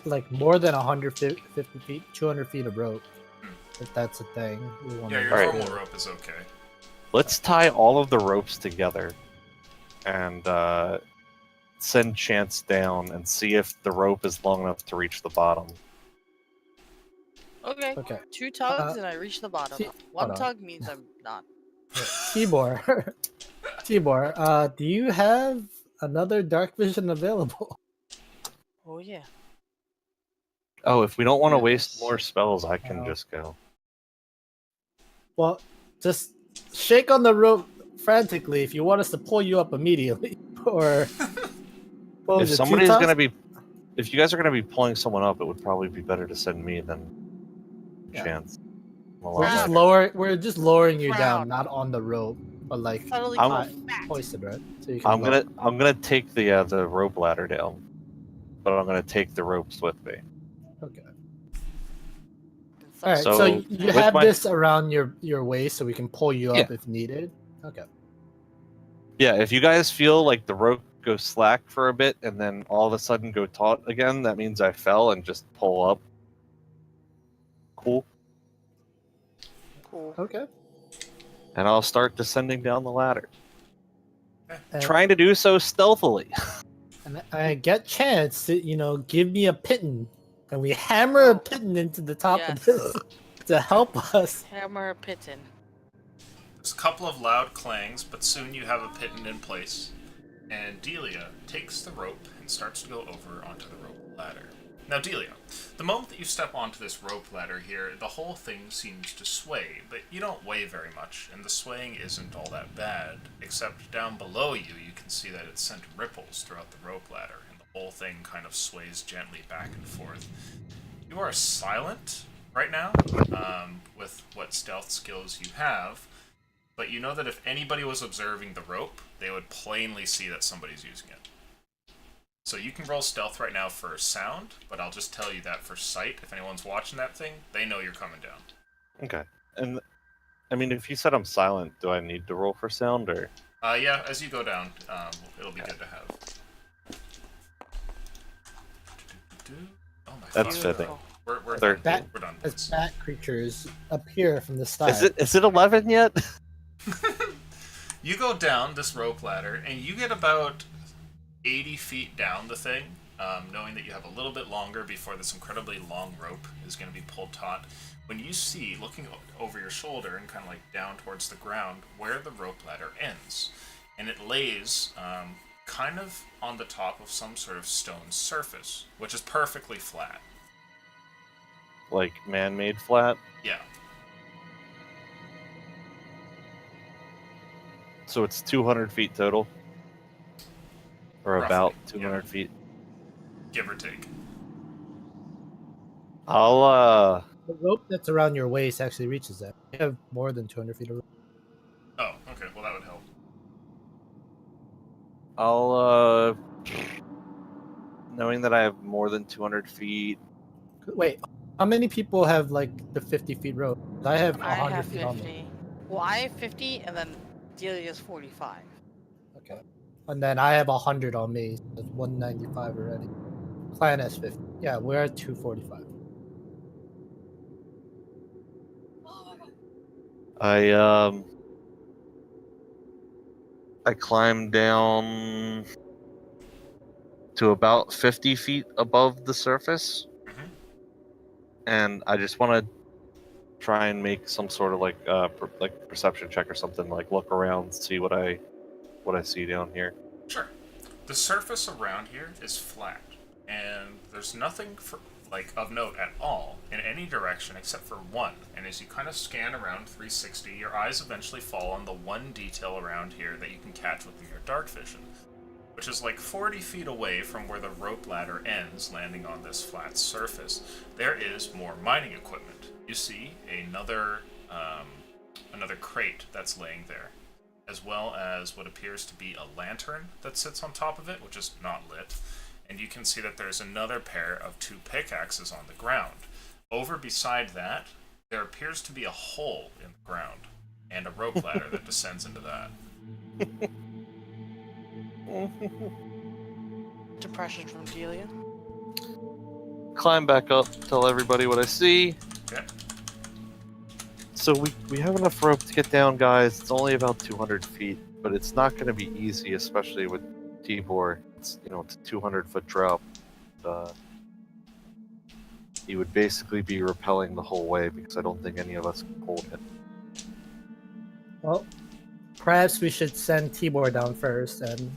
like more than 150 feet, 200 feet of rope. If that's a thing. Yeah, your Alright. normal rope is okay. Let's tie all of the ropes together and send Chance down and see if the rope is long enough to reach the bottom. Okay. Okay. 2 tugs and I reach the bottom. see- 1 hold on. tug means I'm not. Tibor, Tibor, do you have another dark vision available? Oh yeah. Oh, if we don't want to waste Yes. more spells, I can Oh. just go. Well, just shake on the rope frantically if you want us to pull you up immediately. Or what If was it, 2 somebody's tugs? gonna be, if you guys are gonna be pulling someone up, it would probably be better to send me than Yeah. Chance. I'm a lot We're just lowering you down, Proud. not on the rope, but like Suddenly I'm- go fat. hoisted, right? So you can I'm gonna take the rope ladder down, but I'm gonna take the ropes with me. Okay. And All right. So, So, you with have my- this around your waist, so we can pull you up Yeah. if needed. Okay. Yeah, if you guys feel like the rope goes slack for a bit and then all of a sudden go taut again, that means I fell and just pull up. Cool. Cool. Okay. And I'll start descending down the ladder, And, trying to do so stealthily. and I get Chance to give me a pitten, and we hammer a pitten into the top of Yes. this to help us. Hammer Pitten. There's a couple of loud clangs, but soon you have a piton in place, and Delia takes the rope and starts to go over onto the rope ladder. Now, Delia, the moment that you step onto this rope ladder here, the whole thing seems to sway, but you don't weigh very much, and the swaying isn't all that bad, except down below you, you can see that it sent ripples throughout the rope ladder, and the whole thing kind of sways gently back and forth. You are silent right now, with what stealth skills you have, but you know that if anybody was observing the rope, they would plainly see that somebody's using it. So you can roll stealth right now for sound, but I'll just tell you that for sight, if anyone's watching that thing, they know you're coming down. Okay. And I mean, if you said I'm silent, do I need to roll for sound or? Yeah, as you go down, it'll be good to have. Oh my That's fuck. fitting. We're Third. done. We're done. As boys. bat creatures appear from the side. Is it 11 yet? You go down this rope ladder, and you get about 80 feet down the thing, knowing that you have a little bit longer before this incredibly long rope is going to be pulled taut. When you see, looking over your shoulder and kind of like down towards the ground, where the rope ladder ends. And it lays kind of on the top of some sort of stone surface, which is perfectly flat. Like man-made flat? Yeah. So it's 200 feet total? Or Roughly, about yeah. 200 feet? Give or take. I'll, The rope that's around your waist actually reaches that. You have more than 200 feet of rope. Oh, okay. Well, that would help. knowing that I have more than 200 feet, Wait, how many people have like the 50 feet rope? I have 100 I have feet on me. 50. Well, I have 50, and then Delia's 45. Okay. And then I have 100 on me. So that's 195 already. Clan has 50. Yeah, we're at 245. I climbed down to about 50 feet above the surface, Mhm. and I just want to try and make some sort of like perception check or something, like look around, see what I see down here. Sure. The surface around here is flat, and there's nothing like of note at all in any direction except for one. And as you kind of scan around 360, your eyes eventually fall on the one detail around here that you can catch with your dark vision, which is like 40 feet away from where the rope ladder ends, landing on this flat surface. There is more mining equipment. You see another crate that's laying there, as well as what appears to be a lantern that sits on top of it, which is not lit. And you can see that there's another pair of 2 pickaxes on the ground. Over beside that, there appears to be a hole in the ground, and a rope ladder that descends into that. Depression from Delia. Climb back up, tell everybody what I see. Okay. So we have enough rope to get down, guys. It's only about 200 feet, but it's not going to be easy, especially with Tibor. It's, it's a 200-foot drop. He would basically be rappelling the whole way because I don't think any of us can hold him. Well, perhaps we should send Tibor down first and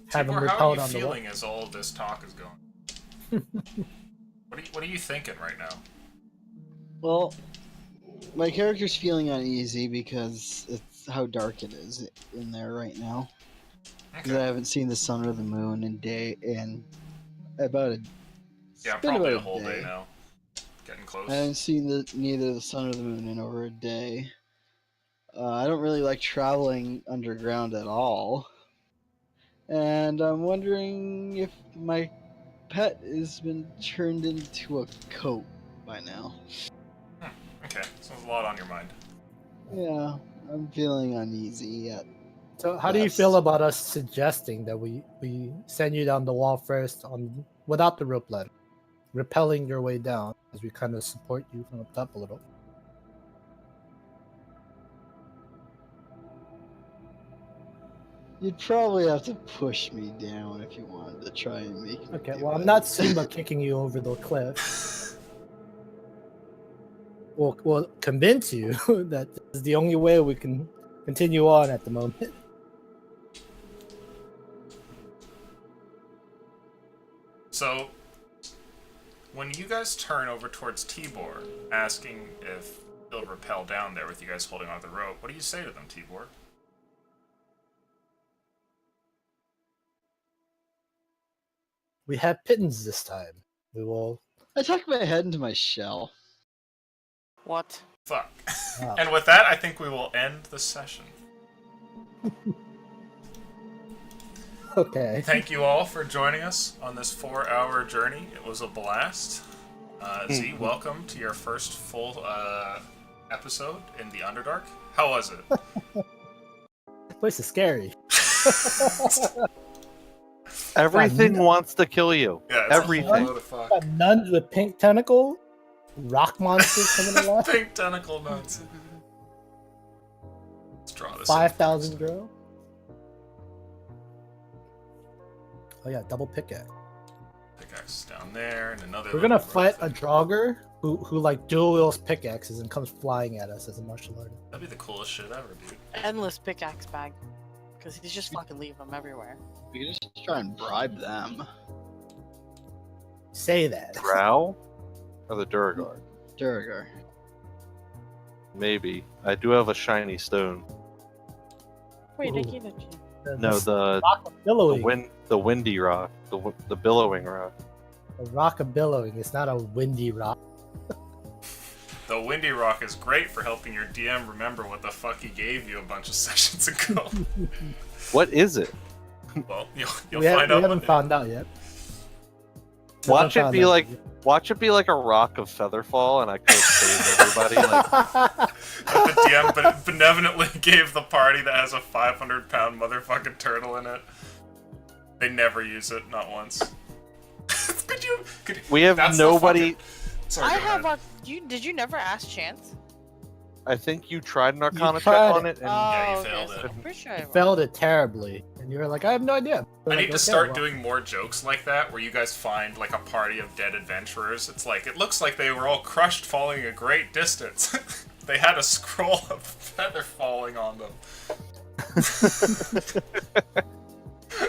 have him Tibor, how are repelled you on the wall. feeling as all of this talk is going? What are you thinking right now? Well, my character's feeling uneasy because it's how dark it is in there right now. Because I haven't seen the sun or the moon in about a probably a whole day now. Getting close. I haven't seen neither the sun or the moon in over a day. I don't really like traveling underground at all. And I'm wondering if my pet has been turned into a coat by now. Okay, so there's a lot on your mind. Yeah, I'm feeling uneasy yet. So how do you feel about us suggesting that we send you down the wall first without the rope ladder, rappelling your way down as we kind of support you from up top a little? You'd probably have to push me down if you wanted to try and make me. Okay, do well, it. I'm not Simba kicking you over the cliff. We'll convince you that this is the only way we can continue on at the moment. So, when you guys turn over towards Tibor, asking if he'll rappel down there with you guys holding onto the rope, what do you say to them, Tibor? We have pittance this time. We will. I tucked my head into my shell. What? Fuck. Wow. And with that, I think we will end the session. Okay. Thank you all for joining us on this 4-hour journey. It was a blast. Z, welcome to your first full episode in the Underdark. How was it? This place is scary. Everything wants to kill you. Yeah, it's Everything. a load of fuck. Got nuns with pink tentacle, rock monsters coming along. Pink tentacle nuts. Let's draw this. 5,000 girl. Oh yeah, double pickaxe. Pickaxe down there, and another. We're gonna little fight a rope thing. Draugr who like dual wields pickaxes and comes flying at us as a martial artist. That'd be the coolest shit ever, dude. Endless pickaxe bag. Because he's just fucking leave them everywhere. We can just try and bribe them. Say that. Drow? Or the Duragar? Duragar. Maybe. I do have a shiny stone. Wait, Ooh. I gave it to you. No, the rock of billowing. the windy rock, the billowing rock. The rock of billowing. It's not a windy rock. The Windy Rock is great for helping your DM remember what the fuck he gave you a bunch of sessions ago. What is it? Well, you'll we find out. haven't one day. found out yet. Watch it Haven't be found like out watch it be like a rock of Featherfall, and I could save everybody. Like, yet. But the DM benevolently gave the party that has a 500-pound motherfucking turtle in it. They never use it, not once. we have that's the nobody. fucking- Sorry, I go have ahead. did you never ask Chance? I think you tried an Arcana check tried on it. it, and Yeah, you okay, failed so it. I'm pretty sure I You failed it terribly, and you were like, "I have no idea." We're I like, need to "Okay, start well." doing more jokes like that, where you guys find like a party of dead adventurers. It's like, it looks like they were all crushed falling a great distance. They had a scroll of feather falling on them.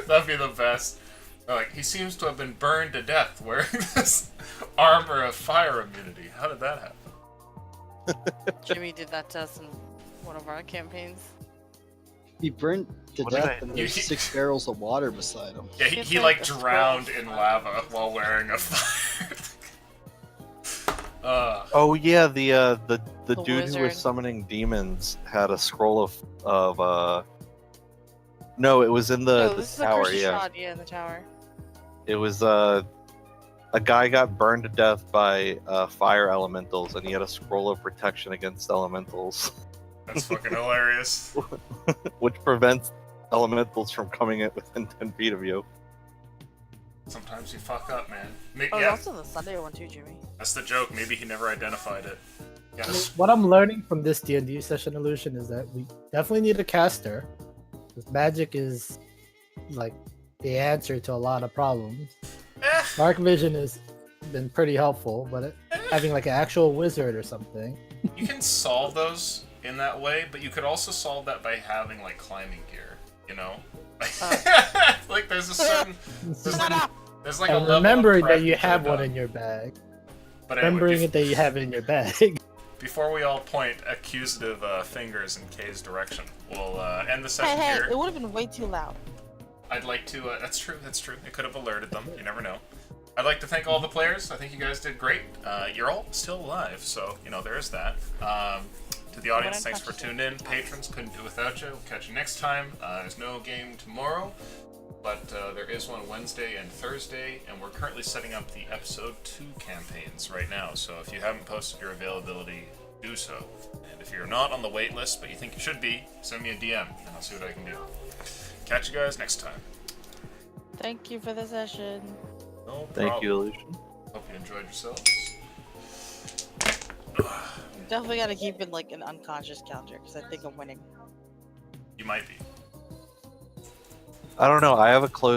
That'd be the best. Like, he seems to have been burned to death wearing this armor of fire immunity. How did that happen? Jimmy did that to us in one of our campaigns. He burned to What did death I- and there's 6 barrels of water beside him. Yeah, It's he like like a scroll drowned of in fire. lava while wearing a fire. Oh yeah, the The dude who wizard. was summoning demons had a scroll of. No, it was in No, the this is tower. a cursed Yeah, shot, yeah, in the tower. it was a guy got burned to death by fire elementals, and he had a scroll of protection against elementals, That's fucking hilarious. which prevents elementals from coming in within 10 feet of you. Sometimes you fuck up, man. Oh, Yeah, also the Sunday one too, Jimmy. that's the joke. Maybe he never identified it. Yeah, What I'm learning from this D&D session illusion is that we definitely need a caster. Because magic is like the answer to a lot of problems. Dark vision has been pretty helpful, but having like an actual wizard or something. you can solve those in that way, but you could also solve that by having like climbing gear. You know, like there's a certain there's like a And level of remembering prep that you could have one done. in your bag. But anyway, Remembering it that you have it in your bag. before we all point accusative fingers in Kay's direction, we'll end the session Hey, here. it would have been way too loud. I'd like to. That's true. That's true. It could have alerted them. You never know. I'd like to thank all the players. I think you guys did great. You're all still alive, so you know there is that. To the audience, thanks for tuning in. Patrons, couldn't do without you. We'll catch you next time. There's no game tomorrow, but there is one Wednesday and Thursday, and we're currently setting up the episode 2 campaigns right now. So if you haven't posted your availability, do so. And if you're not on the wait list but you think you should be, send me a DM and I'll see what I can do. Catch you guys next time. Thank you for the session. No Thank problem. you, Illusion. Hope you enjoyed yourselves. Definitely gotta keep it like an unconscious counter, because I think I'm winning. You might be. I don't know. I have a close